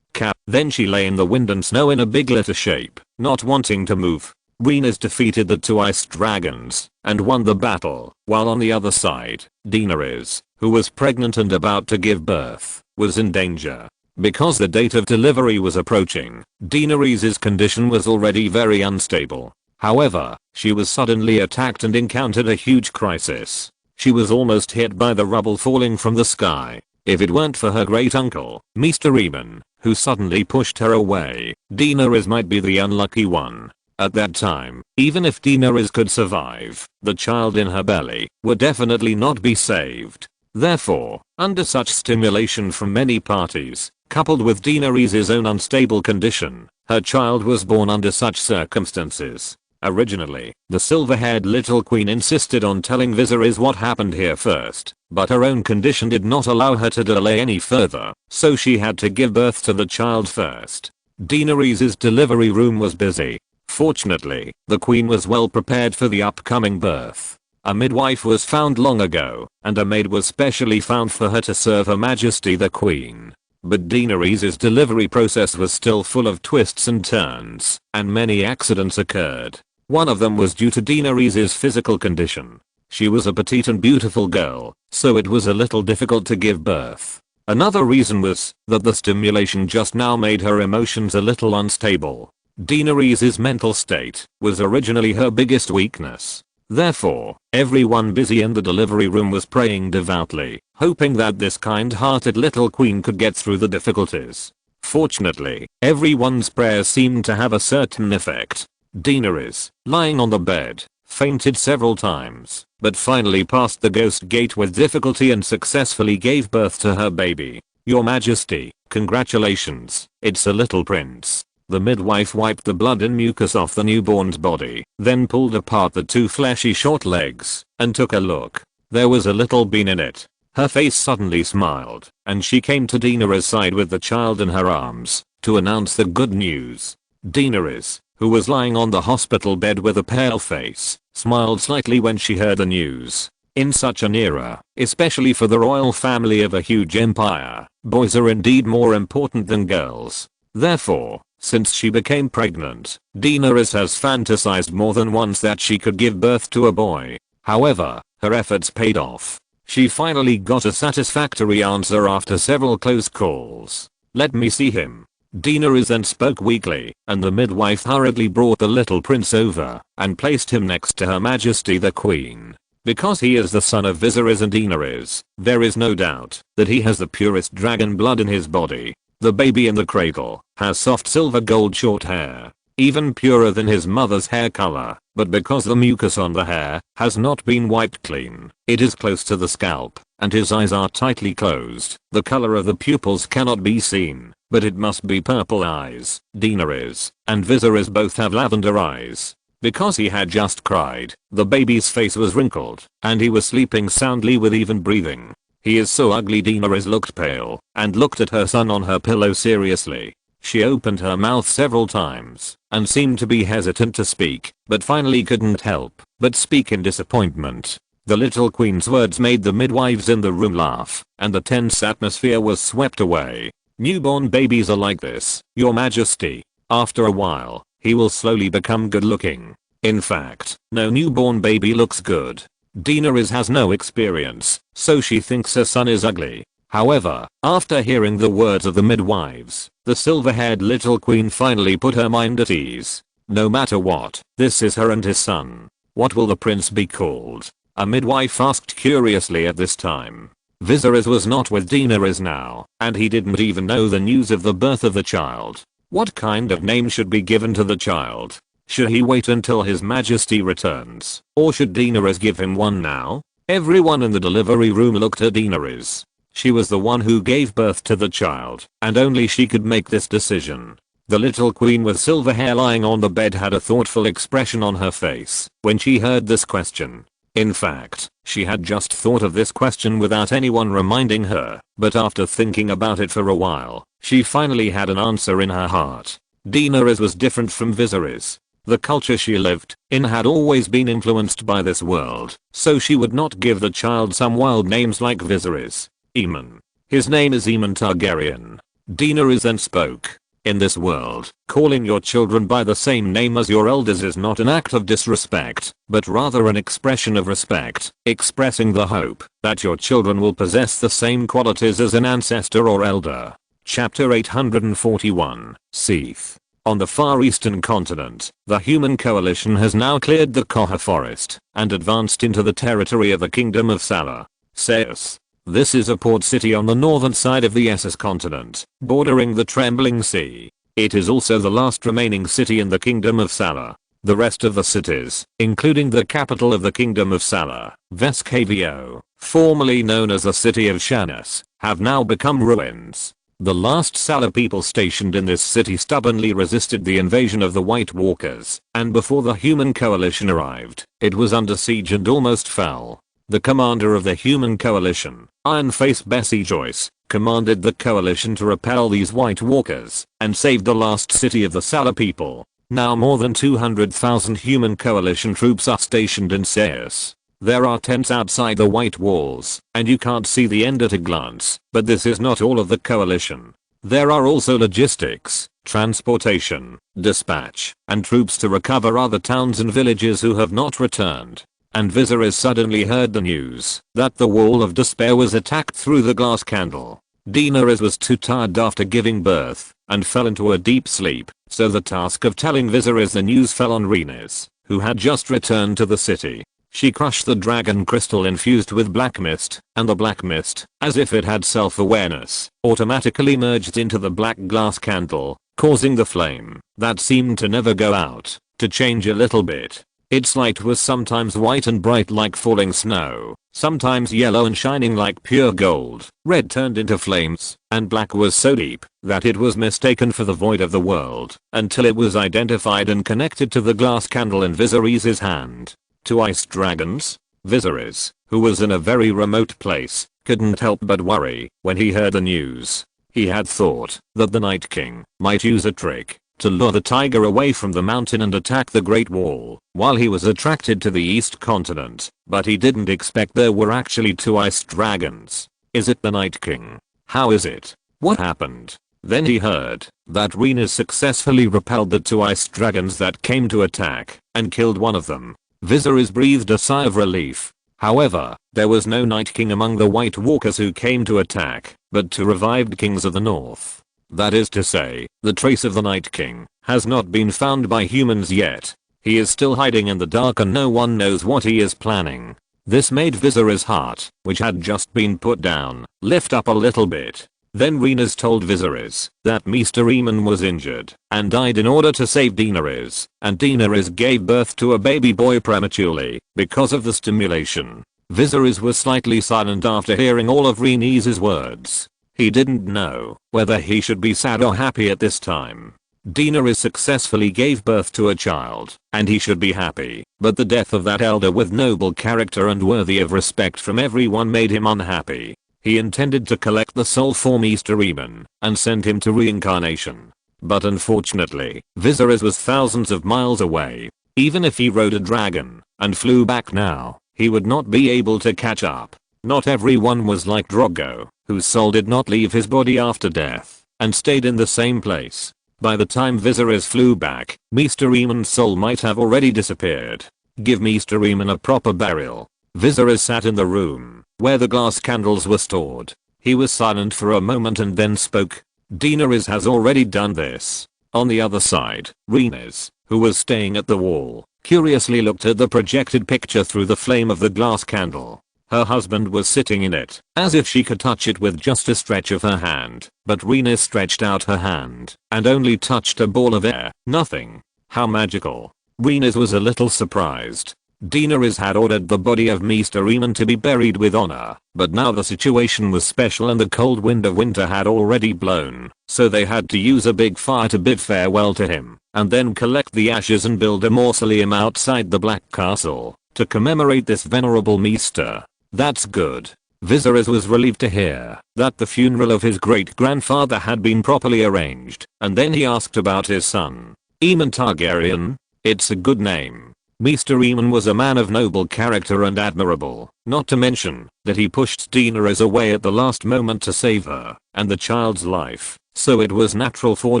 Then she lay in the wind and snow in a big litter shape, not wanting to move. Rhaenys defeated the two ice dragons and won the battle, while on the other side, Daenerys, who was pregnant and about to give birth, was in danger. Because the date of delivery was approaching, Daenerys' condition was already very unstable. However, she was suddenly attacked and encountered a huge crisis. She was almost hit by the rubble falling from the sky. If it weren't for her great uncle, Mr. Aemon, who suddenly pushed her away, Daenerys might be the unlucky one. At that time, even if Daenerys could survive, the child in her belly would definitely not be saved. Therefore, under such stimulation from many parties, coupled with Daenerys' own unstable condition, her child was born under such circumstances. Originally, the silver-haired little queen insisted on telling Viserys what happened here first, but her own condition did not allow her to delay any further, so she had to give birth to the child first. Daenerys' delivery room was busy. Fortunately, the queen was well prepared for the upcoming birth. A midwife was found long ago, and a maid was specially found for her to serve Her Majesty the Queen. But Daenerys' delivery process was still full of twists and turns, and many accidents occurred. One of them was due to Daenerys' physical condition. She was a petite and beautiful girl, so it was a little difficult to give birth. Another reason was that the stimulation just now made her emotions a little unstable. Daenerys' mental state was originally her biggest weakness. Therefore, everyone busy in the delivery room was praying devoutly, hoping that this kind-hearted little queen could get through the difficulties. Fortunately, everyone's prayers seemed to have a certain effect. Daenerys, lying on the bed, fainted several times, but finally passed the ghost gate with difficulty and successfully gave birth to her baby. Your Majesty, congratulations, it's a little prince. The midwife wiped the blood and mucus off the newborn's body, then pulled apart the two fleshy short legs, and took a look. There was a little bean in it. Her face suddenly smiled, and she came to Daenerys' side with the child in her arms, to announce the good news. Daenerys, who was lying on the hospital bed with a pale face, smiled slightly when she heard the news. In such an era, especially for the royal family of a huge empire, boys are indeed more important than girls. Therefore, since she became pregnant, Daenerys has fantasized more than once that she could give birth to a boy. However, her efforts paid off. She finally got a satisfactory answer after several close calls. Let me see him. Daenerys then spoke weakly, and the midwife hurriedly brought the little prince over and placed him next to Her Majesty the Queen. Because he is the son of Viserys and Daenerys, there is no doubt that he has the purest dragon blood in his body. The baby in the cradle has soft silver gold short hair, even purer than his mother's hair color, but because the mucus on the hair has not been wiped clean, it is close to the scalp, and his eyes are tightly closed. The color of the pupils cannot be seen, but it must be purple eyes. Daenerys and Viserys both have lavender eyes. Because he had just cried, the baby's face was wrinkled, and he was sleeping soundly with even breathing. He is so ugly. Daenerys looked pale, and looked at her son on her pillow seriously. She opened her mouth several times, and seemed to be hesitant to speak, but finally couldn't help but speak in disappointment. The little queen's words made the midwives in the room laugh, and the tense atmosphere was swept away. Newborn babies are like this, Your Majesty. After a while, he will slowly become good looking. In fact, no newborn baby looks good. Daenerys has no experience, so she thinks her son is ugly. However, after hearing the words of the midwives, the silver-haired little queen finally put her mind at ease. No matter what, this is her and his son. What will the prince be called? A midwife asked curiously at this time. Viserys was not with Daenerys now, and he didn't even know the news of the birth of the child. What kind of name should be given to the child? Should he wait until His Majesty returns, or should Daenerys give him one now? Everyone in the delivery room looked at Daenerys. She was the one who gave birth to the child, and only she could make this decision. The little queen with silver hair lying on the bed had a thoughtful expression on her face when she heard this question. In fact, she had just thought of this question without anyone reminding her, but after thinking about it for a while, she finally had an answer in her heart. Daenerys was different from Viserys. The culture she lived in had always been influenced by this world, so she would not give the child some wild names like Viserys. Aemon. His name is Aemon Targaryen. Daenerys then spoke. In this world, calling your children by the same name as your elders is not an act of disrespect, but rather an expression of respect, expressing the hope that your children will possess the same qualities as an ancestor or elder. Chapter 841, Seath. On the far eastern continent, the human coalition has now cleared the Koha forest and advanced into the territory of the Kingdom of Salar. Seath. This is a port city on the northern side of the Essos continent, bordering the Trembling Sea. It is also the last remaining city in the Kingdom of Salar. The rest of the cities, including the capital of the Kingdom of Salar, Vescavio, formerly known as the city of Shannis, have now become ruins. The last Salar people stationed in this city stubbornly resisted the invasion of the White Walkers, and before the human coalition arrived, it was under siege and almost fell. The commander of the human coalition, Iron Face Bessie Joyce, commanded the coalition to repel these White Walkers and save the last city of the Salar people. Now more than 200,000 human coalition troops are stationed in Seath. There are tents outside the White Walls, and you can't see the end at a glance, but this is not all of the coalition. There are also logistics, transportation, dispatch, and troops to recover other towns and villages who have not returned. And Viserys suddenly heard the news that the Wall of Despair was attacked through the glass candle. Daenerys was too tired after giving birth and fell into a deep sleep, so the task of telling Viserys the news fell on Rhaenys, who had just returned to the city. She crushed the dragon crystal infused with black mist, and the black mist, as if it had self-awareness, automatically merged into the black glass candle, causing the flame that seemed to never go out to change a little bit. Its light was sometimes white and bright like falling snow, sometimes yellow and shining like pure gold, red turned into flames, and black was so deep that it was mistaken for the void of the world until it was identified and connected to the glass candle in Viserys' hand. Two ice dragons? Viserys, who was in a very remote place, couldn't help but worry when he heard the news. He had thought that the Night King might use a trick to lure the tiger away from the mountain and attack the Great Wall while he was attracted to the East Continent, but he didn't expect there were actually two ice dragons. Is it the Night King? How is it? What happened? Then he heard that Rhaenys successfully repelled the two ice dragons that came to attack and killed one of them. Viserys breathed a sigh of relief. However, there was no Night King among the White Walkers who came to attack, but two revived kings of the north. That is to say, the trace of the Night King has not been found by humans yet. He is still hiding in the dark and no one knows what he is planning. This made Viserys' heart, which had just been put down, lift up a little bit. Then Rhaenys told Viserys that Mr. Aemon was injured and died in order to save Daenerys, and Daenerys gave birth to a baby boy prematurely because of the stimulation. Viserys was slightly silent after hearing all of Rhaenys' words. He didn't know whether he should be sad or happy at this time. Daenerys successfully gave birth to a child, and he should be happy, but the death of that elder with noble character and worthy of respect from everyone made him unhappy. He intended to collect the soul for Mr. Aemon and send him to reincarnation. But unfortunately, Viserys was thousands of miles away. Even if he rode a dragon and flew back now, he would not be able to catch up. Not everyone was like Drogo, whose soul did not leave his body after death and stayed in the same place. By the time Viserys flew back, Mr. Aemon's soul might have already disappeared. Give Mr. Aemon a proper burial. Viserys sat in the room where the glass candles were stored. He was silent for a moment and then spoke. Daenerys has already done this. On the other side, Rhaenys, who was staying at the wall, curiously looked at the projected picture through the flame of the glass candle. Her husband was sitting in it, as if she could touch it with just a stretch of her hand, but Rhaenys stretched out her hand and only touched a ball of air. Nothing. How magical. Rhaenys was a little surprised. Daenerys had ordered the body of Mr. Aemon to be buried with honor, but now the situation was special and the cold wind of winter had already blown, so they had to use a big fire to bid farewell to him, and then collect the ashes and build a mausoleum outside the Black Castle to commemorate this venerable Mr. That's good. Viserys was relieved to hear that the funeral of his great-grandfather had been properly arranged, and then he asked about his son. Aemon Targaryen? It's a good name. Mr. Aemon was a man of noble character and admirable, not to mention that he pushed Daenerys away at the last moment to save her and the child's life, so it was natural for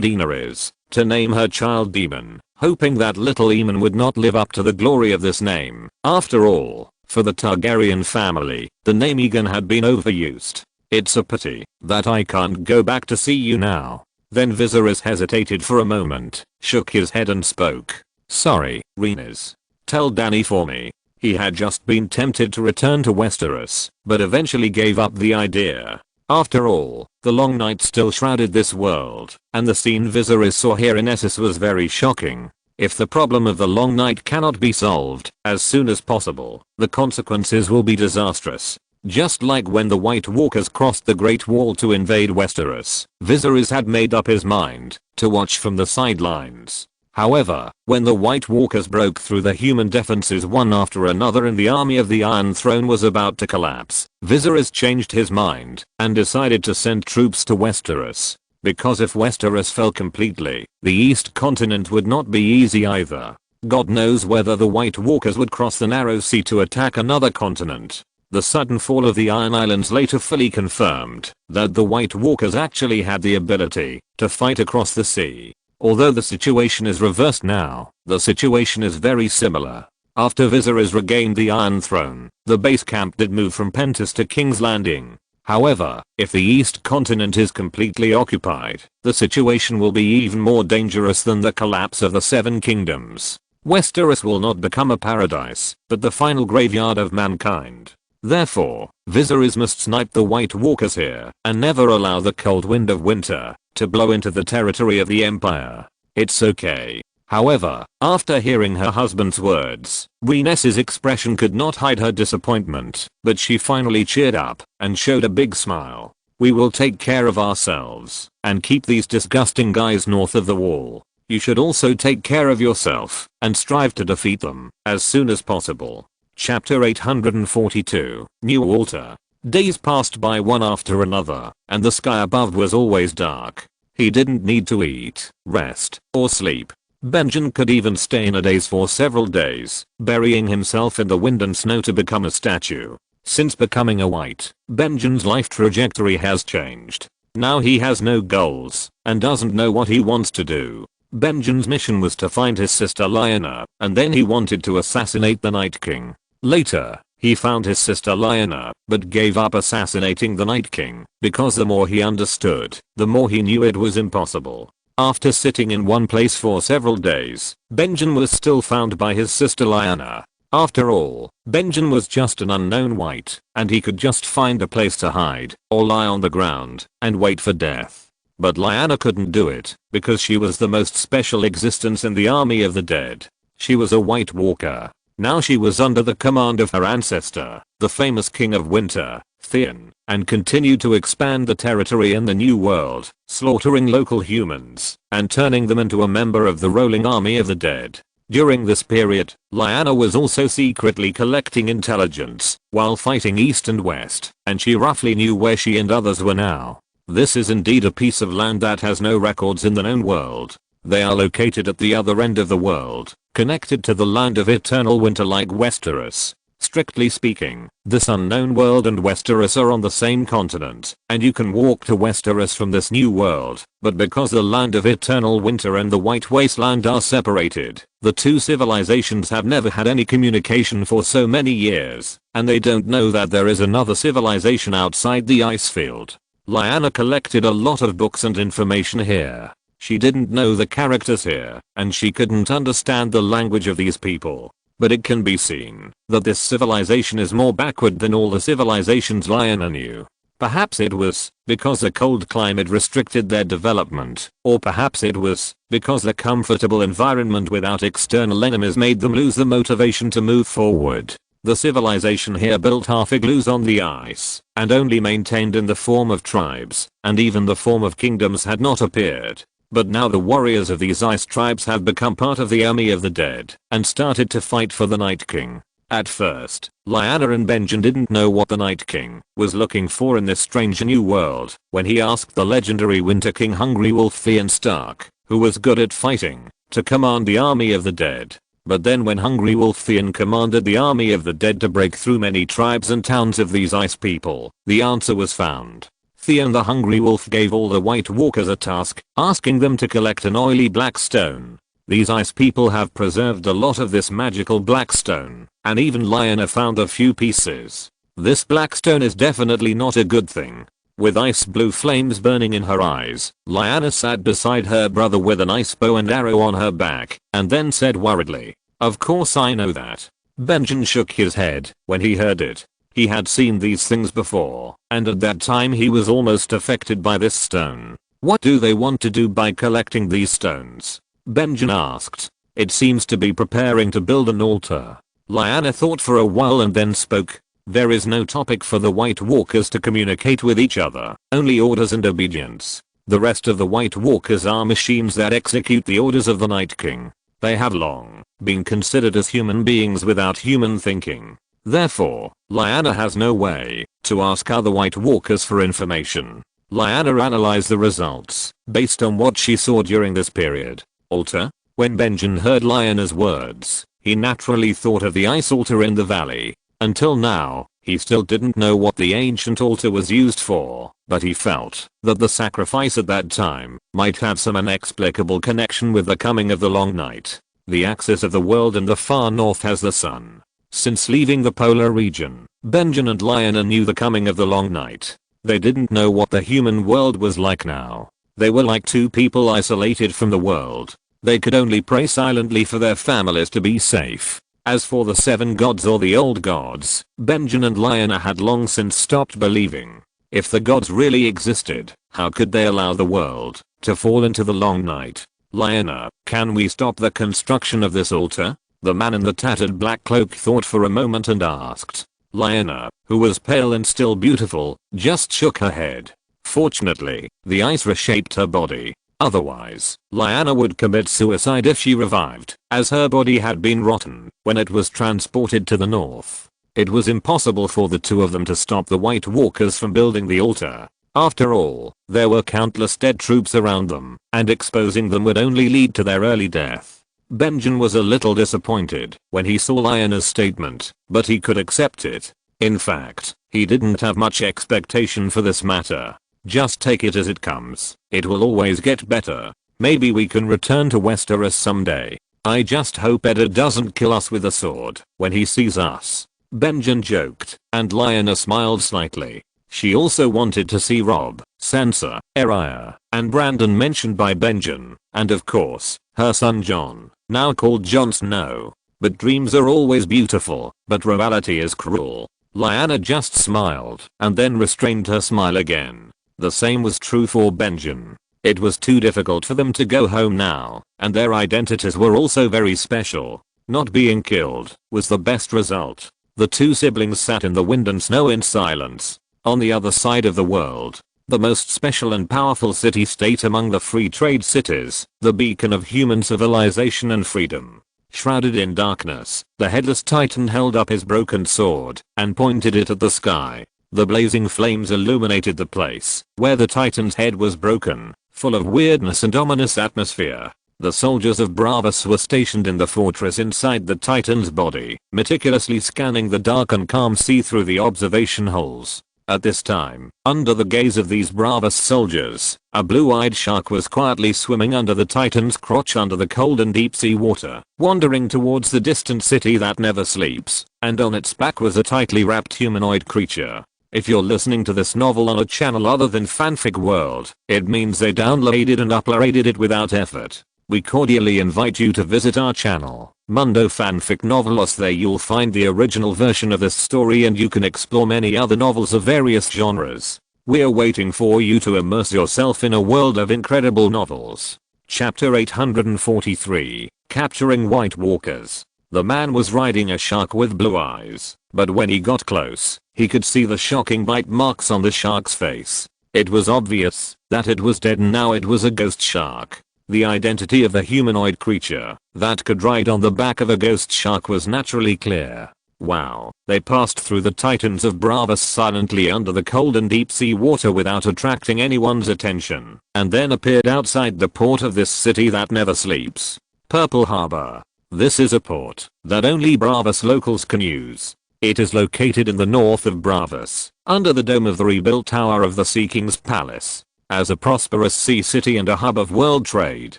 Daenerys to name her child Aemon, hoping that little Aemon would not live up to the glory of this name. After all, for the Targaryen family, the name Aegon had been overused. It's a pity that I can't go back to see you now. Then Viserys hesitated for a moment, shook his head and spoke. Sorry, Rhaenys. Tell Dany for me. He had just been tempted to return to Westeros, but eventually gave up the idea. After all, the long night still shrouded this world, and the scene Viserys saw here in Essos was very shocking. If the problem of the long night cannot be solved as soon as possible, the consequences will be disastrous. Just like when the White Walkers crossed the Great Wall to invade Westeros, Viserys had made up his mind to watch from the sidelines. However, when the White Walkers broke through the human defenses one after another and the army of the Iron Throne was about to collapse, Viserys changed his mind and decided to send troops to Westeros. Because if Westeros fell completely, the East Continent would not be easy either. God knows whether the White Walkers would cross the Narrow Sea to attack another continent. The sudden fall of the Iron Islands later fully confirmed that the White Walkers actually had the ability to fight across the sea. Although the situation is reversed now, the situation is very similar. After Viserys regained the Iron Throne, the base camp did move from Pentos to King's Landing. However, if the East Continent is completely occupied, the situation will be even more dangerous than the collapse of the Seven Kingdoms. Westeros will not become a paradise, but the final graveyard of mankind. Therefore, Viserys must snipe the White Walkers here and never allow the cold wind of winter to blow into the territory of the Empire. It's okay. However, after hearing her husband's words, Reness's expression could not hide her disappointment, but she finally cheered up and showed a big smile. We will take care of ourselves and keep these disgusting guys north of the wall. You should also take care of yourself and strive to defeat them as soon as possible. Chapter 842, New Altar. Days passed by one after another, and the sky above was always dark. He didn't need to eat, rest, or sleep. Benjen could even stay in a daze for several days, burying himself in the wind and snow to become a statue. Since becoming a white, Benjen's life trajectory has changed. Now he has no goals and doesn't know what he wants to do. Benjen's mission was to find his sister Lyanna, and then he wanted to assassinate the Night King. Later, he found his sister Lyanna, but gave up assassinating the Night King, because the more he understood, the more he knew it was impossible. After sitting in one place for several days, Benjen was still found by his sister Lyanna. After all, Benjen was just an unknown white, and he could just find a place to hide, or lie on the ground, and wait for death. But Lyanna couldn't do it, because she was the most special existence in the army of the dead. She was a White Walker. Now she was under the command of her ancestor, the famous King of Winter, Theon, and continued to expand the territory in the New World, slaughtering local humans, and turning them into a member of the rolling army of the dead. During this period, Lyanna was also secretly collecting intelligence, while fighting east and west, and she roughly knew where she and others were now. This is indeed a piece of land that has no records in the known world. They are located at the other end of the world, connected to the land of eternal winter like Westeros. Strictly speaking, this unknown world and Westeros are on the same continent, and you can walk to Westeros from this new world, but because the land of eternal winter and the White Wasteland are separated, the two civilizations have never had any communication for so many years, and they don't know that there is another civilization outside the ice field. Lyanna collected a lot of books and information here. She didn't know the characters here, and she couldn't understand the language of these people. But it can be seen that this civilization is more backward than all the civilizations Lyanna knew. Perhaps it was because the cold climate restricted their development, or perhaps it was because the comfortable environment without external enemies made them lose the motivation to move forward. The civilization here built half igloos on the ice, and only maintained in the form of tribes, and even the form of kingdoms had not appeared. But now the warriors of these ice tribes have become part of the army of the dead, and started to fight for the Night King. At first, Lyanna and Benjen didn't know what the Night King was looking for in this strange new world, when he asked the legendary Winter King Hungry Wolf Theon Stark, who was good at fighting, to command the army of the dead. But then when Hungry Wolf Theon commanded the army of the dead to break through many tribes and towns of these ice people, the answer was found. Theon the Hungry Wolf gave all the White Walkers a task, asking them to collect an oily black stone. These ice people have preserved a lot of this magical black stone, and even Lyanna found a few pieces. This black stone is definitely not a good thing. With ice blue flames burning in her eyes, Lyanna sat beside her brother with an ice bow and arrow on her back, and then said worriedly, "Of course I know that." Benjen shook his head when he heard it. He had seen these things before, and at that time he was almost affected by this stone. What do they want to do by collecting these stones? Benjen asked. It seems to be preparing to build an altar. Lyanna thought for a while and then spoke. There is no topic for the White Walkers to communicate with each other, only orders and obedience. The rest of the White Walkers are machines that execute the orders of the Night King. They have long been considered as human beings without human thinking. Therefore, Lyanna has no way to ask other White Walkers for information. Lyanna analyzed the results based on what she saw during this period. Altar? When Benjen heard Lyanna's words, he naturally thought of the ice altar in the valley. Until now, he still didn't know what the ancient altar was used for, but he felt that the sacrifice at that time might have some inexplicable connection with the coming of the long night. The axis of the world in the far north has the sun. Since leaving the polar region, Benjen and Lyanna knew the coming of the long night. They didn't know what the human world was like now. They were like two people isolated from the world. They could only pray silently for their families to be safe. As for the seven gods or the old gods, Benjen and Lyanna had long since stopped believing. If the gods really existed, how could they allow the world to fall into the long night? Lyanna, can we stop the construction of this altar? The man in the tattered black cloak thought for a moment and asked. Lyanna, who was pale and still beautiful, just shook her head. Fortunately, the ice reshaped her body. Otherwise, Lyanna would commit suicide if she revived, as her body had been rotten when it was transported to the north. It was impossible for the two of them to stop the White Walkers from building the altar. After all, there were countless dead troops around them, and exposing them would only lead to their early death. Benjen was a little disappointed when he saw Lyanna's statement, but he could accept it. In fact, he didn't have much expectation for this matter. Just take it as it comes. It will always get better. Maybe we can return to Westeros someday. I just hope Edda doesn't kill us with a sword when he sees us. Benjen joked, and Lyanna smiled slightly. She also wanted to see Robb, Sansa, Arya, and Brandon mentioned by Benjen, and of course, her son Jon, now called Jon Snow. But dreams are always beautiful, but reality is cruel. Lyanna just smiled, and then restrained her smile again. The same was true for Benjen. It was too difficult for them to go home now, and their identities were also very special. Not being killed was the best result. The two siblings sat in the wind and snow in silence. On the other side of the world, the most special and powerful city-state among the free trade cities, the beacon of human civilization and freedom. Shrouded in darkness, the headless titan held up his broken sword and pointed it at the sky. The blazing flames illuminated the place where the titan's head was broken, full of weirdness and ominous atmosphere. The soldiers of Bravos were stationed in the fortress inside the titan's body, meticulously scanning the dark and calm sea through the observation holes. At this time, under the gaze of these Bravos soldiers, a blue-eyed shark was quietly swimming under the titan's crotch under the cold and deep sea water, wandering towards the distant city that never sleeps, and on its back was a tightly wrapped humanoid creature. If you're listening to this novel on a channel other than Fanfic World, it means they downloaded and uploaded it without effort. We cordially invite you to visit our channel, Mundo Fanfic Novelos. There you'll find the original version of this story and you can explore many other novels of various genres. We're waiting for you to immerse yourself in a world of incredible novels. Chapter 843, Capturing White Walkers. The man was riding a shark with blue eyes, but when he got close, he could see the shocking bite marks on the shark's face. It was obvious that it was dead and now it was a ghost shark. The identity of the humanoid creature that could ride on the back of a ghost shark was naturally clear. Wow, they passed through the titans of Bravos silently under the cold and deep sea water without attracting anyone's attention, and then appeared outside the port of this city that never sleeps. Purple Harbor. This is a port that only Bravos locals can use. It is located in the north of Bravos, under the dome of the rebuilt tower of the Sea King's Palace. As a prosperous sea city and a hub of world trade,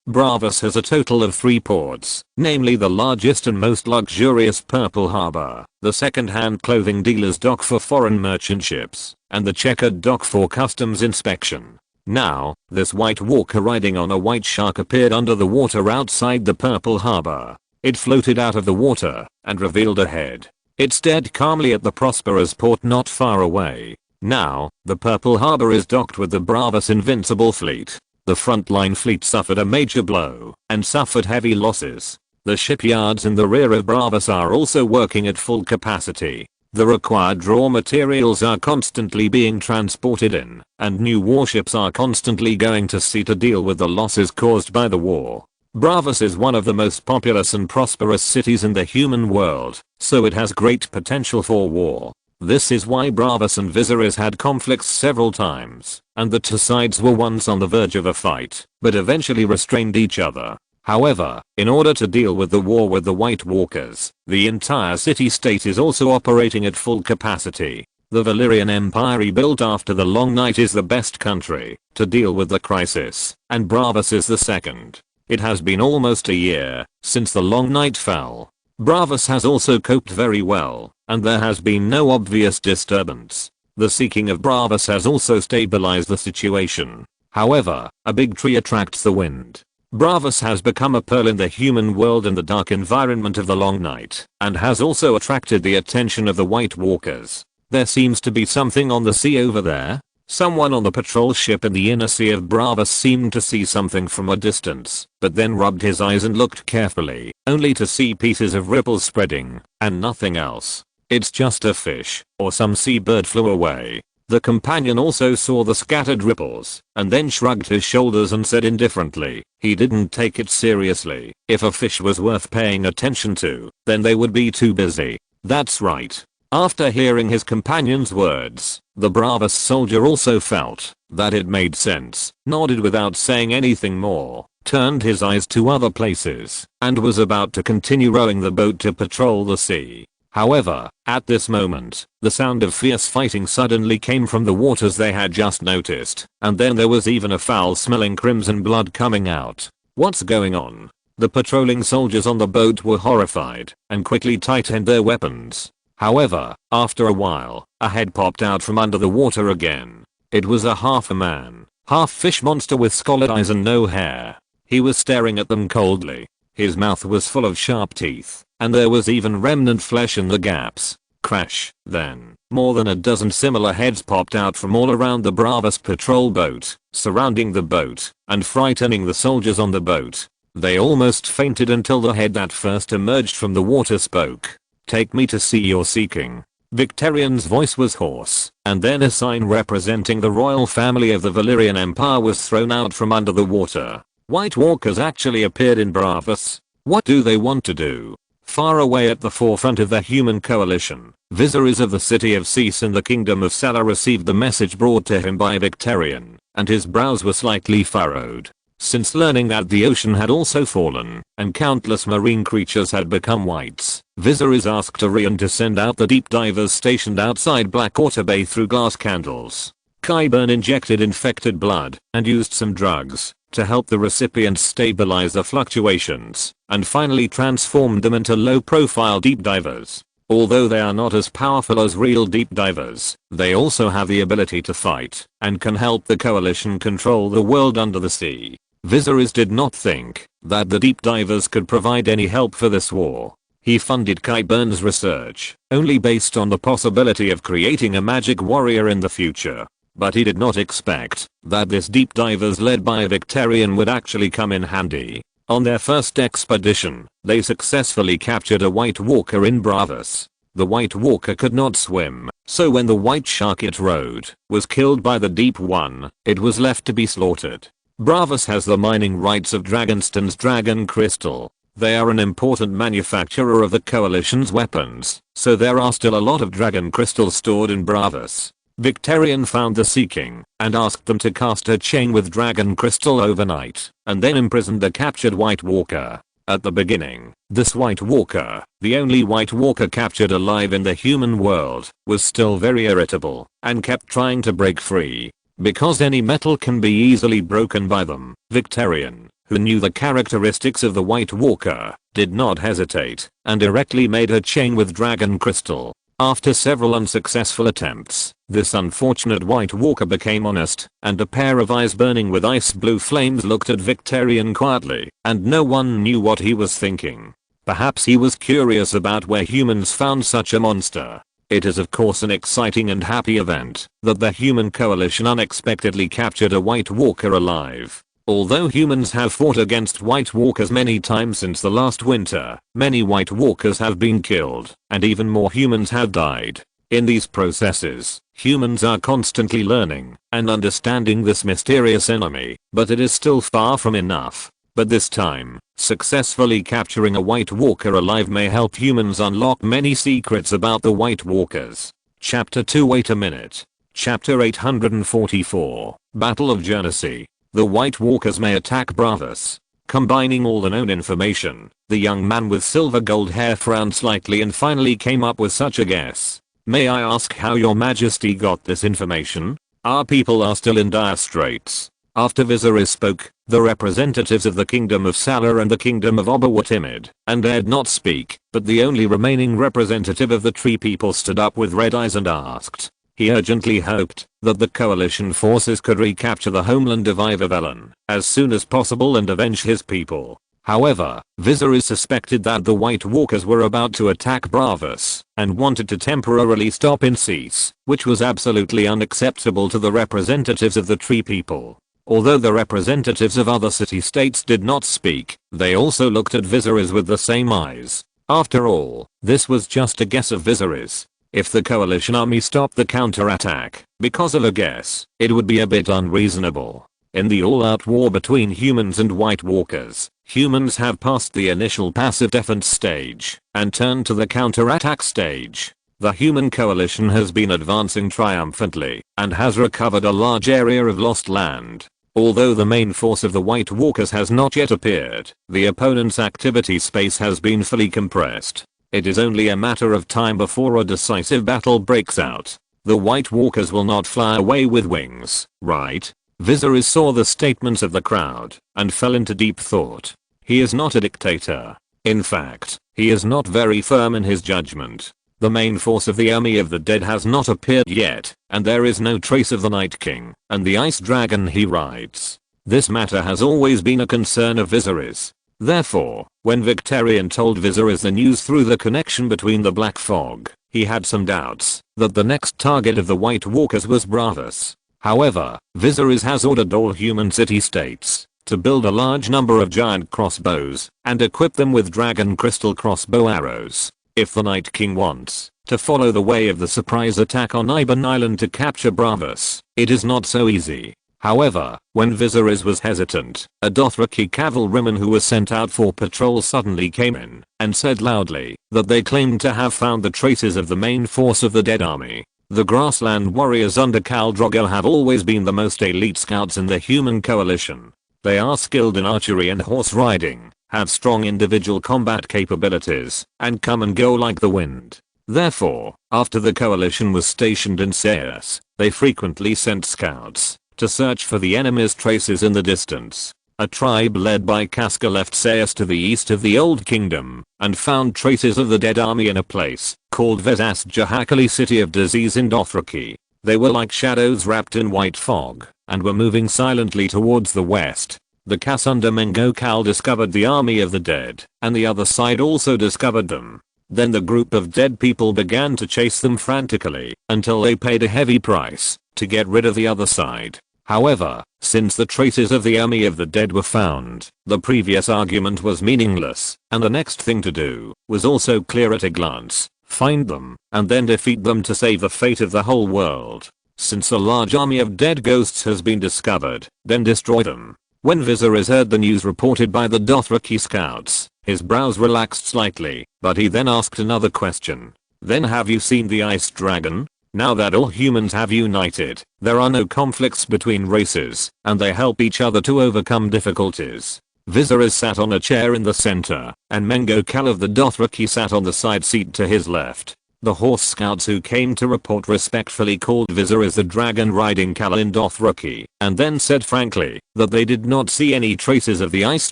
Bravos has a total of 3 ports, namely the largest and most luxurious Purple Harbor, the second-hand clothing dealer's dock for foreign merchant ships, and the checkered dock for customs inspection. Now, this white walker riding on a white shark appeared under the water outside the Purple Harbor. It floated out of the water and revealed a head. It stared calmly at the prosperous port not far away. Now, the Purple Harbor is docked with the Bravos Invincible Fleet. The frontline fleet suffered a major blow and suffered heavy losses. The shipyards in the rear of Bravos are also working at full capacity. The required raw materials are constantly being transported in, and new warships are constantly going to sea to deal with the losses caused by the war. Bravos is one of the most populous and prosperous cities in the human world, so it has great potential for war. This is why Bravos and Viserys had conflicts several times, and the two sides were once on the verge of a fight, but eventually restrained each other. However, in order to deal with the war with the White Walkers, the entire city-state is also operating at full capacity. The Valyrian Empire rebuilt after the Long Night is the best country to deal with the crisis, and Bravos is the second. It has been almost a year since the Long Night fell. Bravos has also coped very well, and there has been no obvious disturbance. The Sea King of Bravos has also stabilized the situation. However, a big tree attracts the wind. Bravos has become a pearl in the human world in the dark environment of the Long Night, and has also attracted the attention of the White Walkers. There seems to be something on the sea over there. Someone on the patrol ship in the inner sea of Bravos seemed to see something from a distance, but then rubbed his eyes and looked carefully, only to see pieces of ripples spreading, and nothing else. It's just a fish, or some seabird flew away. The companion also saw the scattered ripples, and then shrugged his shoulders and said indifferently, he didn't take it seriously. If a fish was worth paying attention to, then they would be too busy. That's right. After hearing his companion's words, the Bravos soldier also felt that it made sense, nodded without saying anything more, turned his eyes to other places, and was about to continue rowing the boat to patrol the sea. However, at this moment, the sound of fierce fighting suddenly came from the waters they had just noticed, and then there was even a foul-smelling crimson blood coming out. What's going on? The patrolling soldiers on the boat were horrified, and quickly tightened their weapons. However, after a while, a head popped out from under the water again. It was a half a man, half fish monster with scalloped eyes and no hair. He was staring at them coldly. His mouth was full of sharp teeth, and there was even remnant flesh in the gaps. Crash. Then, more than a dozen similar heads popped out from all around the Bravos patrol boat, surrounding the boat, and frightening the soldiers on the boat. They almost fainted until the head that first emerged from the water spoke. Take me to sea you're seeking. Victarion's voice was hoarse, and then a sign representing the royal family of the Valyrian Empire was thrown out from under the water. White walkers actually appeared in Bravos. What do they want to do? Far away at the forefront of the human coalition, Viserys of the city of Cease in the kingdom of Salar received the message brought to him by Victarion, and his brows were slightly furrowed. Since learning that the ocean had also fallen, and countless marine creatures had become whites, Viserys asked Tyrion to send out the deep divers stationed outside Blackwater Bay through glass candles. Qyburn injected infected blood, and used some drugs, to help the recipients stabilize the fluctuations, and finally transformed them into low-profile deep divers. Although they are not as powerful as real deep divers, they also have the ability to fight, and can help the coalition control the world under the sea. Viserys did not think that the deep divers could provide any help for this war. He funded Qyburn's research, only based on the possibility of creating a magic warrior in the future. But he did not expect that this deep divers led by a Victarion would actually come in handy. On their first expedition, they successfully captured a White Walker in Bravos. The White Walker could not swim, so when the white shark it rode was killed by the deep one, it was left to be slaughtered. Bravos has the mining rights of Dragonstein's dragon crystal. They are an important manufacturer of the coalition's weapons, so there are still a lot of dragon crystals stored in Bravos. Victarion found the Sea King and asked them to cast a chain with dragon crystal overnight, and then imprisoned the captured White Walker. At the beginning, this White Walker, the only White Walker captured alive in the human world, was still very irritable and kept trying to break free. Because any metal can be easily broken by them, Victarion, who knew the characteristics of the White Walker, did not hesitate and directly made a chain with dragon crystal. After several unsuccessful attempts, this unfortunate White Walker became honest, and a pair of eyes burning with ice blue flames looked at Victarion quietly, and no one knew what he was thinking. Perhaps he was curious about where humans found such a monster. It is of course an exciting and happy event that the human coalition unexpectedly captured a White Walker alive. Although humans have fought against White Walkers many times since the last winter, many White Walkers have been killed, and even more humans have died. In these processes, humans are constantly learning and understanding this mysterious enemy, but it is still far from enough. But this time, successfully capturing a White Walker alive may help humans unlock many secrets about the White Walkers. Chapter 2 Wait a minute. Chapter 844, Battle of Genesee. The White Walkers may attack Bravos. Combining all the known information, the young man with silver gold hair frowned slightly and finally came up with such a guess. May I ask how your majesty got this information? Our people are still in dire straits. After Viserys spoke, the representatives of the Kingdom of Salar and the Kingdom of Obba were timid and dared not speak, but the only remaining representative of the Tree People stood up with red eyes and asked. He urgently hoped that the coalition forces could recapture the homeland of Ivor Velen as soon as possible and avenge his people. However, Viserys suspected that the White Walkers were about to attack Bravos and wanted to temporarily stop in cease, which was absolutely unacceptable to the representatives of the Tree People. Although the representatives of other city-states did not speak, they also looked at Viserys with the same eyes. After all, this was just a guess of Viserys. If the coalition army stopped the counterattack because of a guess, it would be a bit unreasonable. In the all-out war between humans and White Walkers, humans have passed the initial passive defense stage and turned to the counterattack stage. The human coalition has been advancing triumphantly and has recovered a large area of lost land. Although the main force of the White Walkers has not yet appeared, the opponent's activity space has been fully compressed. It is only a matter of time before a decisive battle breaks out. The White Walkers will not fly away with wings, right? Viserys saw the statements of the crowd and fell into deep thought. He is not a dictator. In fact, he is not very firm in his judgment. The main force of the army of the dead has not appeared yet, and there is no trace of the Night King and the ice dragon he rides. This matter has always been a concern of Viserys. Therefore, when Victarion told Viserys the news through the connection between the Black Fog, he had some doubts that the next target of the White Walkers was Bravos. However, Viserys has ordered all human city-states to build a large number of giant crossbows and equip them with dragon crystal crossbow arrows. If the Night King wants to follow the way of the surprise attack on Iban Island to capture Bravos, it is not so easy. However, when Viserys was hesitant, a Dothraki cavalryman who was sent out for patrol suddenly came in and said loudly that they claimed to have found the traces of the main force of the dead army. The grassland warriors under Khal Drogo have always been the most elite scouts in the human coalition. They are skilled in archery and horse riding, have strong individual combat capabilities, and come and go like the wind. Therefore, after the coalition was stationed in Saeus, they frequently sent scouts to search for the enemy's traces in the distance. A tribe led by Casca left Saeus to the east of the Old Kingdom and found traces of the dead army in a place called Vezas Jahakali, city of disease in Dothraki. They were like shadows wrapped in white fog and were moving silently towards the west. The Cass under Mengo Khal discovered the army of the dead, and the other side also discovered them. Then the group of dead people began to chase them frantically until they paid a heavy price to get rid of the other side. However, since the traces of the army of the dead were found, the previous argument was meaningless, and the next thing to do was also clear at a glance: find them and then defeat them to save the fate of the whole world. Since a large army of dead ghosts has been discovered, then destroy them. When Viserys heard the news reported by the Dothraki scouts, his brows relaxed slightly, but he then asked another question. Then have you seen the ice dragon? Now that all humans have united, there are no conflicts between races, and they help each other to overcome difficulties. Viserys sat on a chair in the center, and Mengo Khal of the Dothraki sat on the side seat to his left. The horse scouts who came to report respectfully called Viserys the dragon-riding Khal in Dothraki, and then said frankly that they did not see any traces of the ice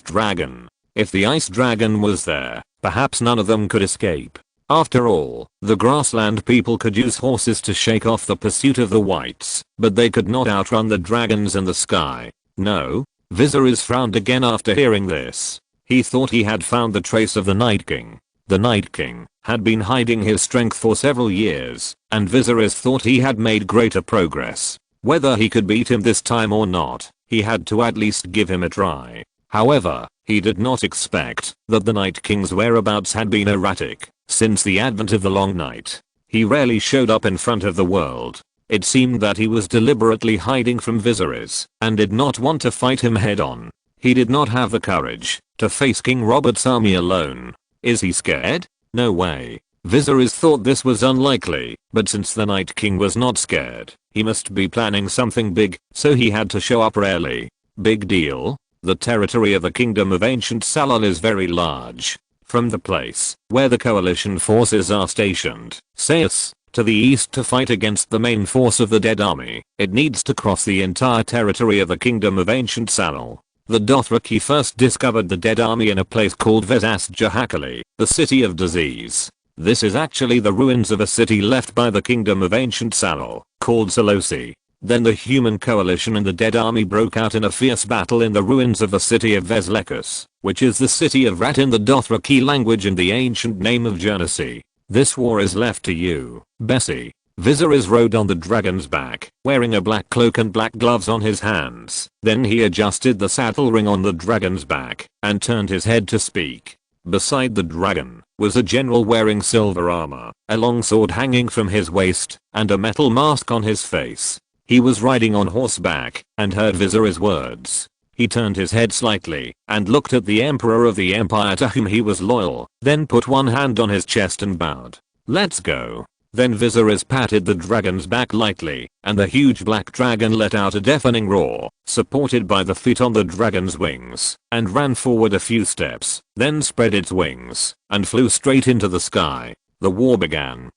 dragon. If the ice dragon was there, perhaps none of them could escape. After all, the grassland people could use horses to shake off the pursuit of the whites, but they could not outrun the dragons in the sky. No? Viserys frowned again after hearing this. He thought he had found the trace of the Night King. The Night King had been hiding his strength for several years, and Viserys thought he had made greater progress. Whether he could beat him this time or not, he had to at least give him a try. However, he did not expect that the Night King's whereabouts had been erratic since the advent of the Long Night. He rarely showed up in front of the world. It seemed that he was deliberately hiding from Viserys and did not want to fight him head on. He did not have the courage to face King Robert's army alone. Is he scared? No way. Viserys thought this was unlikely, but since the Night King was not scared, he must be planning something big, so he had to show up rarely. Big deal? The territory of the Kingdom of Ancient Salal is very large. From the place where the coalition forces are stationed, Saeus, to the east to fight against the main force of the dead army, it needs to cross the entire territory of the Kingdom of Ancient Salal. The Dothraki first discovered the dead army in a place called Vezas Jahakali, the city of disease. This is actually the ruins of a city left by the Kingdom of Ancient Salal, called Salosi. Then the human coalition and the dead army broke out in a fierce battle in the ruins of the city of Vezlekus. which is the city of Rat in the Dothraki language and the ancient name of Genesee. This war is left to you, Bessie. Viserys rode on the dragon's back, wearing a black cloak and black gloves on his hands. Then he adjusted the saddle ring on the dragon's back and turned his head to speak. Beside the dragon was a general wearing silver armor, a long sword hanging from his waist, and a metal mask on his face. He was riding on horseback and heard Viserys' words. He turned his head slightly and looked at the Emperor of the Empire to whom he was loyal, then put one hand on his chest and bowed. "Let's go." Then Viserys patted the dragon's back lightly, and the huge black dragon let out a deafening roar, supported by the feet on the dragon's wings, and ran forward a few steps, then spread its wings, and flew straight into the sky. The war began.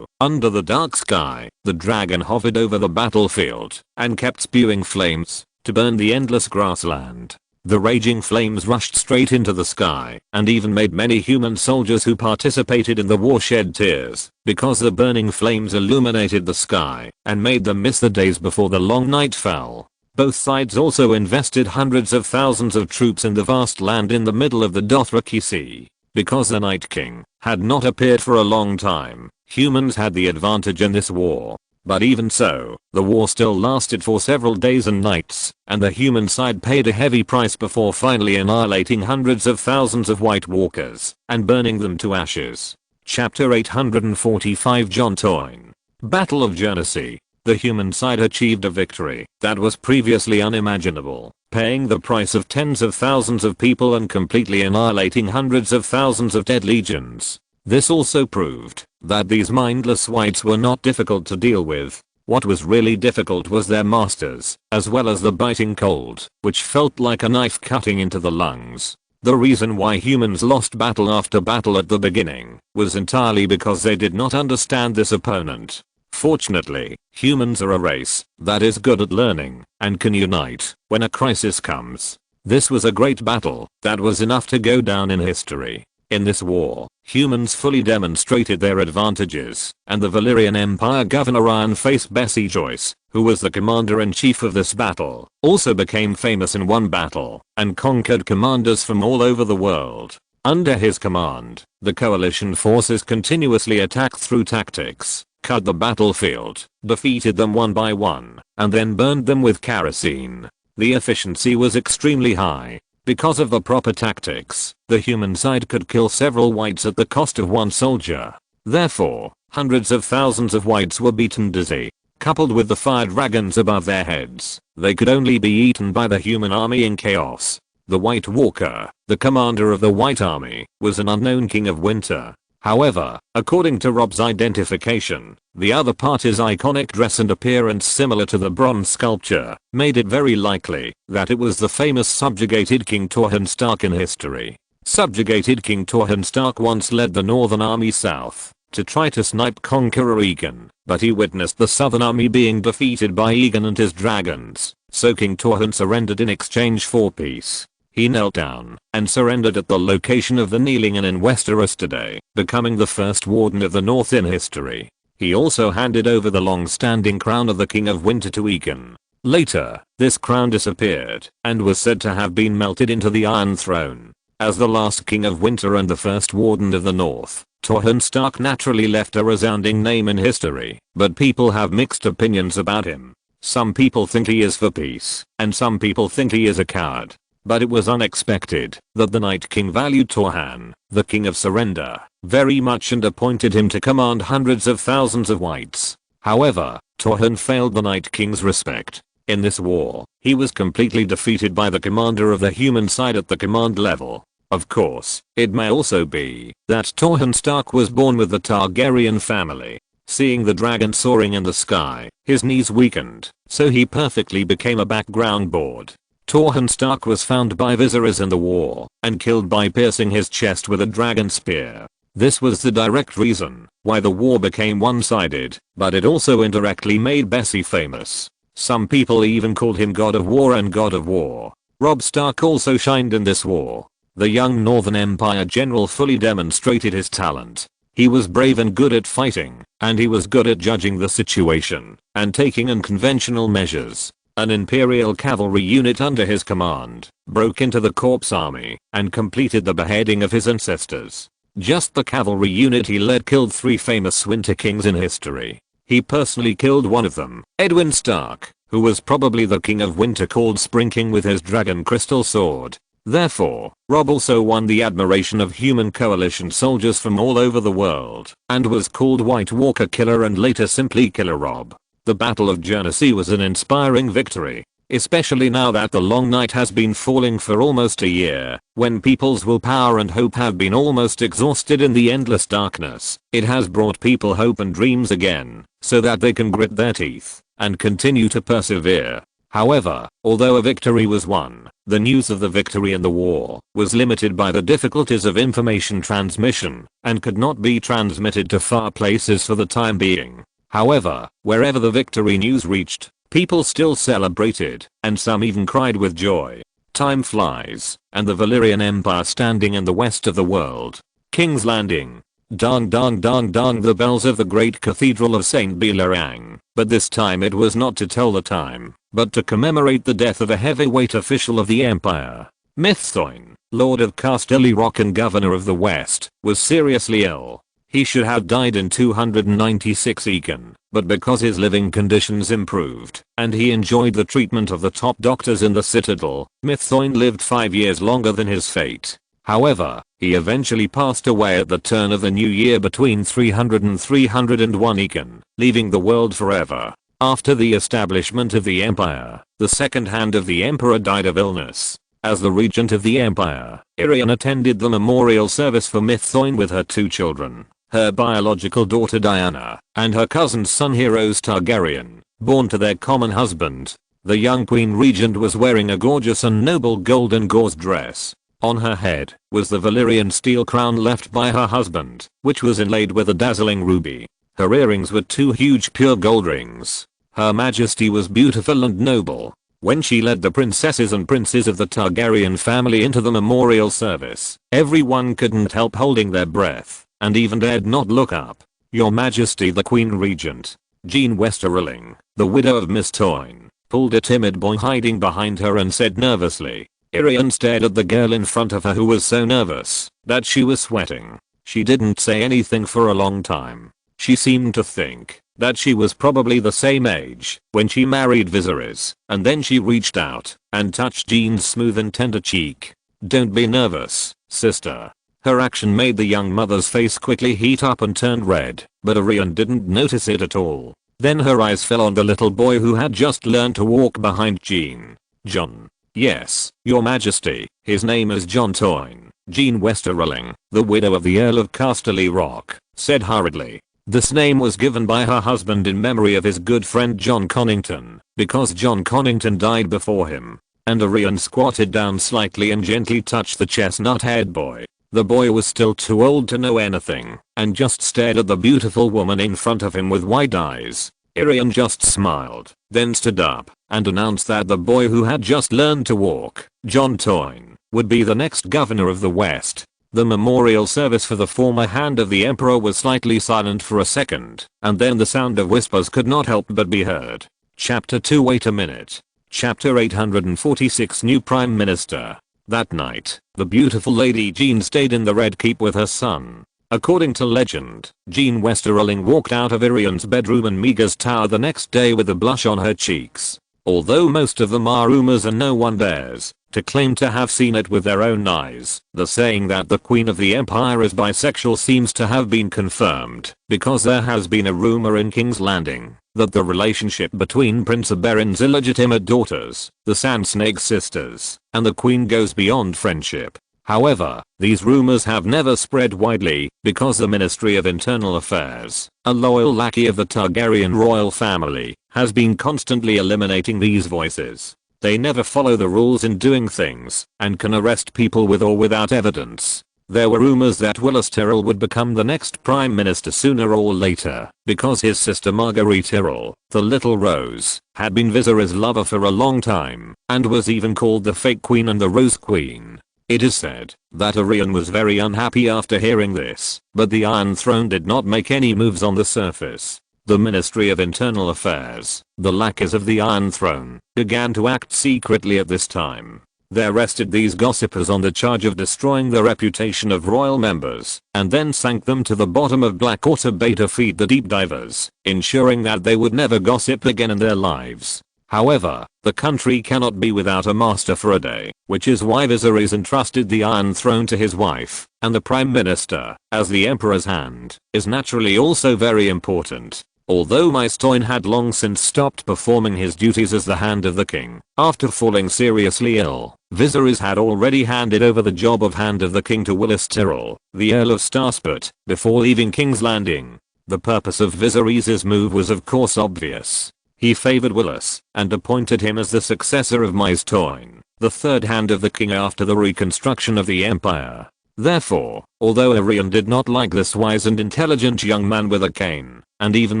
Under the dark sky, the dragon hovered over the battlefield, and kept spewing flames, to burn the endless grassland. The raging flames rushed straight into the sky and even made many human soldiers who participated in the war shed tears, because the burning flames illuminated the sky and made them miss the days before the long night fell. Both sides also invested hundreds of thousands of troops in the vast land in the middle of the Dothraki Sea. Because the Night King had not appeared for a long time, humans had the advantage in this war. But even so, the war still lasted for several days and nights, and the human side paid a heavy price before finally annihilating hundreds of thousands of White Walkers and burning them to ashes. Chapter 845 John Toyne. Battle of Genesee. The human side achieved a victory that was previously unimaginable, paying the price of tens of thousands of people and completely annihilating hundreds of thousands of dead legions. This also proved that these mindless whites were not difficult to deal with. What was really difficult was their masters, as well as the biting cold, which felt like a knife cutting into the lungs. The reason why humans lost battle after battle at the beginning was entirely because they did not understand this opponent. Fortunately, humans are a race that is good at learning and can unite when a crisis comes. This was a great battle that was enough to go down in history. In this war, humans fully demonstrated their advantages, and the Valyrian Empire Governor Iron Face Bessie Joyce, who was the commander-in-chief of this battle, also became famous in one battle and conquered commanders from all over the world. Under his command, the coalition forces continuously attacked through tactics, cut the battlefield, defeated them one by one, and then burned them with kerosene. The efficiency was extremely high. Because of the proper tactics, the human side could kill several whites at the cost of one soldier. Therefore, hundreds of thousands of whites were beaten dizzy. Coupled with the fire dragons above their heads, they could only be eaten by the human army in chaos. The White Walker, the commander of the White Army, was an unknown king of winter. However, according to Rob's identification, the other party's iconic dress and appearance similar to the bronze sculpture made it very likely that it was the famous subjugated King Torrhen Stark in history. Subjugated King Torrhen Stark once led the Northern Army south to try to snipe Conqueror Aegon, but he witnessed the Southern Army being defeated by Aegon and his dragons, so King Torrhen surrendered in exchange for peace. He knelt down and surrendered at the location of the Kneeling Inn in Westeros today, becoming the first Warden of the North in history. He also handed over the long-standing crown of the King of Winter to Aegon. Later, this crown disappeared and was said to have been melted into the Iron Throne. As the last King of Winter and the first Warden of the North, Torrhen Stark naturally left a resounding name in history, but people have mixed opinions about him. Some people think he is for peace, and some people think he is a coward. But it was unexpected that the Night King valued Torrhen, the King of Surrender, very much and appointed him to command hundreds of thousands of whites. However, Torrhen failed the Night King's respect. In this war, he was completely defeated by the commander of the human side at the command level. Of course, it may also be that Torrhen Stark was born with the Targaryen family. Seeing the dragon soaring in the sky, his knees weakened, so he perfectly became a background board. Torrhen Stark was found by Viserys in the war and killed by piercing his chest with a dragon spear. This was the direct reason why the war became one-sided, but it also indirectly made Bessie famous. Some people even called him God of War and God of War. Robb Stark also shined in this war. The young Northern Empire general fully demonstrated his talent. He was brave and good at fighting, and he was good at judging the situation and taking unconventional measures. an imperial cavalry unit under his command, broke into the corpse army and completed the beheading of his ancestors. Just the cavalry unit he led killed 3 famous winter kings in history. He personally killed one of them, Edwin Stark, who was probably the king of winter called Spring King with his dragon crystal sword. Therefore, Rob also won the admiration of human coalition soldiers from all over the world, and was called White Walker Killer and later simply Killer Rob. The Battle of Genesee was an inspiring victory, especially now that the long night has been falling for almost a year, when people's willpower and hope have been almost exhausted in the endless darkness. It has brought people hope and dreams again, so that they can grit their teeth and continue to persevere. However, although a victory was won, the news of the victory in the war was limited by the difficulties of information transmission and could not be transmitted to far places for the time being. However, wherever the victory news reached, people still celebrated, and some even cried with joy. Time flies, and the Valyrian Empire standing in the west of the world. King's Landing. Dong dong dong dong, the bells of the great cathedral of St. Belarang. But this time it was not to tell the time, but to commemorate the death of a heavyweight official of the empire. Mithsoin, Lord of Casterly Rock and Governor of the West, was seriously ill. He should have died in 296 Econ, but because his living conditions improved, and he enjoyed the treatment of the top doctors in the citadel, Mithsoin lived 5 years longer than his fate. However, he eventually passed away at the turn of the new year between 300 and 301 Econ, leaving the world forever. After the establishment of the empire, the second hand of the emperor died of illness. As the regent of the empire, Irian attended the memorial service for Mithsoin with her 2 children, her biological daughter Diana, and her cousin's son Heroes Targaryen, born to their common husband. The young queen regent was wearing a gorgeous and noble golden gauze dress. On her head was the Valyrian steel crown left by her husband, which was inlaid with a dazzling ruby. Her earrings were 2 huge pure gold rings. Her Majesty was beautiful and noble. When she led the princesses and princes of the Targaryen family into the memorial service, everyone couldn't help holding their breath, and even dared not look up. Your Majesty the Queen Regent, Jean Westerling, the widow of Mithsoin, pulled a timid boy hiding behind her and said nervously. Irian stared at the girl in front of her who was so nervous that she was sweating. She didn't say anything for a long time. She seemed to think that she was probably the same age when she married Viserys, and then she reached out and touched Jean's smooth and tender cheek. Don't be nervous, sister. Her action made the young mother's face quickly heat up and turned red, but Irian didn't notice it at all. Then her eyes fell on the little boy who had just learned to walk behind Jean. John. Yes, your Majesty, his name is John Toyne. Jean Westerling, the widow of the Earl of Casterly Rock, said hurriedly. This name was given by her husband in memory of his good friend John Connington, because John Connington died before him. And Irian squatted down slightly and gently touched the chestnut-haired boy. The boy was still too old to know anything, and just stared at the beautiful woman in front of him with wide eyes. Irian just smiled, then stood up, and announced that the boy who had just learned to walk, John Toyne, would be the next governor of the West. The memorial service for the former hand of the emperor was slightly silent for a second, and then the sound of whispers could not help but be heard. Chapter 2. Wait a minute. Chapter 846. New Prime Minister. That night, the beautiful Lady Jean stayed in the Red Keep with her son. According to legend, Jean Westerling walked out of Irian's bedroom and Meager's tower the next day with a blush on her cheeks. Although most of them are rumors and no one dares to claim to have seen it with their own eyes, the saying that the Queen of the Empire is bisexual seems to have been confirmed, because there has been a rumor in King's Landing that the relationship between Prince Oberyn's illegitimate daughters, the Sand Snake sisters, and the Queen goes beyond friendship. However, these rumors have never spread widely because the Ministry of Internal Affairs, a loyal lackey of the Targaryen royal family, has been constantly eliminating these voices. They never follow the rules in doing things and can arrest people with or without evidence. There were rumors that Willis Tyrrell would become the next prime minister sooner or later because his sister Marguerite Tyrrell, the Little Rose, had been Viserys' lover for a long time and was even called the Fake Queen and the Rose Queen. It is said that Irian was very unhappy after hearing this, but the Iron Throne did not make any moves on the surface. The Ministry of Internal Affairs, the lackeys of the Iron Throne, began to act secretly at this time. They arrested these gossipers on the charge of destroying the reputation of royal members, and then sank them to the bottom of Blackwater Bay to feed the deep divers, ensuring that they would never gossip again in their lives. However, the country cannot be without a master for a day, which is why Viserys entrusted the Iron Throne to his wife, and the Prime Minister, as the Emperor's hand, is naturally also very important. Although Mysthoin had long since stopped performing his duties as the Hand of the King, after falling seriously ill, Viserys had already handed over the job of Hand of the King to Willis Tyrrell, the Earl of Starsport, before leaving King's Landing. The purpose of Viserys' move was of course obvious. He favored Willis, and appointed him as the successor of Mysthoin, the third Hand of the King after the reconstruction of the Empire. Therefore, although Aerion did not like this wise and intelligent young man with a cane, and even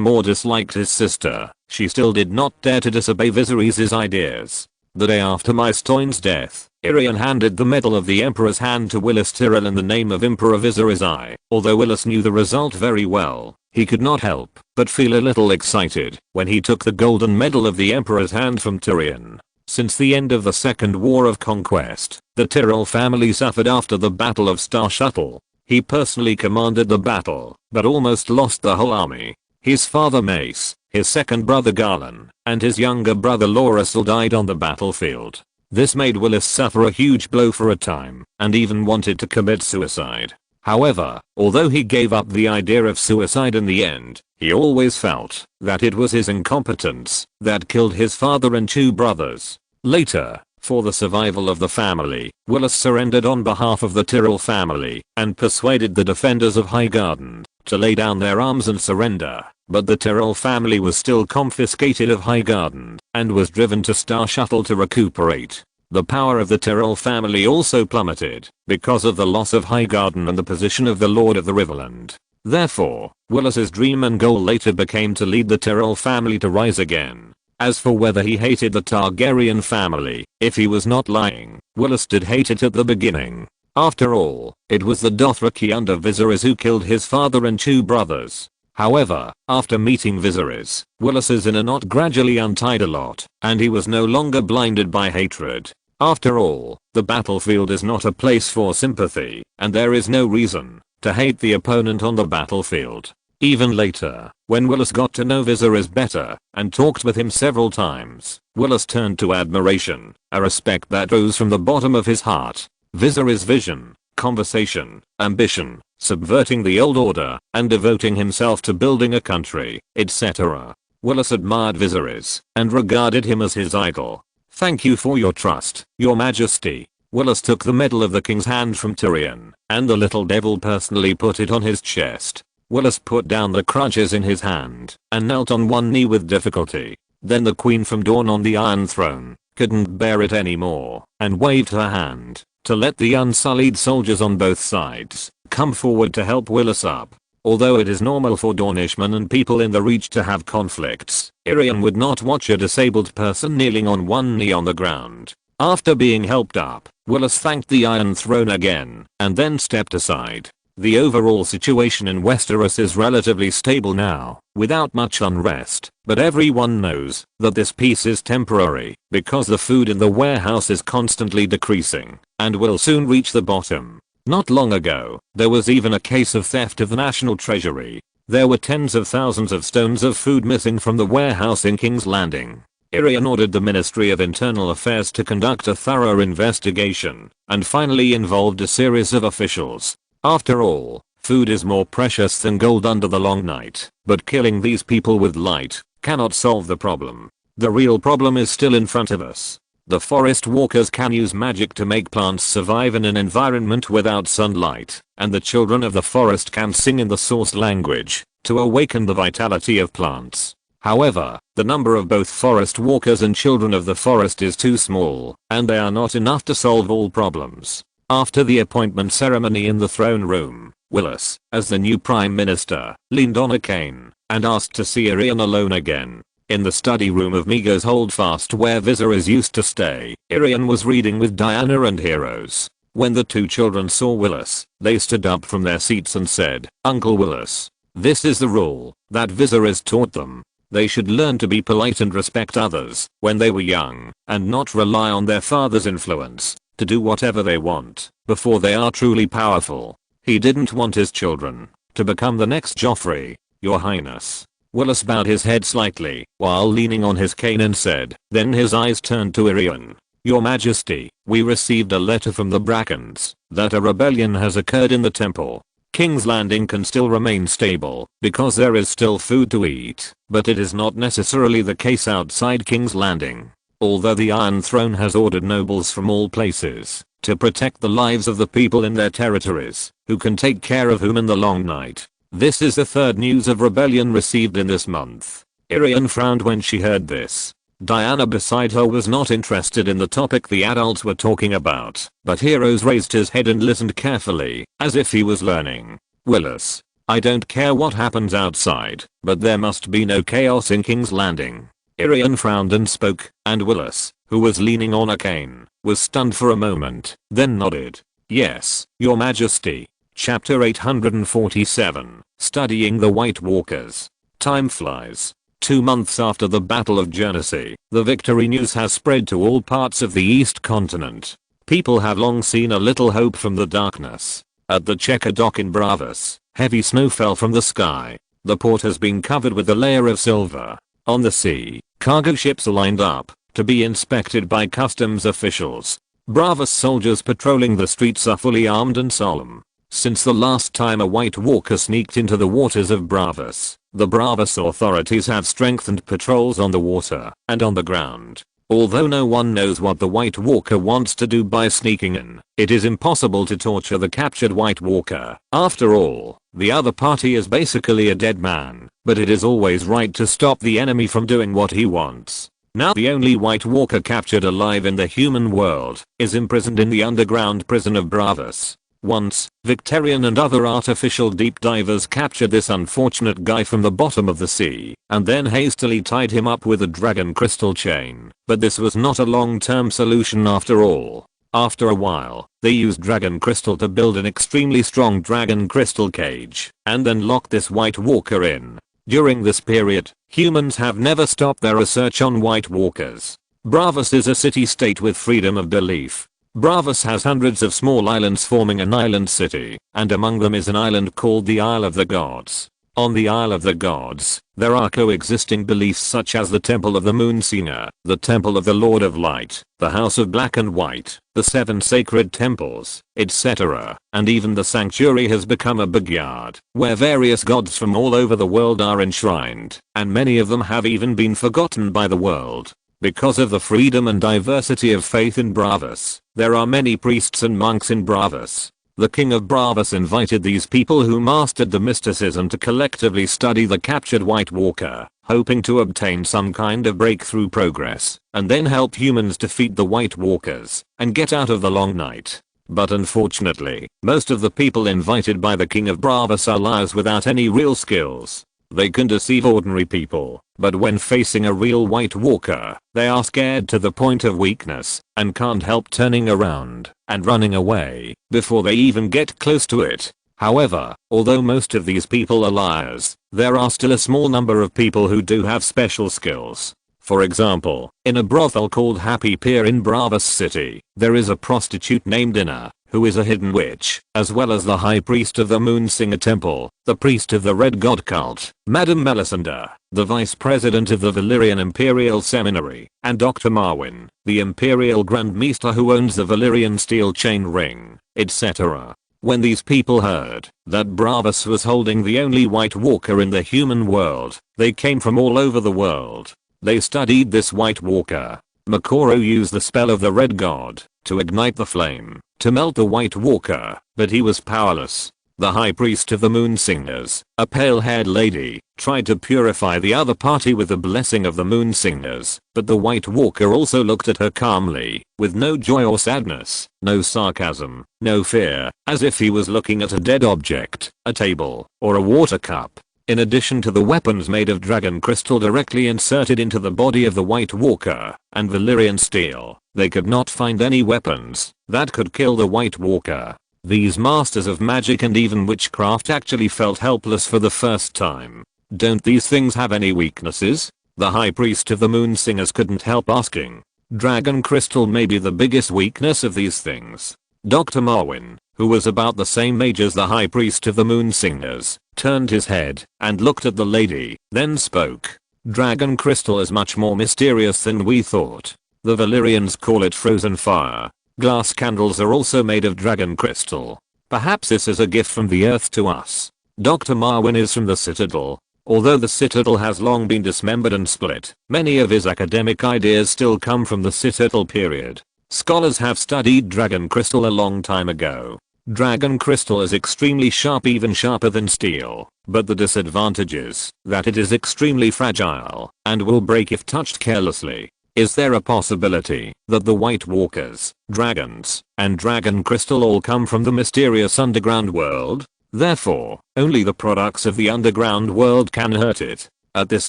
more disliked his sister, she still did not dare to disobey Viserys' ideas. The day after Mysthoin's death, Aerion handed the Medal of the Emperor's Hand to Willis Tyrrell in the name of Emperor Viserys I. Although Willis knew the result very well, he could not help but feel a little excited when he took the Golden Medal of the Emperor's Hand from Tyrion. Since the end of the Second War of Conquest, the Tyrrell family suffered after the Battle of Star Shuttle. He personally commanded the battle, but almost lost the whole army. His father Mace, his second brother Garland, and his younger brother Loras all died on the battlefield. This made Willis suffer a huge blow for a time, and even wanted to commit suicide. However, although he gave up the idea of suicide in the end, he always felt that it was his incompetence that killed his father and two brothers. Later, for the survival of the family, Willis surrendered on behalf of the Tyrrell family and persuaded the defenders of Highgarden to lay down their arms and surrender, but the Tyrrell family was still confiscated of Highgarden and was driven to Star Shuttle to recuperate. The power of the Tyrrell family also plummeted because of the loss of Highgarden and the position of the Lord of the Riverland. Therefore, Willis's dream and goal later became to lead the Tyrrell family to rise again. As for whether he hated the Targaryen family, if he was not lying, Willis did hate it at the beginning. After all, it was the Dothraki under Viserys who killed his father and two brothers. However, after meeting Viserys, Willis's inner knot gradually untied a lot, and he was no longer blinded by hatred. After all, the battlefield is not a place for sympathy, and there is no reason to hate the opponent on the battlefield. Even later, when Willis got to know Viserys better and talked with him several times, Willis turned to admiration, a respect that rose from the bottom of his heart. Viserys' vision, conversation, ambition, subverting the old order, and devoting himself to building a country, etc. Willis admired Viserys and regarded him as his idol. "Thank you for your trust, your majesty." Willis took the Medal of the King's Hand from Tyrion, and the little devil personally put it on his chest. Willis put down the crutches in his hand and knelt on one knee with difficulty. Then the Queen from Dawn on the Iron Throne couldn't bear it anymore and waved her hand to let the unsullied soldiers on both sides come forward to help Willis up. Although it is normal for Dornishmen and people in the Reach to have conflicts, Aerion would not watch a disabled person kneeling on one knee on the ground. After being helped up, Willis thanked the Iron Throne again and then stepped aside. The overall situation in Westeros is relatively stable now, without much unrest, but everyone knows that this peace is temporary because the food in the warehouse is constantly decreasing and will soon reach the bottom. Not long ago, there was even a case of theft of the national treasury. There were tens of thousands of stones of food missing from the warehouse in King's Landing. Aerion ordered the Ministry of Internal Affairs to conduct a thorough investigation and finally involved a series of officials. After all, food is more precious than gold under the long night, but killing these people with light cannot solve the problem. The real problem is still in front of us. The forest walkers can use magic to make plants survive in an environment without sunlight, and the children of the forest can sing in the source language to awaken the vitality of plants. However, the number of both forest walkers and children of the forest is too small, and they are not enough to solve all problems. After the appointment ceremony in the throne room, Willis, as the new prime minister, leaned on a cane and asked to see Aerion alone again. In the study room of Meagher's Holdfast where Viserys used to stay, Aerion was reading with Diana and Heroes. When the two children saw Willis, they stood up from their seats and said, "Uncle Willis." This is the rule that Viserys taught them. They should learn to be polite and respect others when they were young, and not rely on their father's influence to do whatever they want before they are truly powerful. He didn't want his children to become the next Joffrey, Your Highness. Willis bowed his head slightly while leaning on his cane and said, then his eyes turned to Irian. Your Majesty, we received a letter from the Brackens that a rebellion has occurred in the temple. King's Landing can still remain stable because there is still food to eat, but it is not necessarily the case outside King's Landing. Although the Iron Throne has ordered nobles from all places to protect the lives of the people in their territories, who can take care of whom in the long night. This is the third news of rebellion received in this month. Irian frowned when she heard this. Diana beside her was not interested in the topic the adults were talking about, but Heroes raised his head and listened carefully, as if he was learning. Willis, I don't care what happens outside, but there must be no chaos in King's Landing. Irian frowned and spoke, and Willis, who was leaning on a cane, was stunned for a moment, then nodded. Yes, Your Majesty. Chapter 847, Studying the White Walkers. Time flies. 2 months after the Battle of Genesee, the victory news has spread to all parts of the East Continent. People have long seen a little hope from the darkness. At the Checker dock in Bravos, heavy snow fell from the sky. The port has been covered with a layer of silver. On the sea, cargo ships are lined up to be inspected by customs officials. Bravos soldiers patrolling the streets are fully armed and solemn. Since the last time a White Walker sneaked into the waters of Bravos, the Bravos authorities have strengthened patrols on the water and on the ground. Although no one knows what the White Walker wants to do by sneaking in, it is impossible to torture the captured White Walker. After all, the other party is basically a dead man, but it is always right to stop the enemy from doing what he wants. Now the only White Walker captured alive in the human world is imprisoned in the underground prison of Bravos. Once, Victorian and other artificial deep divers captured this unfortunate guy from the bottom of the sea, and then hastily tied him up with a dragon crystal chain. But this was not a long-term solution after all. After a while, they used dragon crystal to build an extremely strong dragon crystal cage, and then locked this White Walker in. During this period, humans have never stopped their research on White Walkers. Bravos is a city-state with freedom of belief. Bravos has hundreds of small islands forming an island city, and among them is an island called the Isle of the Gods. On the Isle of the Gods, there are coexisting beliefs such as the Temple of the Moon Singer, the Temple of the Lord of Light, the House of Black and White, the 7 sacred temples, etc. And even the sanctuary has become a backyard, where various gods from all over the world are enshrined, and many of them have even been forgotten by the world. Because of the freedom and diversity of faith in Bravos, there are many priests and monks in Bravos. The king of Bravos invited these people who mastered the mysticism to collectively study the captured White Walker, hoping to obtain some kind of breakthrough progress, and then help humans defeat the White Walkers and get out of the long night. But unfortunately, most of the people invited by the king of Bravos are liars without any real skills. They can deceive ordinary people, but when facing a real White Walker, they are scared to the point of weakness and can't help turning around and running away before they even get close to it. However, although most of these people are liars, there are still a small number of people who do have special skills. For example, in a brothel called Happy Pier in Bravos City, there is a prostitute named Inna, who is a hidden witch, as well as the high priest of the Moonsinger Temple, the priest of the Red God cult, Madame Melisande, the vice president of the Valyrian Imperial Seminary, and Dr. Marwyn, the Imperial Grand Maester who owns the Valyrian steel chain ring, etc. When these people heard that Bravos was holding the only White Walker in the human world, they came from all over the world. They studied this White Walker. Makoro used the spell of the Red God to ignite the flame, to melt the White Walker, but he was powerless. The high priest of the Moonsingers, a pale-haired lady, tried to purify the other party with the blessing of the Moonsingers, but the White Walker also looked at her calmly, with no joy or sadness, no sarcasm, no fear, as if he was looking at a dead object, a table, or a water cup. In addition to the weapons made of dragon crystal directly inserted into the body of the White Walker, and Valyrian steel, they could not find any weapons that could kill the White Walker. These masters of magic and even witchcraft actually felt helpless for the first time. Don't these things have any weaknesses? The high priest of the moon singers couldn't help asking. Dragon crystal may be the biggest weakness of these things. Dr. Marwin, who was about the same age as the high priest of the moon singers, turned his head and looked at the lady, then spoke. Dragon crystal is much more mysterious than we thought. The Valyrians call it frozen fire. Glass candles are also made of dragon crystal. Perhaps this is a gift from the earth to us. Dr. Marwin is from the Citadel. Although the Citadel has long been dismembered and split, many of his academic ideas still come from the Citadel period. Scholars have studied dragon crystal a long time ago. Dragon crystal is extremely sharp, even sharper than steel, but the disadvantage is that it is extremely fragile and will break if touched carelessly. Is there a possibility that the White Walkers, dragons, and dragon crystal all come from the mysterious underground world? Therefore, only the products of the underground world can hurt it. At this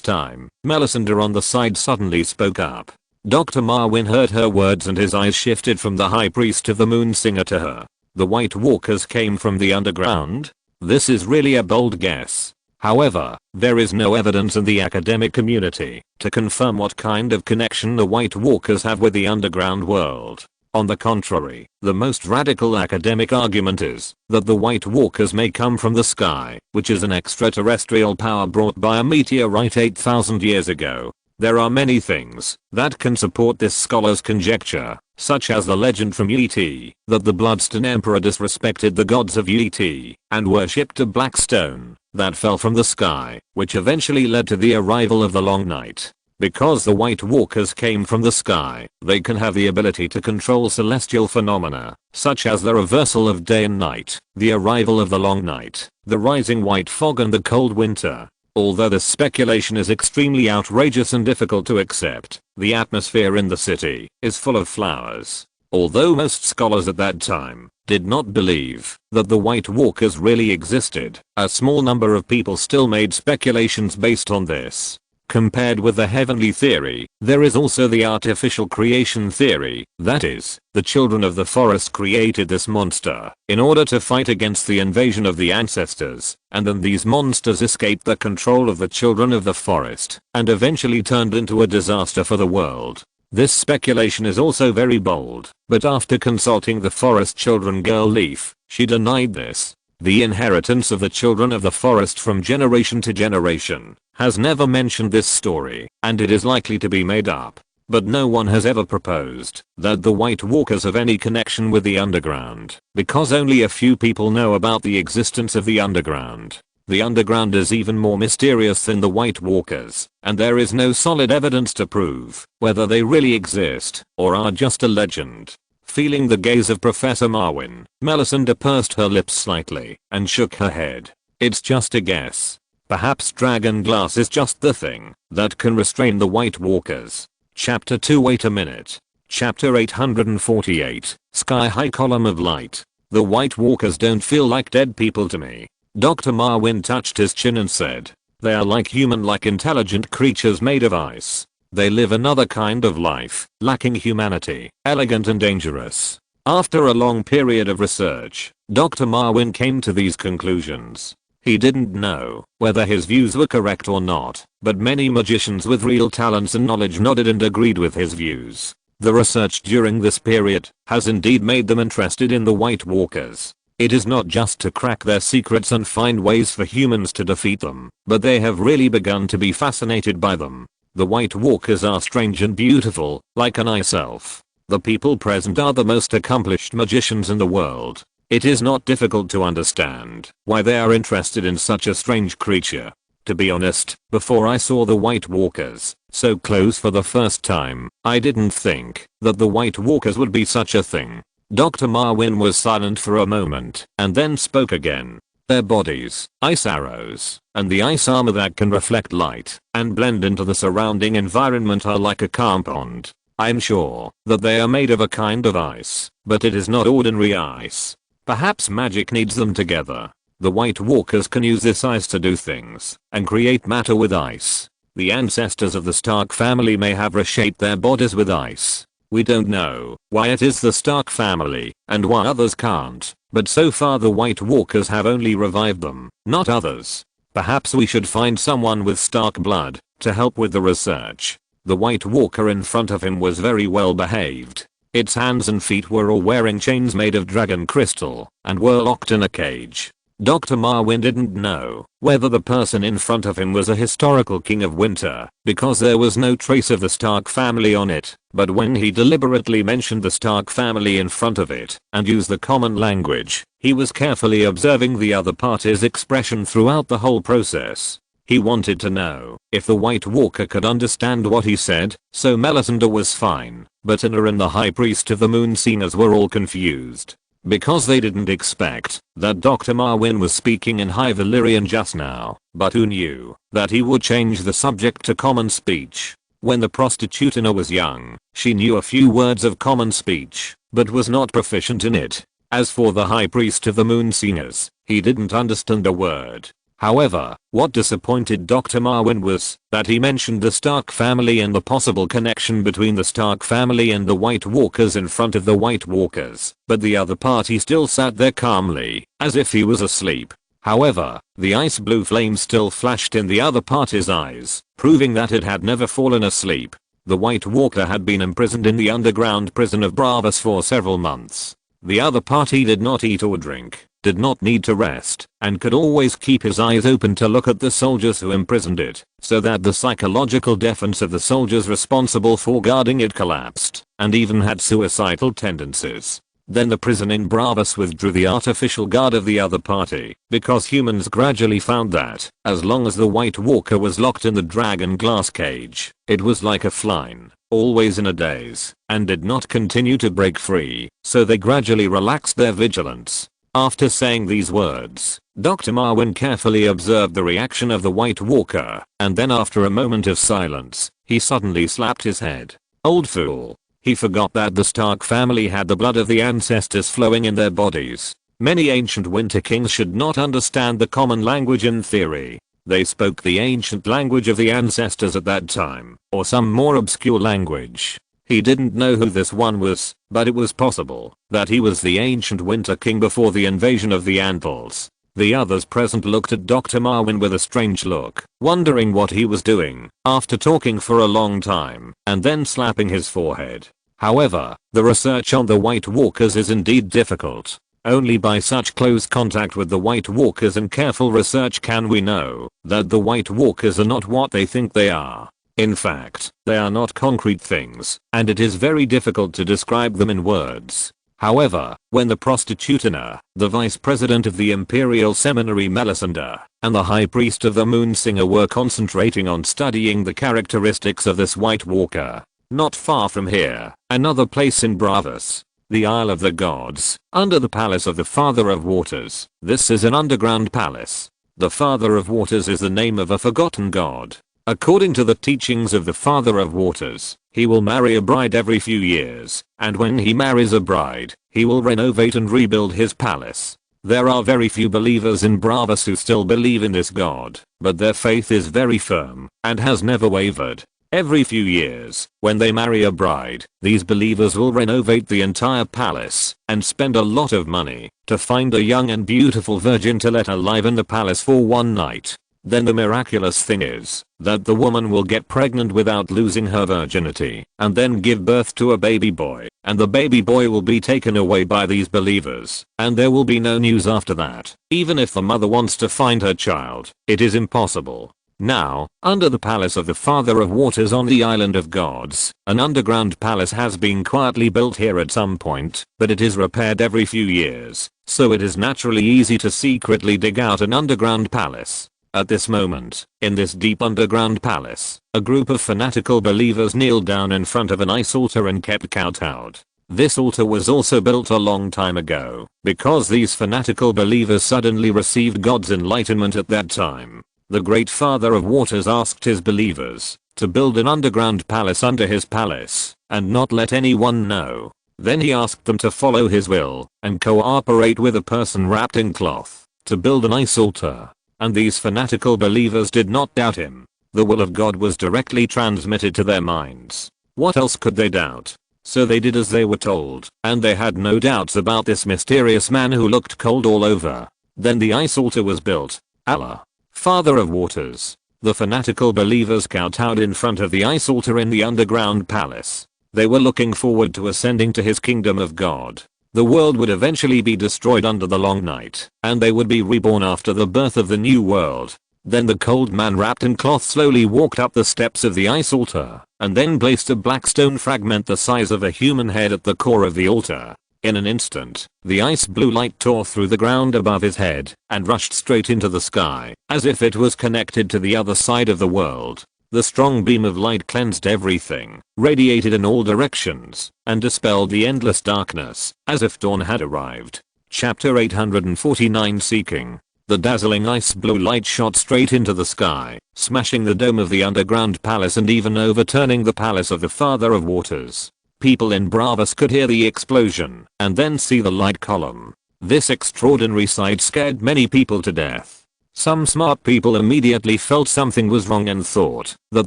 time, Melisandre on the side suddenly spoke up. Dr. Marwin heard her words and his eyes shifted from the high priest of the moon singer to her. The White Walkers came from the underground? This is really a bold guess. However, there is no evidence in the academic community to confirm what kind of connection the White Walkers have with the underground world. On the contrary, the most radical academic argument is that the White Walkers may come from the sky, which is an extraterrestrial power brought by a meteorite 8,000 years ago. There are many things that can support this scholar's conjecture, such as the legend from Yi that the Bloodstone Emperor disrespected the gods of Yi and worshipped a black stone that fell from the sky, which eventually led to the arrival of the Long Night. Because the White Walkers came from the sky, they can have the ability to control celestial phenomena, such as the reversal of day and night, the arrival of the long night, the rising white fog and the cold winter. Although this speculation is extremely outrageous and difficult to accept, the atmosphere in the city is full of flowers. Although most scholars at that time did not believe that the White Walkers really existed, a small number of people still made speculations based on this. Compared with the heavenly theory, there is also the artificial creation theory, that is, the children of the forest created this monster in order to fight against the invasion of the ancestors, and then these monsters escaped the control of the children of the forest and eventually turned into a disaster for the world. This speculation is also very bold, but after consulting the forest children girl Leaf, she denied this. The inheritance of the children of the forest from generation to generation has never mentioned this story, and it is likely to be made up. But no one has ever proposed that the White Walkers have any connection with the underground, because only a few people know about the existence of the underground. The underground is even more mysterious than the White Walkers, and there is no solid evidence to prove whether they really exist or are just a legend. Feeling the gaze of Professor Marwin, Melisandre pursed her lips slightly and shook her head. It's just a guess. Perhaps dragon glass is just the thing that can restrain the White Walkers. Chapter 2. Wait a minute. Chapter 848, Sky High Column of Light. The White Walkers don't feel like dead people to me. Dr. Marwin touched his chin and said, they are like human-like intelligent creatures made of ice. They live another kind of life, lacking humanity, elegant and dangerous. After a long period of research, Dr. Marwin came to these conclusions. He didn't know whether his views were correct or not, but many magicians with real talents and knowledge nodded and agreed with his views. The research during this period has indeed made them interested in the White Walkers. It is not just to crack their secrets and find ways for humans to defeat them, but they have really begun to be fascinated by them. The White Walkers are strange and beautiful, like an ice elf. The people present are the most accomplished magicians in the world. It is not difficult to understand why they are interested in such a strange creature. To be honest, before I saw the White Walkers so close for the first time, I didn't think that the White Walkers would be such a thing. Dr. Marwin was silent for a moment and then spoke again. Their bodies, ice arrows, and the ice armor that can reflect light and blend into the surrounding environment are like a calm pond. I'm sure that they are made of a kind of ice, but it is not ordinary ice. Perhaps magic needs them together. The White Walkers can use this ice to do things and create matter with ice. The ancestors of the Stark family may have reshaped their bodies with ice. We don't know why it is the Stark family and why others can't, but so far the White Walkers have only revived them, not others. Perhaps we should find someone with Stark blood to help with the research. The White Walker in front of him was very well behaved. Its hands and feet were all wearing chains made of dragon crystal and were locked in a cage. Dr. Marwin didn't know whether the person in front of him was a historical king of winter because there was no trace of the Stark family on it, but when he deliberately mentioned the Stark family in front of it and used the common language, he was carefully observing the other party's expression throughout the whole process. He wanted to know if the White Walker could understand what he said, so Melisandre was fine, but Anna and the High Priest of the Moon Singers were all confused. Because they didn't expect that Dr. Marwin was speaking in High Valyrian just now, but who knew that he would change the subject to common speech. When the prostitute Anna was young, she knew a few words of common speech, but was not proficient in it. As for the High Priest of the Moon Singers, he didn't understand a word. However, what disappointed Dr. Marwin was that he mentioned the Stark family and the possible connection between the Stark family and the White Walkers in front of the White Walkers, but the other party still sat there calmly, as if he was asleep. However, the ice blue flame still flashed in the other party's eyes, proving that it had never fallen asleep. The White Walker had been imprisoned in the underground prison of Bravos for several months. The other party did not eat or drink, did not need to rest, and could always keep his eyes open to look at the soldiers who imprisoned it, so that the psychological defense of the soldiers responsible for guarding it collapsed, and even had suicidal tendencies. Then the prison in Bravos withdrew the artificial guard of the other party, because humans gradually found that, as long as the White Walker was locked in the dragon glass cage, it was like a fly, always in a daze, and did not continue to break free, so they gradually relaxed their vigilance. After saying these words, Dr. Marwin carefully observed the reaction of the White Walker, and then after a moment of silence, he suddenly slapped his head. Old fool. He forgot that the Stark family had the blood of the ancestors flowing in their bodies. Many ancient Winter Kings should not understand the common language in theory. They spoke the ancient language of the ancestors at that time, or some more obscure language. He didn't know who this one was, but it was possible that he was the ancient Winter King before the invasion of the Andals. The others present looked at Dr. Marwin with a strange look, wondering what he was doing, after talking for a long time, and then slapping his forehead. However, the research on the White Walkers is indeed difficult. Only by such close contact with the White Walkers and careful research can we know that the White Walkers are not what they think they are. In fact, they are not concrete things, and it is very difficult to describe them in words. However, when the prostitute Anna, the vice president of the Imperial Seminary Melisandre, and the High Priest of the Moon Singer were concentrating on studying the characteristics of this White Walker, not far from here, another place in Bravos, the Isle of the Gods, under the palace of the Father of Waters. This is an underground palace. The Father of Waters is the name of a forgotten god. According to the teachings of the Father of Waters, he will marry a bride every few years, and when he marries a bride, he will renovate and rebuild his palace. There are very few believers in Bravos who still believe in this god, but their faith is very firm and has never wavered. Every few years, when they marry a bride, these believers will renovate the entire palace and spend a lot of money to find a young and beautiful virgin to let alive in the palace for one night. Then the miraculous thing is that the woman will get pregnant without losing her virginity and then give birth to a baby boy, and the baby boy will be taken away by these believers, and there will be no news after that. Even if the mother wants to find her child, it is impossible. Now, under the palace of the Father of Waters on the Island of Gods, an underground palace has been quietly built here at some point, but it is repaired every few years, so it is naturally easy to secretly dig out an underground palace. At this moment, in this deep underground palace, a group of fanatical believers kneeled down in front of an ice altar and kept kowtowed. This altar was also built a long time ago, because these fanatical believers suddenly received God's enlightenment at that time. The great Father of Waters asked his believers to build an underground palace under his palace and not let anyone know. Then he asked them to follow his will and cooperate with a person wrapped in cloth to build an ice altar. And these fanatical believers did not doubt him. The will of God was directly transmitted to their minds. What else could they doubt? So they did as they were told, and they had no doubts about this mysterious man who looked cold all over. Then the ice altar was built. Allah, Father of Waters. The fanatical believers kowtowed in front of the ice altar in the underground palace. They were looking forward to ascending to his kingdom of God. The world would eventually be destroyed under the long night, and they would be reborn after the birth of the new world. Then the cold man wrapped in cloth slowly walked up the steps of the ice altar, and then placed a black stone fragment the size of a human head at the core of the altar. In an instant, the ice blue light tore through the ground above his head, and rushed straight into the sky, as if it was connected to the other side of the world. The strong beam of light cleansed everything, radiated in all directions, and dispelled the endless darkness, as if dawn had arrived. Chapter 849 Seeking. The dazzling ice blue light shot straight into the sky, smashing the dome of the underground palace and even overturning the palace of the Father of Waters. People in Bravos could hear the explosion and then see the light column. This extraordinary sight scared many people to death. Some smart people immediately felt something was wrong and thought that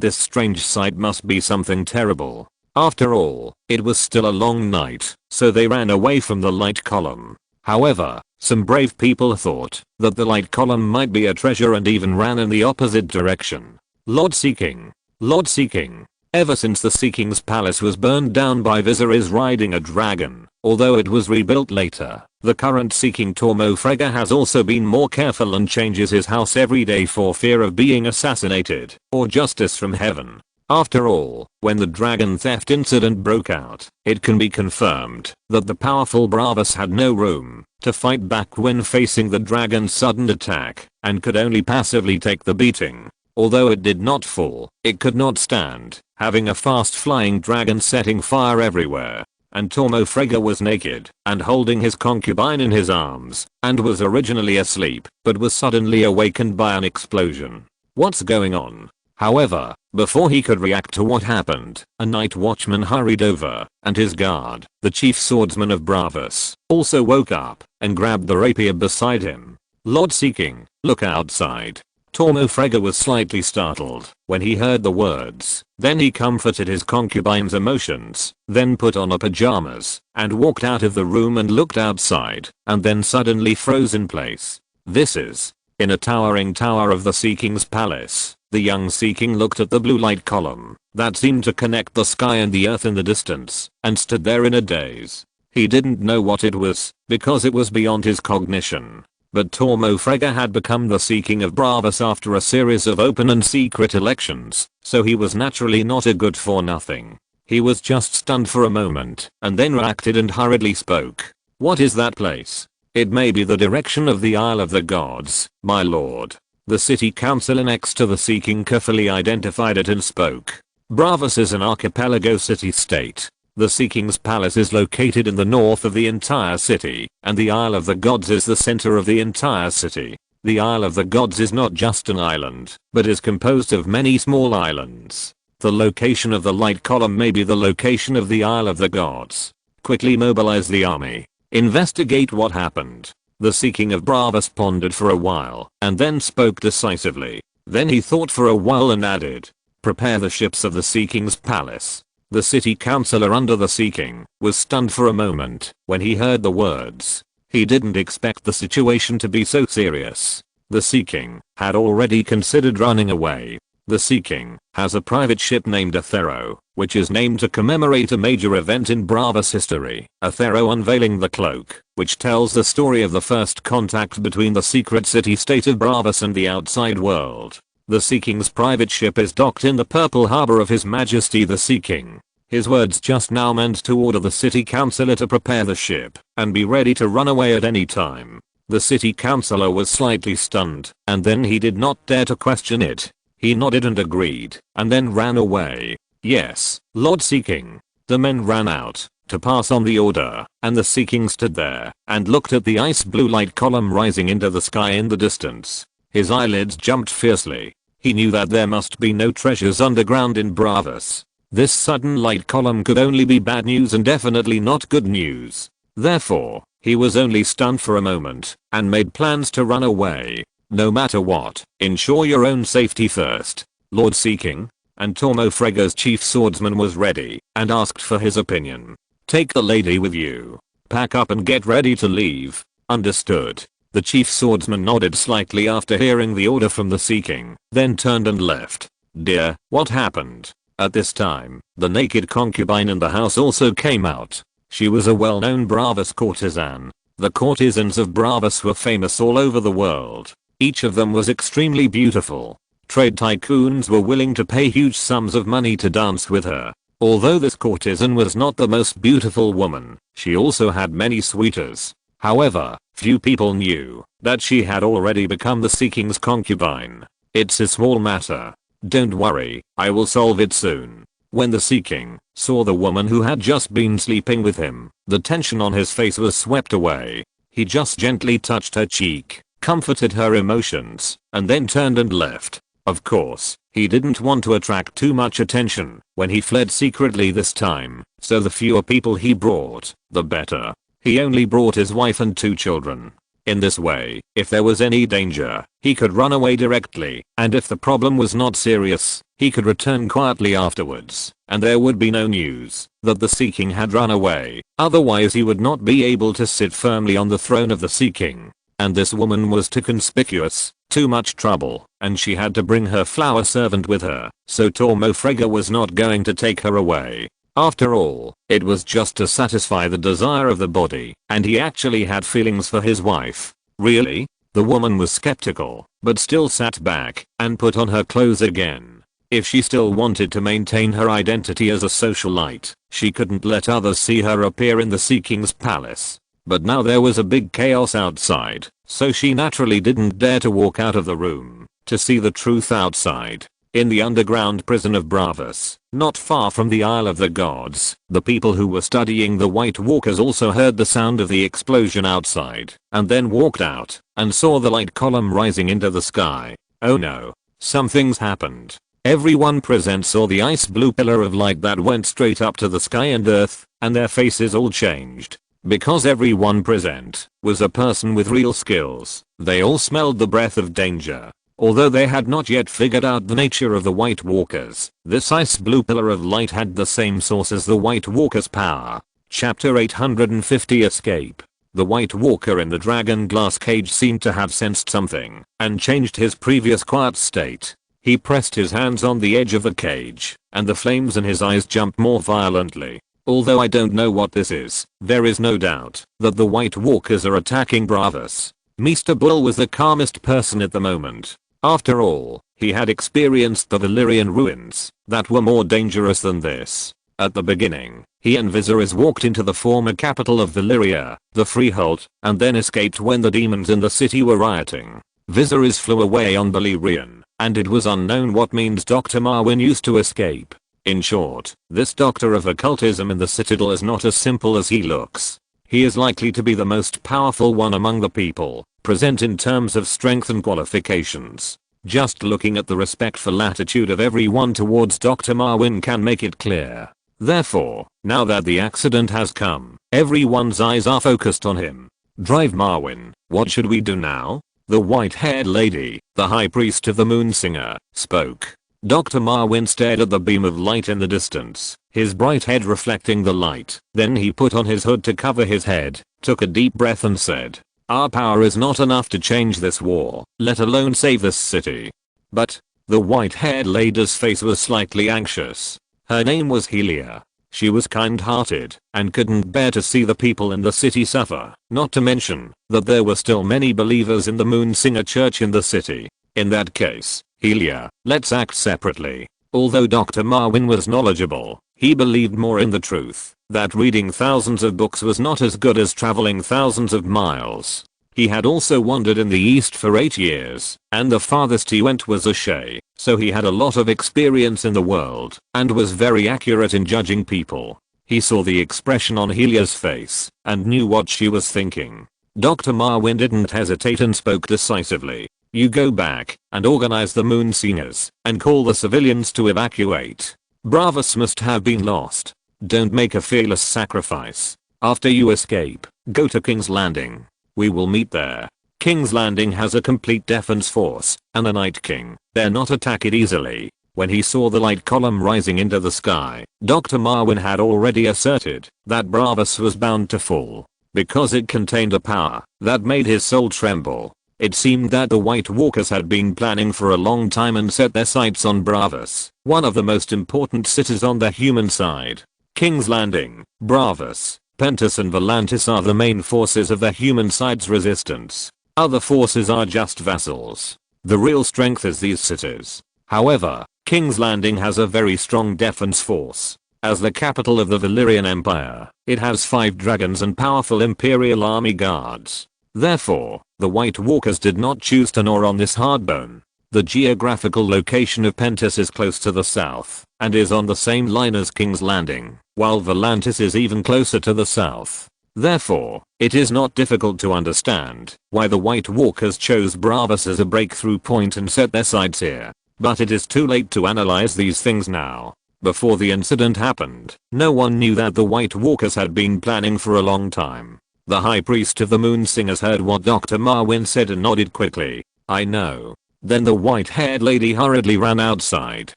this strange sight must be something terrible. After all, it was still a long night, so they ran away from the light column. However, some brave people thought that the light column might be a treasure and even ran in the opposite direction. Lord Seeking. Lord Seeking. Ever since the Seeking's palace was burned down by Viserys riding a dragon, although it was rebuilt later, the current Seeking Tormo Frega has also been more careful and changes his house every day for fear of being assassinated or justice from heaven. After all, when the dragon theft incident broke out, it can be confirmed that the powerful Bravos had no room to fight back when facing the dragon's sudden attack and could only passively take the beating. Although it did not fall, it could not stand having a fast flying dragon setting fire everywhere. And Tormo Frega was naked and holding his concubine in his arms and was originally asleep but was suddenly awakened by an explosion. What's going on? However, before he could react to what happened, a night watchman hurried over, and his guard, the chief swordsman of Bravos, also woke up and grabbed the rapier beside him. Lord Seeking, look outside. Tormo Frega was slightly startled when he heard the words. Then he comforted his concubine's emotions, then put on her pajamas, and walked out of the room and looked outside, and then suddenly froze in place. This is. In a towering tower of the Seeking's palace, the young Seeking looked at the blue light column that seemed to connect the sky and the earth in the distance, and stood there in a daze. He didn't know what it was, because it was beyond his cognition. But Tormo Frega had become the Seeking of Bravos after a series of open and secret elections, so he was naturally not a good for nothing. He was just stunned for a moment, and then reacted and hurriedly spoke. What is that place? It may be the direction of the Isle of the Gods, my lord. The city councillor next to the Seeking carefully identified it and spoke. Bravos is an archipelago city-state. The Seeking's palace is located in the north of the entire city, and the Isle of the Gods is the center of the entire city. The Isle of the Gods is not just an island, but is composed of many small islands. The location of the light column may be the location of the Isle of the Gods. Quickly mobilize the army. Investigate what happened. The Seeking of Bravos pondered for a while, and then spoke decisively. Then he thought for a while and added, prepare the ships of the Seeking's palace. The city councillor under the Seeking was stunned for a moment when he heard the words. He didn't expect the situation to be so serious. The Seeking had already considered running away. The Seeking has a private ship named Athero, which is named to commemorate a major event in Bravos history, Athero unveiling the cloak, which tells the story of the first contact between the secret city-state of Bravos and the outside world. The Seeking's private ship is docked in the purple harbor of His Majesty the Seeking. His words just now meant to order the city councillor to prepare the ship and be ready to run away at any time. The city councillor was slightly stunned, and then he did not dare to question it. He nodded and agreed, and then ran away. Yes, Lord Seeking. The men ran out to pass on the order, and the Seeking stood there and looked at the ice blue light column rising into the sky in the distance. His eyelids jumped fiercely. He knew that there must be no treasures underground in Bravos. This sudden light column could only be bad news and definitely not good news. Therefore, he was only stunned for a moment and made plans to run away. No matter what, ensure your own safety first. Lord Seeking? and Tormo Frega's chief swordsman was ready and asked for his opinion. Take the lady with you. Pack up and get ready to leave. Understood. The chief swordsman nodded slightly after hearing the order from the Sea King, then turned and left. Dear, what happened? At this time, the naked concubine in the house also came out. She was a well-known Bravas courtesan. The courtesans of Bravas were famous all over the world. Each of them was extremely beautiful. Trade tycoons were willing to pay huge sums of money to dance with her. Although this courtesan was not the most beautiful woman, she also had many suitors. However, few people knew that she had already become the Sea King's concubine. It's a small matter. Don't worry, I will solve it soon. When the Sea King saw the woman who had just been sleeping with him, the tension on his face was swept away. He just gently touched her cheek, comforted her emotions, and then turned and left. Of course, he didn't want to attract too much attention when he fled secretly this time, so the fewer people he brought, the better. He only brought his wife and 2 children. In this way, if there was any danger, he could run away directly, and if the problem was not serious, he could return quietly afterwards, and there would be no news that the Sea King had run away. Otherwise he would not be able to sit firmly on the throne of the Sea King. And this woman was too conspicuous, too much trouble, and she had to bring her flower servant with her, so Tormo Frega was not going to take her away. After all, it was just to satisfy the desire of the body, and he actually had feelings for his wife. Really? The woman was skeptical, but still sat back and put on her clothes again. If she still wanted to maintain her identity as a socialite, she couldn't let others see her appear in the Sea King's palace. But now there was a big chaos outside, so she naturally didn't dare to walk out of the room to see the truth outside. In the underground prison of Bravas, not far from the Isle of the Gods, the people who were studying the White Walkers also heard the sound of the explosion outside, and then walked out and saw the light column rising into the sky. Oh no. Something's happened. Everyone present saw the ice blue pillar of light that went straight up to the sky and earth, and their faces all changed. Because everyone present was a person with real skills, they all smelled the breath of danger. Although they had not yet figured out the nature of the White Walkers, this ice blue pillar of light had the same source as the White Walkers' power. Chapter 850 Escape. The White Walker in the dragon glass cage seemed to have sensed something and changed his previous quiet state. He pressed his hands on the edge of the cage, and the flames in his eyes jumped more violently. Although I don't know what this is, there is no doubt that the White Walkers are attacking Bravas. Mr. Bull was the calmest person at the moment. After all, he had experienced the Valyrian ruins that were more dangerous than this. At the beginning, he and Viserys walked into the former capital of Valyria, the Freehold, and then escaped when the demons in the city were rioting. Viserys flew away on Valyrian, and it was unknown what means Dr. Marwyn used to escape. In short, this doctor of occultism in the citadel is not as simple as he looks. He is likely to be the most powerful one among the people present in terms of strength and qualifications. Just looking at the respectful attitude of everyone towards Dr. Marwyn can make it clear. Therefore, now that the accident has come, everyone's eyes are focused on him. Drive Marwyn, what should we do now? The white-haired lady, the high priest of the Moon Singer, spoke. Dr. Marwyn stared at the beam of light in the distance, his bright head reflecting the light. Then he put on his hood to cover his head, took a deep breath and said, "Our power is not enough to change this war, let alone save this city." But, the white-haired lady's face was slightly anxious. Her name was Helia. She was kind-hearted and couldn't bear to see the people in the city suffer, not to mention that there were still many believers in the Moon Singer Church in the city. In that case, Helia, let's act separately. Although Dr. Marwyn was knowledgeable, he believed more in the truth that reading thousands of books was not as good as traveling thousands of miles. He had also wandered in the East for 8 years, and the farthest he went was Ashay, so he had a lot of experience in the world, and was very accurate in judging people. He saw the expression on Helia's face, and knew what she was thinking. Dr. Marwyn didn't hesitate and spoke decisively. "You go back and organize the Moon Singers, and call the civilians to evacuate. Bravas must have been lost. Don't make a fearless sacrifice. After you escape, go to King's Landing. We will meet there. King's Landing has a complete defense force, and the Night King, they're not attacked easily. When he saw the light column rising into the sky, Dr. Marwin had already asserted that Bravos was bound to fall because it contained a power that made his soul tremble. It seemed that the White Walkers had been planning for a long time and set their sights on Bravos, one of the most important cities on the human side. King's Landing, Bravos, Pentus and Volantis are the main forces of the human side's resistance. Other forces are just vassals. The real strength is these cities. However, King's Landing has a very strong defense force. As the capital of the Valyrian Empire, it has 5 dragons and powerful Imperial army guards. Therefore, the White Walkers did not choose to gnaw on this hard bone. The geographical location of Pentus is close to the south and is on the same line as King's Landing, while Volantis is even closer to the south. Therefore, it is not difficult to understand why the White Walkers chose Bravos as a breakthrough point and set their sights here. But it is too late to analyze these things now. Before the incident happened, no one knew that the White Walkers had been planning for a long time. The High Priest of the Moon Singers heard what Dr. Marwin said and nodded quickly. I know. Then the white-haired lady hurriedly ran outside.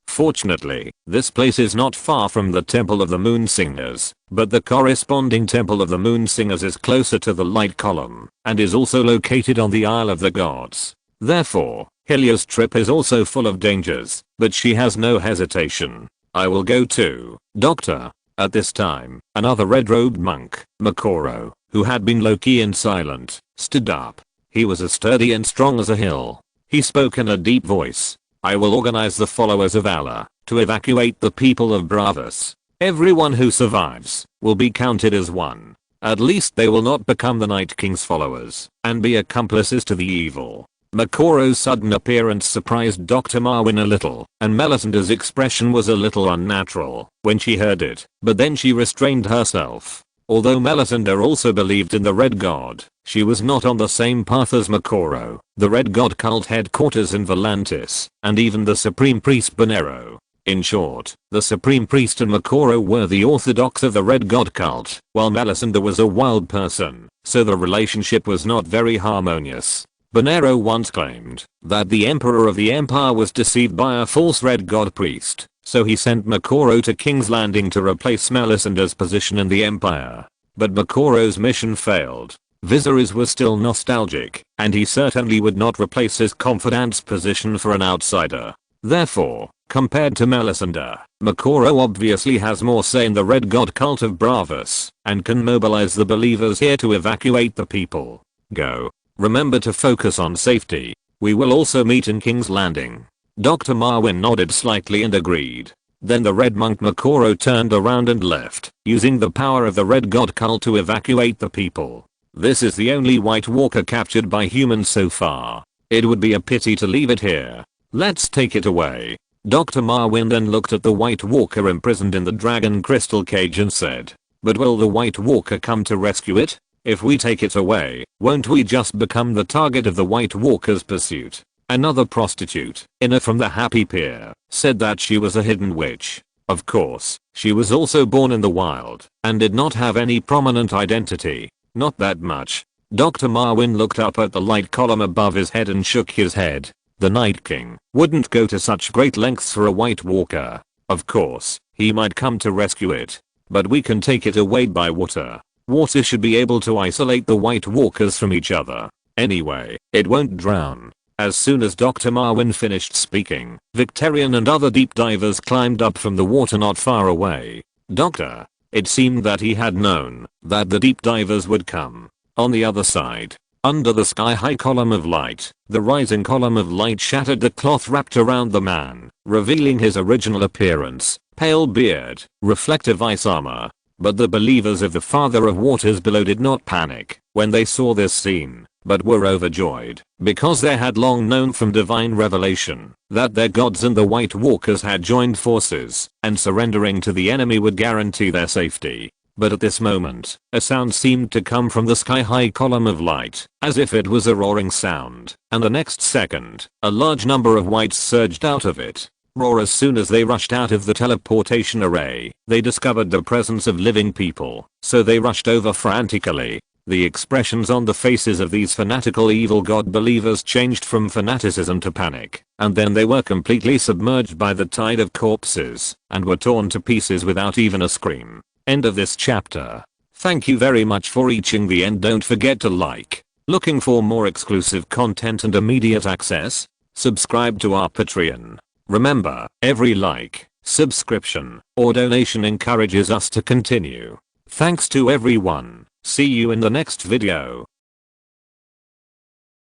Fortunately, this place is not far from the Temple of the Moon Singers, but the corresponding Temple of the Moon Singers is closer to the light column and is also located on the Isle of the Gods. Therefore, Helios' trip is also full of dangers, but she has no hesitation. I will go too, Doctor. At this time, another red-robed monk, Makoro, who had been low-key and silent, stood up. He was as sturdy and strong as a hill. He spoke in a deep voice. I will organize the followers of Allah to evacuate the people of Bravos. Everyone who survives will be counted as one. At least they will not become the Night King's followers and be accomplices to the evil. Makoro's sudden appearance surprised Dr. Marwin a little, and Melisandre's expression was a little unnatural when she heard it, but then she restrained herself. Although Melisandre also believed in the Red God, she was not on the same path as Makoro, the Red God cult headquarters in Volantis, and even the Supreme Priest Bonero. In short, the Supreme Priest and Makoro were the orthodox of the Red God cult, while Melisandre was a wild person, so the relationship was not very harmonious. Bonero once claimed that the Emperor of the Empire was deceived by a false Red God priest, so he sent Makoro to King's Landing to replace Melisandre's position in the Empire. But Makoro's mission failed. Viserys was still nostalgic, and he certainly would not replace his confidant's position for an outsider. Therefore, compared to Melisandre, Makoro obviously has more say in the Red God cult of Bravos, and can mobilize the believers here to evacuate the people. Go. Remember to focus on safety. We will also meet in King's Landing. Dr. Marwin nodded slightly and agreed. Then the Red Monk Makoro turned around and left, using the power of the Red God cult to evacuate the people. This is the only White Walker captured by humans so far. It would be a pity to leave it here. Let's take it away. Dr. Marwin then looked at the White Walker imprisoned in the dragon crystal cage and said, but will the White Walker come to rescue it? If we take it away, won't we just become the target of the White Walker's pursuit? Another prostitute, Inna from the Happy Pier, said that she was a hidden witch. Of course, she was also born in the wild, and did not have any prominent identity. Not that much. Dr. Marwin looked up at the light column above his head and shook his head. The Night King wouldn't go to such great lengths for a White Walker. Of course, he might come to rescue it. But we can take it away by water. Water should be able to isolate the White Walkers from each other. Anyway, it won't drown. As soon as Dr. Marwin finished speaking, Victorian and other deep divers climbed up from the water not far away. Doctor. It seemed that he had known that the deep divers would come. On the other side, under the sky-high column of light, the rising column of light shattered the cloth wrapped around the man, revealing his original appearance, pale beard, reflective ice armor. But the believers of the Father of Waters below did not panic when they saw this scene, but were overjoyed, because they had long known from divine revelation that their gods and the White Walkers had joined forces, and surrendering to the enemy would guarantee their safety. But at this moment, a sound seemed to come from the sky-high column of light, as if it was a roaring sound, and the next second, a large number of whites surged out of it. Roar. As soon as they rushed out of the teleportation array, they discovered the presence of living people, so they rushed over frantically. The expressions on the faces of these fanatical evil god believers changed from fanaticism to panic, and then they were completely submerged by the tide of corpses and were torn to pieces without even a scream. End of this chapter. Thank you very much for reaching the end. Don't forget to like. Looking for more exclusive content and immediate access? Subscribe to our Patreon. Remember, every like, subscription, or donation encourages us to continue. Thanks to everyone. See you in the next video.